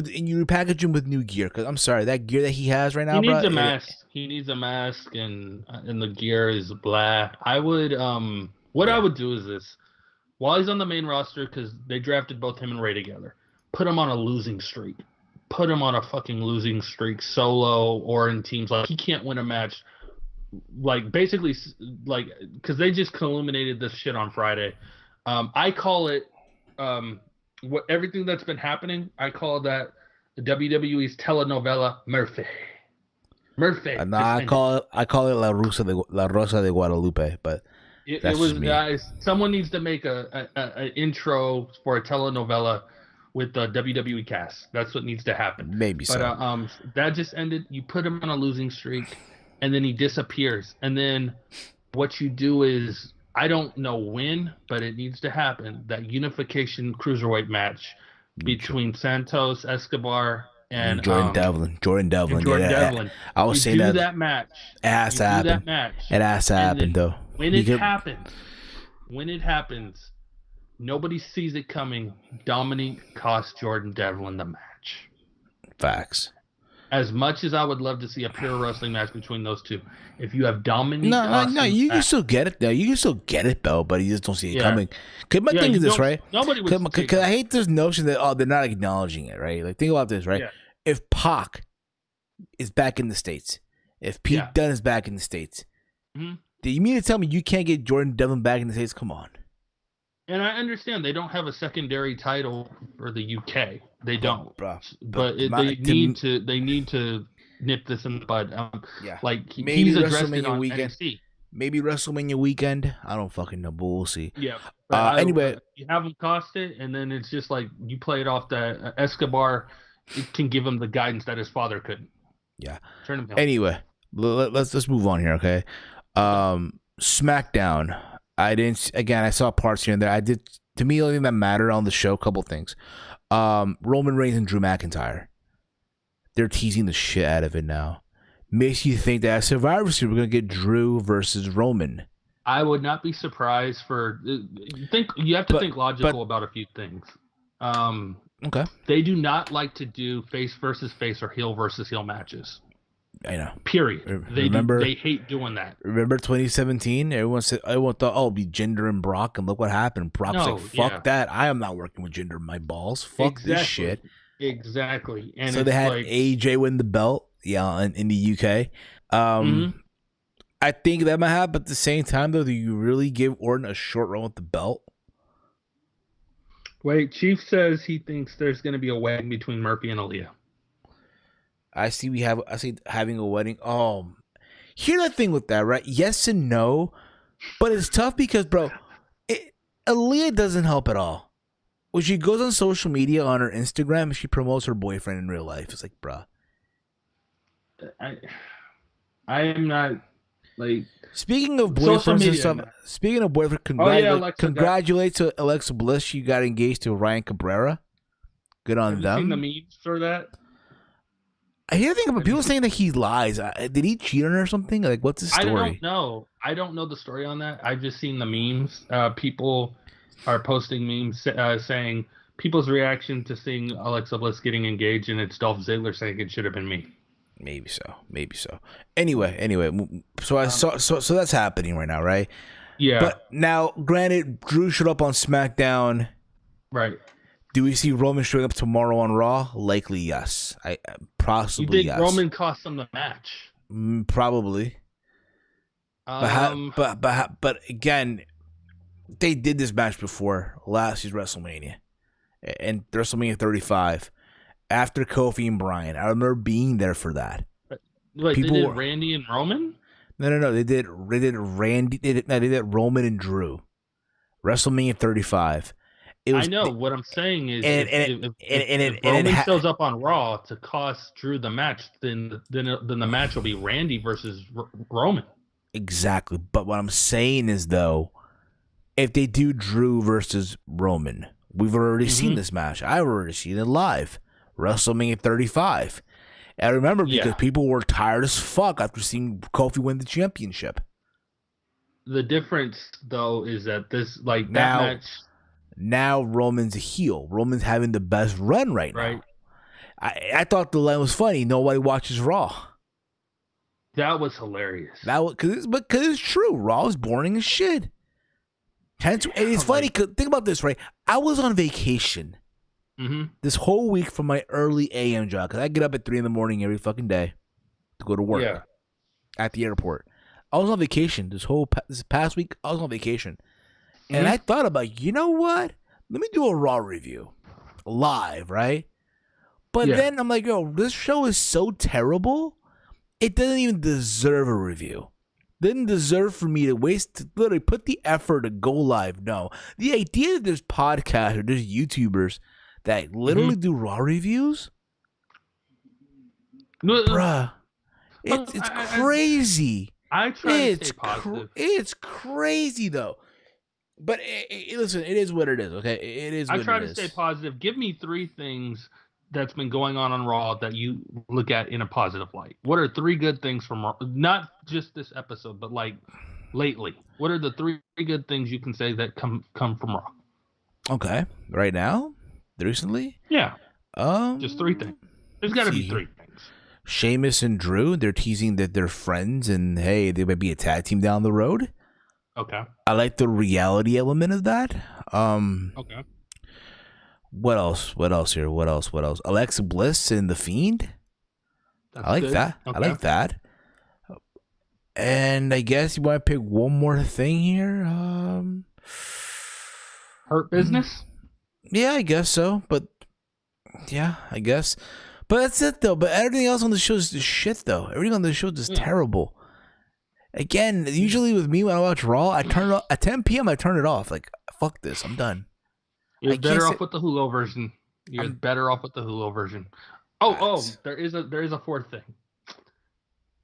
with new gear. Because I'm sorry, that gear that he has right now, he needs bro. a mask. He needs a mask, and the gear is blah. I would what I would do is this: while he's on the main roster, because they drafted both him and Ray together, put him on a losing streak. Put him on a fucking losing streak, solo or in teams. Like, he can't win a match. Like, basically, like, because they just illuminated this shit on Friday. I call it what everything that's been happening. I call that the WWE's telenovela Murphy. No, I call it La Rosa de Guadalupe, but it was me. Guys. Someone needs to make a intro for a telenovela with the WWE cast. That's what needs to happen. Maybe so. But that just ended. You put him on a losing streak, and then he disappears. And then what you do is, I don't know when, but it needs to happen. That unification cruiserweight match between Santos Escobar and Jordan Devlin. Devlin. I was saying that match. It has to happen. It has to happen, though. When it happens, nobody sees it coming. Dominic cost Jordan Devlin the match. Facts. As much as I would love to see a pure wrestling match between those two, if you have Dominic, you can still get it though. You can still get it though, but you just don't see it coming. Cause my thing is this, right? Nobody would. Because I hate this notion that they're not acknowledging it, right? Like, think about this, right? Yeah. If Pac is back in the States, if Pete Dunne is back in the States, do you mean to tell me you can't get Jordan Devlin back in the States? Come on. And I understand they don't have a secondary title for the UK. They don't, bro. But they need to nip this in the bud. Like, he's addressed it on NXT. Maybe WrestleMania weekend. I don't fucking know, but we'll see. Yeah. Anyway, you have him cost it, and then it's just like you play it off that Escobar. It can give him the guidance that his father couldn't. Yeah. Turn him down. Anyway, let's move on here, okay? SmackDown. I saw parts here and there. To me, the only thing that mattered on the show, couple things. Roman Reigns and Drew McIntyre. They're teasing the shit out of it now. Makes you think that at Survivor Series, we're going to get Drew versus Roman. I would not be surprised you have to think logical about a few things. Okay. They do not like to do face versus face or heel versus heel matches. I know. Period. They hate doing that. Remember 2017? Everyone thought, it'll be Jinder and Brock, and look what happened. Brock's like, fuck that. I am not working with Jinder in my balls. Fuck this shit. Exactly. And so they had AJ win the belt, in the UK. I think that might happen, but at the same time, though, do you really give Orton a short run with the belt? Wait, Chief says he thinks there's going to be a wedding between Murphy and Aaliyah. I see having a wedding. Here's the thing with that, right? Yes and no, but it's tough because, bro, Aaliyah doesn't help at all. When she goes on social media, on her Instagram, she promotes her boyfriend in real life. It's like, bro. I am not, like... Speaking of boyfriends and stuff, congratulates to Alexa Bliss. She got engaged to Ryan Cabrera. Good on them. Have you seen the memes for that? I hear things about people saying that he lies. Did he cheat on her or something? Like, what's the story? I don't know. I don't know the story on that. I've just seen the memes. People are posting memes saying people's reaction to seeing Alexa Bliss getting engaged, and it's Dolph Ziggler saying it should have been me. Maybe so. Anyway, so so that's happening right now, right? Yeah. But now, granted, Drew showed up on SmackDown. Right. Do we see Roman showing up tomorrow on Raw? Likely, yes. Possibly, you think yes. Roman cost them the match? Probably. But again, they did this match before last year's WrestleMania, and WrestleMania 35 after Kofi and Bryan. I remember being there for that. Like, they did Randy and Roman? No. They did Randy. They did Roman and Drew. WrestleMania 35. I know what I'm saying is, if Roman shows up on Raw to cost Drew the match, then the match will be Randy versus Roman. Exactly, but what I'm saying is, though, if they do Drew versus Roman, we've already seen this match. I've already seen it live, WrestleMania 35. I remember because people were tired as fuck after seeing Kofi win the championship. The difference, though, is that that match. Now Roman's a heel. Roman's having the best run right now. I thought the line was funny. Nobody watches Raw. That was hilarious. Because it's true. Raw is boring as shit. Hence, and it's funny. Cause think about this, right? I was on vacation this whole week from my early AM job because I get up at 3 a.m. every fucking day to go to work at the airport. I was on vacation this past week. I was on vacation, and I thought about, you know what? Let me do a Raw review live, right? But then I'm like, yo, this show is so terrible. It doesn't even deserve a review. Didn't deserve for me to literally put the effort to go live. No. The idea that there's podcasts or there's YouTubers that literally do Raw reviews, bruh, it's crazy. I try to stay positive. It's crazy, though. But listen, it is what it is, okay? It is what it is. I try to stay positive. Give me 3 things that's been going on Raw that you look at in a positive light. What are 3 good things from Raw? Not just this episode, but like lately. What are the 3 good things you can say that come from Raw? Okay. Right now? Recently? Yeah. Just 3 things. There's got to be 3 things. Sheamus and Drew, they're teasing that they're friends and, hey, they might be a tag team down the road. Okay. I like the reality element of that. Okay. What else here? What else? Alexa Bliss and The Fiend. I like that. Okay. I like that. And I guess you want to pick one more thing here. Hurt Business? Yeah, I guess so. But yeah, I guess. But that's it, though. But everything else on the show is just shit, though. Everything on the show is just terrible. Again, usually with me when I watch Raw, I turn it off at 10 p.m. I turn it off. Like, fuck this. I'm done. You're better off with the Hulu version. You're better off with the Hulu version. Oh, there is a 4th thing.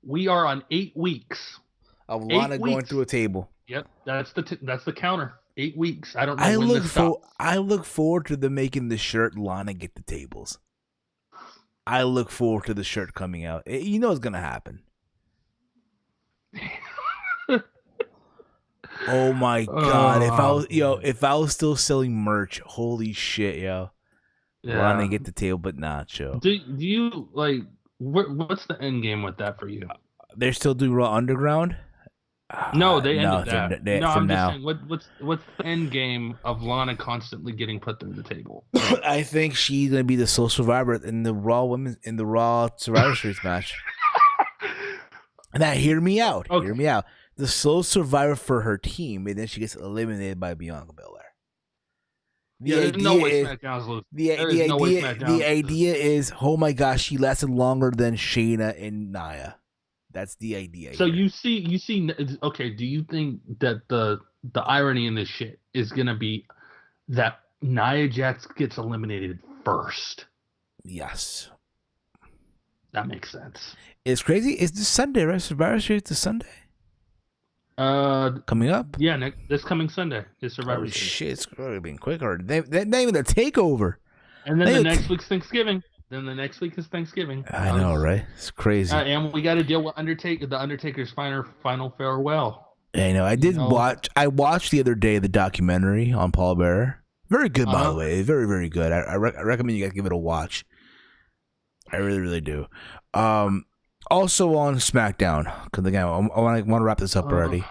We are on 8 weeks of Lana going through a table. Yep, that's the counter. 8 weeks. I don't know when this stops. I look forward to them making the shirt Lana get the tables. I look forward to the shirt coming out. You know it's gonna happen. Oh my god! If I was still selling merch, holy shit, yo! Yeah. Lana get the table, but not show. Do you like? What's the end game with that for you? They're still doing Raw Underground. No, they ended that. I'm just saying, what's the end game of Lana constantly getting put through the table? I think she's gonna be the sole survivor in the Raw Survivor Series match. Now, hear me out. Okay. Hear me out. The sole survivor for her team, and then she gets eliminated by Bianca Belair. There's no way SmackDown's losing. The idea is, oh my gosh, she lasted longer than Shayna and Nia. That's the idea. So you see. Okay, do you think that the irony in this shit is gonna be that Nia Jax gets eliminated first? Yes. That makes sense. It's crazy. It's this Sunday, right? Survivor Series this Sunday. Coming up. Yeah, Nick. This coming Sunday is Survivor Series. Shit, it's already been quick already. They're not even a takeover. And then next week's Thanksgiving. Then the next week is Thanksgiving. I know, right? It's crazy. And we got to deal with the Undertaker's final farewell. I know. I watched the other day the documentary on Paul Bearer. Very good, by the way. Very, very good. I recommend you guys give it a watch. I really, really do. Also on SmackDown, because again, I want to wrap this up already.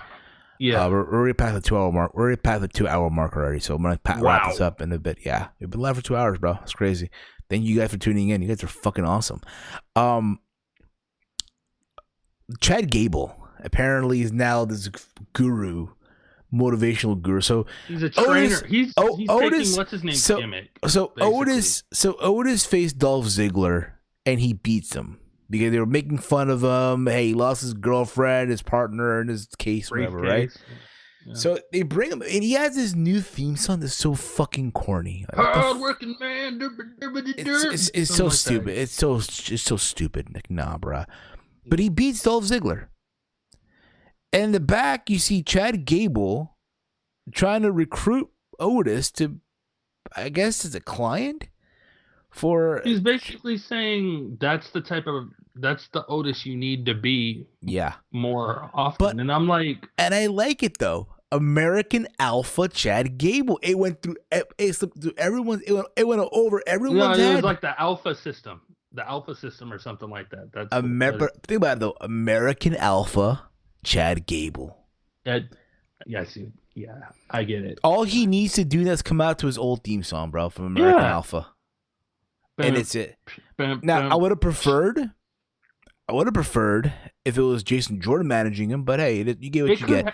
Yeah, we're already past the 2-hour mark. We're already past the 2-hour mark already. So I'm gonna wrap this up in a bit. Yeah, we've been live for 2 hours, bro. It's crazy. Thank you guys for tuning in. You guys are fucking awesome. Chad Gable apparently is now this guru, motivational guru. So he's a trainer. He's taking what's his name gimmick. So Otis faced Dolph Ziggler and he beats him. Because they were making fun of him. Hey, he lost his girlfriend, his partner, in his case, whatever, right? Yeah. So they bring him, and he has this new theme song that's so fucking corny. Hard-working man. It's so stupid. It's so stupid. Like, nah, bruh. But he beats Dolph Ziggler. And in the back, you see Chad Gable trying to recruit Otis to, I guess, as a client. He's basically saying that's the Otis you need to be more often. And I'm like, and I like it though. American Alpha Chad Gable. It went through everyone's. It went over everyone's head. It was like the Alpha system. Or something like that. Think about it though. American Alpha Chad Gable. Yeah, I see. Yeah, I get it. All he needs to do is come out to his old theme song, bro, from American Alpha. And it's it. Now, I would have preferred if it was Jason Jordan managing him, but hey, you get what you get.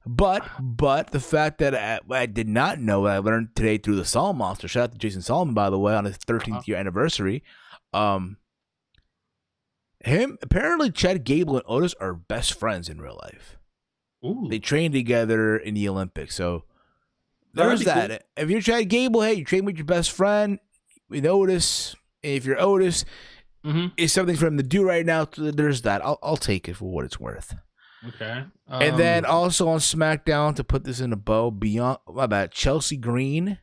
But the fact that I did not know, I learned today through the Solomon Monster. Shout out to Jason Solomon, by the way, on his 13th year anniversary. Apparently Chad Gable and Otis are best friends in real life. Ooh. They trained together in the Olympics, so there's that. Cool. If you're Chad Gable, hey, you train with your best friend with Otis. If you're Otis, it's something for him to do right now. There's that. I'll take it for what it's worth. Okay. And then also on SmackDown, to put this in a bow, Chelsea Green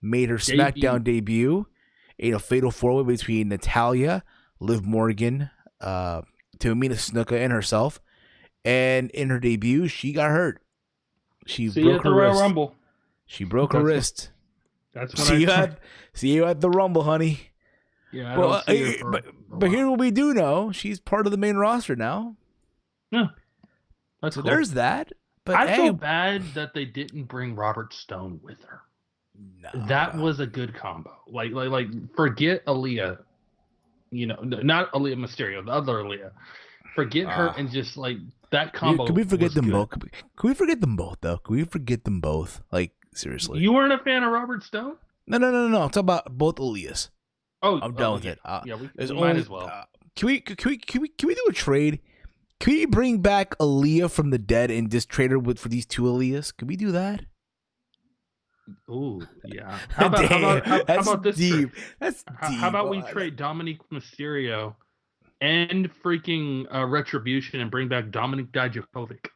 made her SmackDown debut in a fatal four-way between Natalya, Liv Morgan, Tamina Snuka, and herself. And in her debut, she got hurt. She broke her wrist. Rumble. She broke her wrist. That's what see you at the Rumble, honey. Yeah, but here's what we do know: she's part of the main roster now. Yeah, that's so cool. There's that. But I feel bad that they didn't bring Robert Stone with her. No, that was a good combo. Like forget Aaliyah. Not Aaliyah Mysterio, the other Aaliyah. Forget her and just that combo. Can we forget them both? Can we forget them both though? Can we forget them both? Like seriously. You weren't a fan of Robert Stone? No. I'm talking about both Aaliyahs. Oh, I'm done with it. We might as well. Can we do a trade? Can we bring back Aaliyah from the dead and just trade her for these two Aaliyahs? Can we do that? Ooh, yeah. How about this? Deep. That's deep. How about we trade Dominic Mysterio and freaking Retribution and bring back Dominic Dijakovic?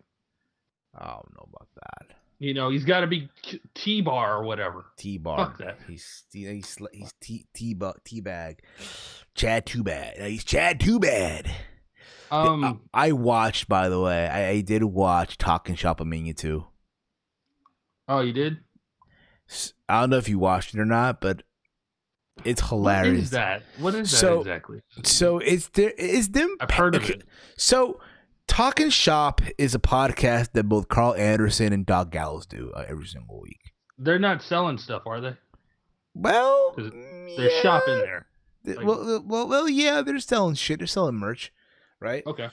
I don't know about that. He's got to be T-Bar or whatever. T-Bar. Fuck that. He's T-Bag. Chad Too Bad. He's Chad Too Bad. I watched, by the way. I did watch Talking Shop Mania 2. Oh, you did? I don't know if you watched it or not, but it's hilarious. What is that exactly? So it's them. I've heard of it. So Talking Shop is a podcast that both Carl Anderson and Doc Gallows do every single week. They're not selling stuff, are they? Well, there's shop in there. Well, yeah, they're selling shit. They're selling merch, right? Okay.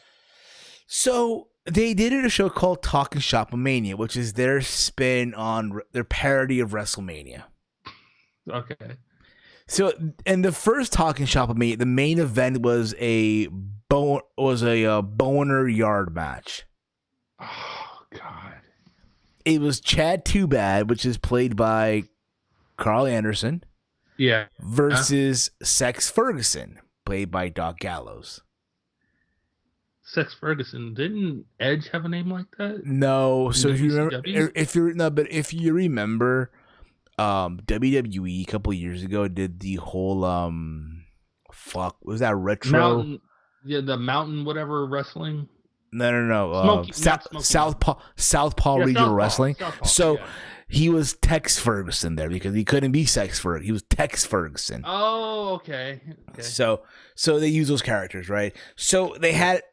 So they did a show called Talking Shop Mania, which is their spin on their parody of WrestleMania. Okay. So, in the first Talking Shop Mania, the main event was a boner yard match. Oh God! It was Chad Too Bad, which is played by Carl Anderson. Yeah. Versus Sex Ferguson, played by Doc Gallows. Sex Ferguson, didn't Edge have a name like that? No. So if you remember, WWE a couple of years ago did the whole what was that retro? The Mountain whatever wrestling. No. Southpaw Regional Wrestling. He was Tex Ferguson there because he couldn't be Sex Ferguson. He was Tex Ferguson. Oh, okay. So they use those characters, right? So they had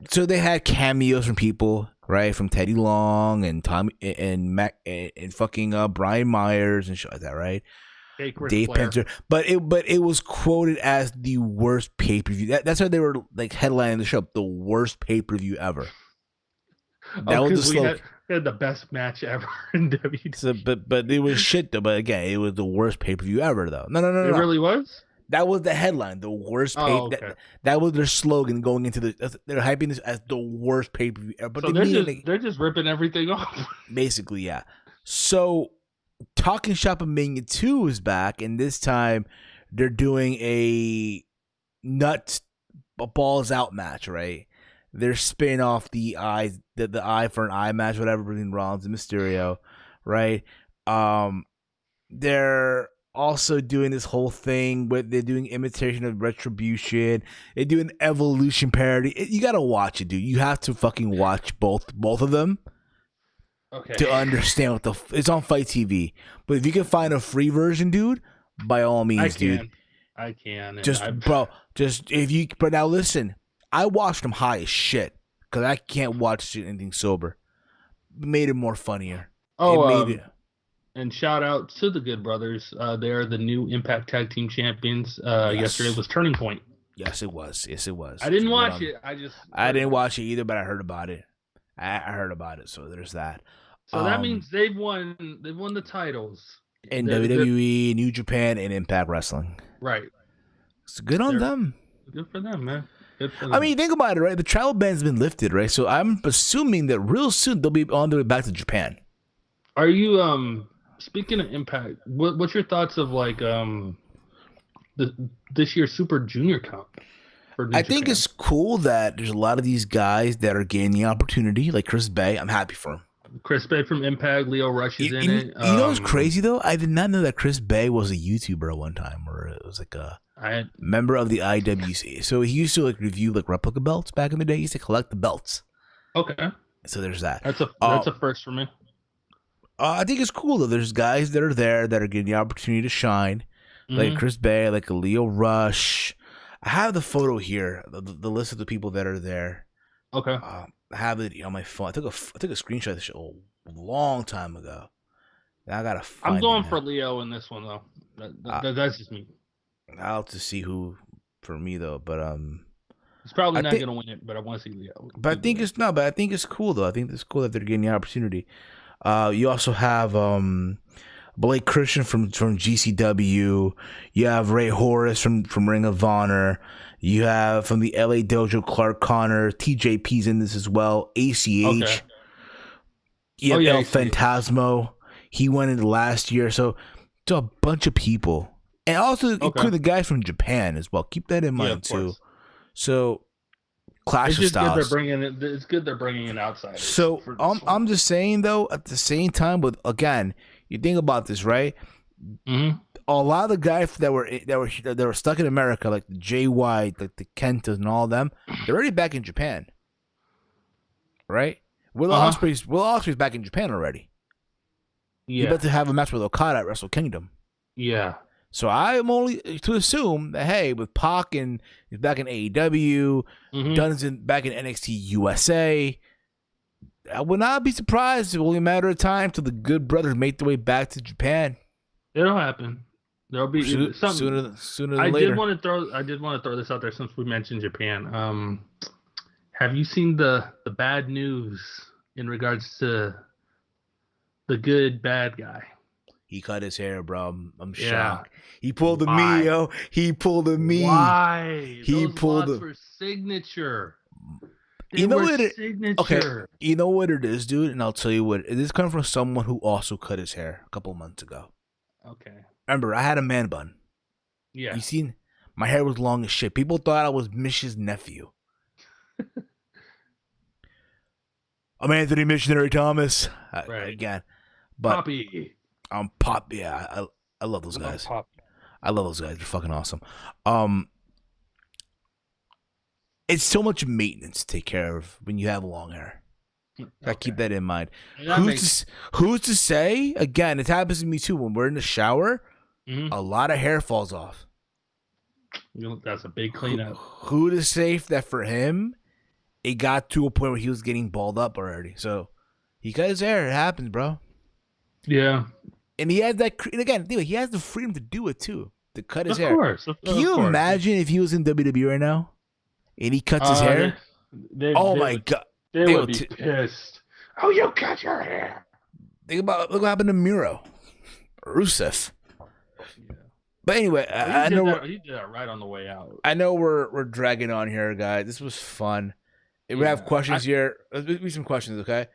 cameos from people, right? From Teddy Long and Tommy and Mac and fucking Brian Myers and shit like that, right? Dave Penzer. But it was quoted as the worst pay-per-view. That's why they were like headlining the show, the worst pay-per-view ever. That was the slogan. We had the best match ever in WWE. So, but it was shit though. But again, it was the worst pay-per-view ever though. No. It really was? That was the headline. The worst okay. that was their slogan going into they're hyping this as the worst pay-per-view ever. But so they're just ripping everything off. Basically, yeah. So Talking Shop Mania 2 is back, and this time they're doing a balls out match, right? They're spinning off the eye for an eye match, whatever, between Rollins and Mysterio, right? They're also doing this whole thing where they're doing imitation of Retribution. They're doing Evolution parody. You gotta watch it, dude. You have to fucking watch both of them. Okay. to understand what it's on Fight TV. But if you can find a free version, dude, by all means, dude. I can. But now listen, I watched them high as shit because I can't watch anything sober. It made it more funnier. And shout out to the Good Brothers. They're the new Impact Tag Team Champions. Yesterday was Turning Point. Yes, it was. I didn't watch it. I didn't watch it either, but I heard about it. I heard about it, so there's that. So that means they've won the titles in WWE, New Japan, and Impact Wrestling. Right. It's good on them. Good for them, man. Good for them. I mean, think about it, right? The travel ban's been lifted, right? So I'm assuming that real soon they'll be on their way back to Japan. Are you speaking of Impact? What's your thoughts of like this year's Super Junior Cup? I think it's cool that there's a lot of these guys that are gaining the opportunity, like Chris Bay. I'm happy for him. Chris Bay from Impact, Leo Rush is in it. You know what's crazy though? I did not know that Chris Bay was a YouTuber at one time, or it was like a member of the IWC. So he used to like review like replica belts back in the day. He used to collect the belts. Okay. So there's that. That's a first for me. I think it's cool though. There's guys that are there that are getting the opportunity to shine, like Chris Bay, like a Leo Rush. I have the photo here, the list of the people that are there. Okay. I have it on my phone. I took a screenshot of this shit a long time ago. I gotta find I'm going for Leo in this one though. That's just me. I'll have to see who for me though, but he's probably not gonna win it, but I want to see Leo. But I think it's cool though. I think it's cool that they're getting the opportunity. You also have Blake Christian from GCW. You have Ray Horace from Ring of Honor. You have from the LA Dojo Clark Connor. TJP's in this as well. ACH. Okay. You have El Phantasmo. He went in last year. So it's a bunch of people. And also include the guys from Japan as well. Keep that in mind too. So Clash of Styles. It's good they're bringing in outsiders. So I'm just saying though, at the same time, but again, you think about this, right? Mm-hmm. A lot of the guys that were stuck in America, like the Jay White, like the Kentas, and all of them, they're already back in Japan, right? Will Ospreay's back in Japan already. Yeah, he's about to have a match with Okada at Wrestle Kingdom. Yeah. So I'm only to assume that hey, with Pac and he's back in AEW, Dunn's back in NXT USA. I would not be surprised. It's only a matter of time till the Good Brothers make their way back to Japan. It'll happen. There'll be something sooner than later. I did want to throw this out there since we mentioned Japan. Have you seen the bad news in regards to the good bad guy? He cut his hair, bro. I'm shocked. He pulled a me, yo. He pulled a me. Why? He Those pulled lots were signature. You know what it is? Okay. You know what it is, dude? And I'll tell you what. It is coming from someone who also cut his hair a couple months ago. Okay. Remember, I had a man bun. Yeah. You seen? My hair was long as shit. People thought I was Mish's nephew. I'm Anthony Missionary Thomas. Right. Again. But Poppy. I'm Pop. Yeah, I love those guys. I love those guys. They're fucking awesome. It's so much maintenance to take care of when you have long hair. I keep that in mind. Who's to say? Again, it happens to me too. When we're in the shower, a lot of hair falls off. That's a big cleanup. Who to say that for him, it got to a point where he was getting balled up already. So he cut his hair. It happens, bro. Yeah. And he has that. And again, he has the freedom to do it too. To cut his hair. Can you course. imagine if he was in WWE right now, and he cuts his hair? My god. They would be pissed. Oh, you cut your hair. Look what happened to Miro. Rusev. Yeah. But anyway, I know he did that right on the way out. I know we're dragging on here, guys. This was fun. We have questions here. Let's do some questions, okay?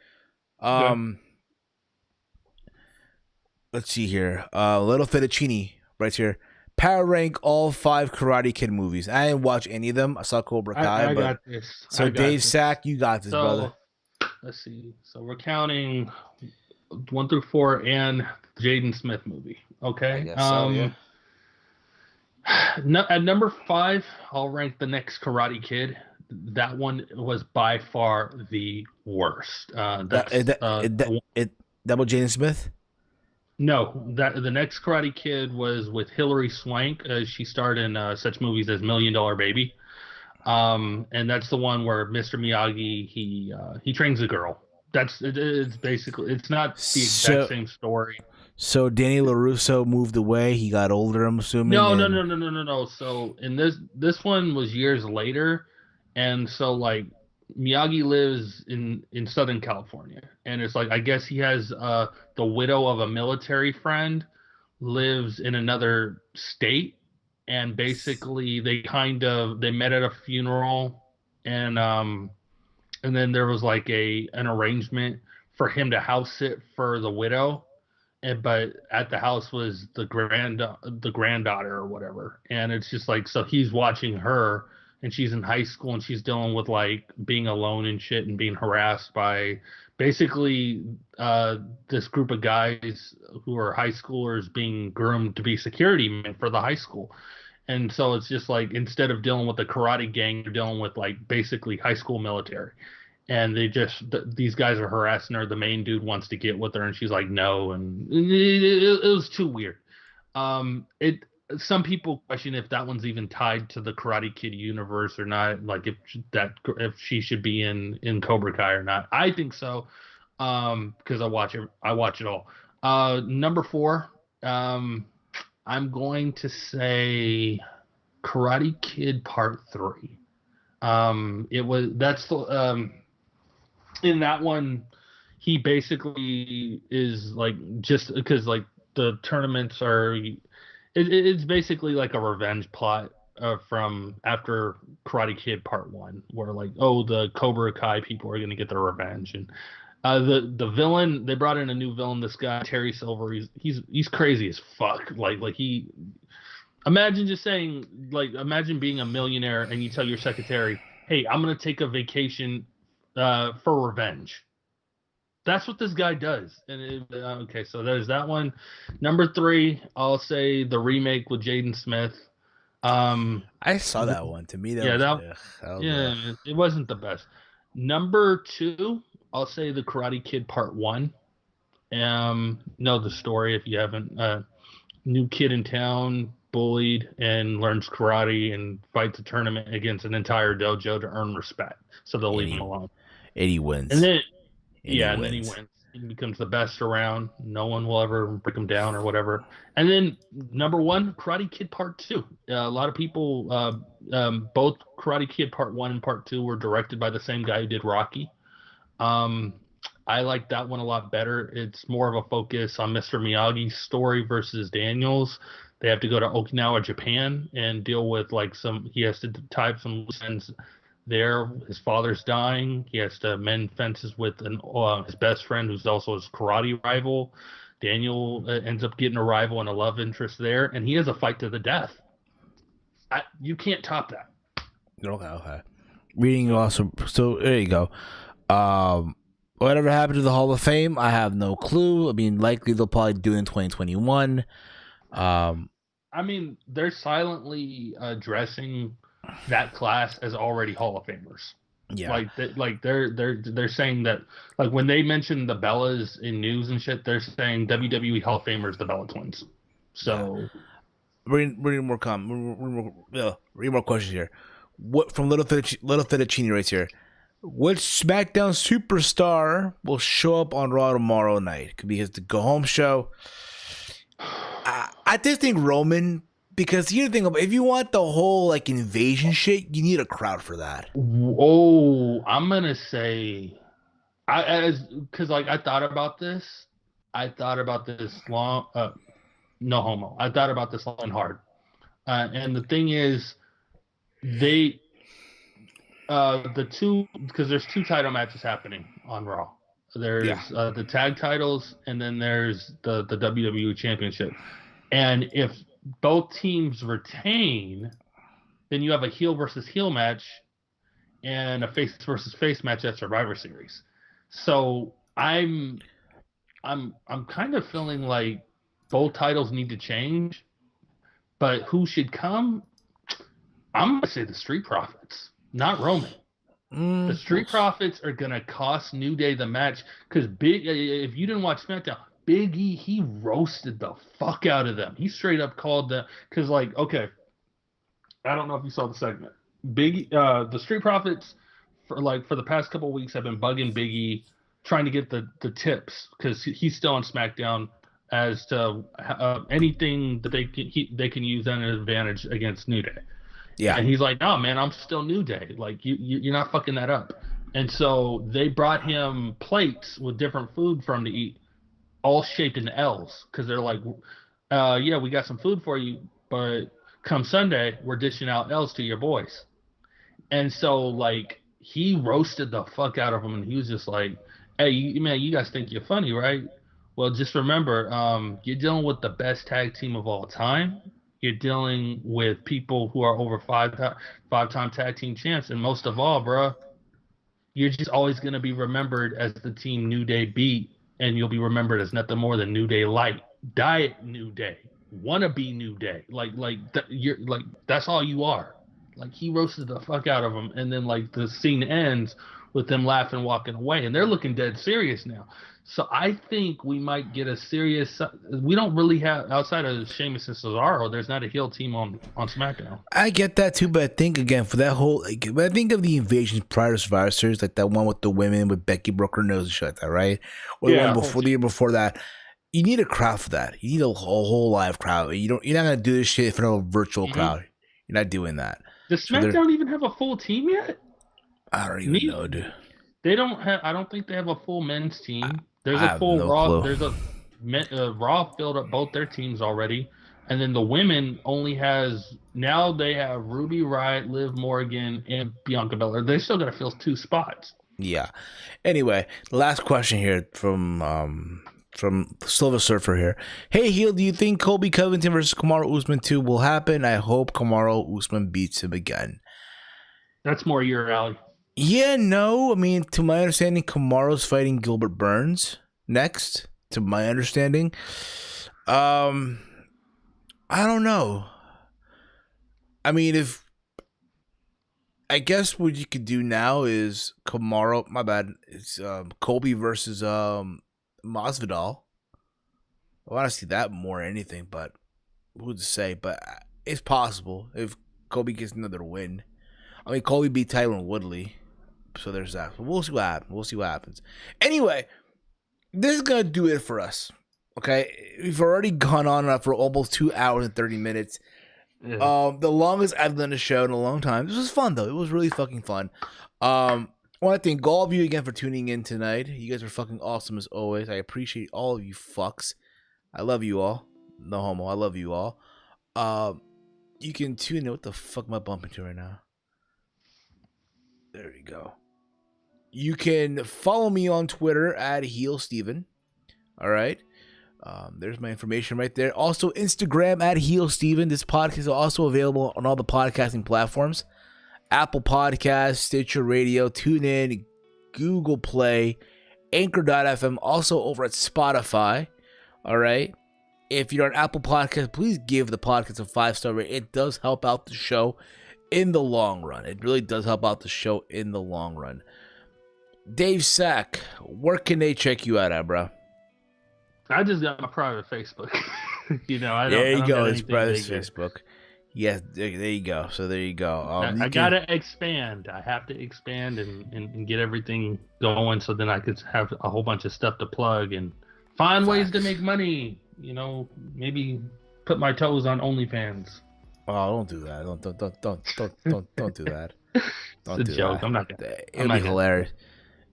Let's see here. Little Fettuccine right here. Power rank all 5 Karate Kid movies. I didn't watch any of them. I saw Cobra Kai. I got this. So Dave Sack, you got this, brother. Let's see. So we're counting 1 through 4 and Jaden Smith movie. Okay. I guess so, yeah. At number 5, I'll rank the next Karate Kid. that one was by far the worst. Double Jaden Smith. No, that the next Karate Kid was with Hilary Swank. She starred in such movies as Million Dollar Baby. And that's the one where Mr. Miyagi he trains a girl. It's basically, it's not the exact same story. So Danny LaRusso moved away. He got older, I'm assuming. No. So in this one was years later, and so like Miyagi lives in Southern California, and it's like I guess he has the widow of a military friend lives in another state, and basically they met at a funeral, and then there was like an arrangement for him to house sit for the widow, but at the house was the granddaughter or whatever, and it's just like, so he's watching her, and she's in high school, and she's dealing with like being alone and shit, and being harassed by basically this group of guys who are high schoolers being groomed to be security men for the high school. And so it's just like, instead of dealing with the karate gang, they're dealing with like basically high school military. And these guys are harassing her. The main dude wants to get with her, and she's like, no. And it was too weird. Some people question if that one's even tied to the Karate Kid universe or not. Like if she should be in Cobra Kai or not. I think so, because I watch it all. Number 4, I'm going to say Karate Kid Part 3. In that one, he basically is like, just because like the tournaments are, it's basically like a revenge plot from after Karate Kid Part 1, where like, oh, the Cobra Kai people are gonna get their revenge, and the villain, they brought in a new villain, this guy Terry Silver. He's crazy as fuck. Like he, imagine just saying, like, imagine being a millionaire and you tell your secretary, hey, I'm gonna take a vacation for revenge. That's what this guy does. And okay, so there's that one. Number 3, I'll say the remake with Jaden Smith. I saw that one. To me, it wasn't the best. Number 2, I'll say the Karate Kid Part 1. Know the story if you haven't. New kid in town, bullied, and learns karate and fights a tournament against an entire dojo to earn respect. So they'll leave him alone. Eddie wins. And then and then he wins. He becomes the best around. No one will ever break him down or whatever. And then number 1, Karate Kid Part 2. A lot of people, both Karate Kid Part 1 and Part 2 were directed by the same guy who did Rocky. I like that one a lot better. It's more of a focus on Mr. Miyagi's story versus Daniel's. They have to go to Okinawa, Japan, and deal with like he has to tie some loose ends there. His father's dying. He has to mend fences with his best friend, who's also his karate rival. Daniel ends up getting a rival and a love interest there, and he has a fight to the death. You can't top that. Okay. Reading awesome. So there you go. Whatever happened to the Hall of Fame, I have no clue. I mean, likely they'll probably do it in 2021. I mean, they're silently addressing that class as already Hall of Famers. Yeah. They're saying that, like, when they mention the Bellas in news and shit, they're saying WWE Hall of Famers, the Bella Twins. So, reading more questions here. What from Little Fettuccine right here? Which SmackDown superstar will show up on Raw tomorrow night? Because the go home show. I just think Roman, because here's the thing, if you want the whole like invasion shit, you need a crowd for that. Oh, I'm gonna say, because like I thought about this long. No homo. I thought about this long and hard, and the thing is, the two, because there's 2 title matches happening on Raw. There's the tag titles, and then there's the WWE Championship. And if both teams retain, then you have a heel versus heel match and a face versus face match at Survivor Series. So I'm kind of feeling like both titles need to change, but who should come? I'm gonna say the Street Profits, not Roman. The Street Profits are gonna cost New Day the match because if you didn't watch SmackDown, Big E, he roasted the fuck out of them. He straight up called them because, like, okay, I don't know if you saw the segment. The Street Profits for the past couple of weeks have been bugging Big E, trying to get the tips because he's still on SmackDown as to anything that they can use as an advantage against New Day. Yeah. And he's like, no, man, I'm still New Day. Like, you're not fucking that up. And so they brought him plates with different food for him to eat, all shaped in L's, because they're like, yeah, we got some food for you, but come Sunday, we're dishing out L's to your boys. And so, like, he roasted the fuck out of him, and he was just like, hey, man, you guys think you're funny, right? Well, just remember, you're dealing with the best tag team of all time. You're dealing with people who are over five-time tag team champs. And most of all, bro, you're just always going to be remembered as the team New Day beat, and you'll be remembered as nothing more than New Day Light, Diet New Day, wannabe New Day. You're like, that's all you are. Like, he roasted the fuck out of them, and then, like, the scene ends with them laughing, walking away, and they're looking dead serious now. So I think we might get a serious. We don't really have, outside of Sheamus and Cesaro, there's not a heel team on SmackDown. I get that too, but I think again for that whole, like, when I think of the invasions prior to Survivor Series, like that one with the women with Becky broke her nose and shit like that, right? Or the one before, the year before that. You need a crowd for that. You need a whole live crowd. You're not gonna do this shit in front of a virtual crowd. You're not doing that. Does SmackDown even have a full team yet? I don't even know, dude. They don't have. I don't think they have a full men's team. There's a full Raw. There's a Raw filled up both their teams already, and then the women only has now they have Ruby Riott, Liv Morgan, and Bianca Belair. They still got to fill 2 spots. Yeah. Anyway, the last question here from Silver Surfer here. Hey, Heel, do you think Colby Covington versus Kamaru Usman 2 will happen? I hope Kamaru Usman beats him again. That's more your alley. Yeah, no. I mean, to my understanding, Kamaru's fighting Gilbert Burns next, to my understanding. I don't know. I mean, I guess what you could do now is Kamaru, my bad, it's Colby versus Masvidal. I want to see that more than anything, but who's to say? But it's possible if Colby gets another win. I mean, Colby beat Tyron Woodley, so there's that. But we'll see what happens. Anyway, this is gonna do it for us. Okay, we've already gone on for almost 2 hours and 30 minutes. Yeah. The longest I've done a show in a long time. This was fun though. It was really fucking fun. I want to thank all of you again for tuning in tonight. You guys are fucking awesome as always. I appreciate all of you fucks. I love you all. No homo. I love you all. You can tune in. What the fuck am I bumping to right now? There you go. You can follow me on Twitter at HeelSteven. All right. There's my information right there. Also, Instagram at HeelSteven. This podcast is also available on all the podcasting platforms. Apple Podcasts, Stitcher Radio, TuneIn, Google Play, Anchor.fm, also over at Spotify. All right. If you're on Apple Podcasts, please give the podcast a 5-star rating. It does help out the show in the long run. It really does help out the show in the long run. Dave Sack, where can they check you out at, bro? I just got my private Facebook. I don't. There you go. It's private Facebook. Yes, there you go. So there you go. I gotta expand. I have to expand and get everything going, so then I could have a whole bunch of stuff to plug and find ways to make money. Maybe put my toes on OnlyFans. Oh, don't do that. Don't do that. Don't it's a joke. That. I'm not gonna. It'd be hilarious.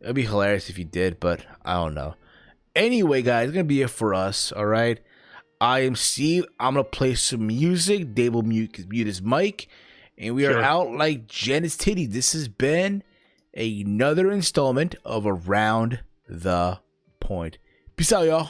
It'd be hilarious if you did, but I don't know. Anyway, guys, it's gonna be it for us. All right. I am Steve. I'm gonna play some music. Dave will mute his mic, and we are out like Janet's titty. This has been another installment of Around the Point. Peace out, y'all.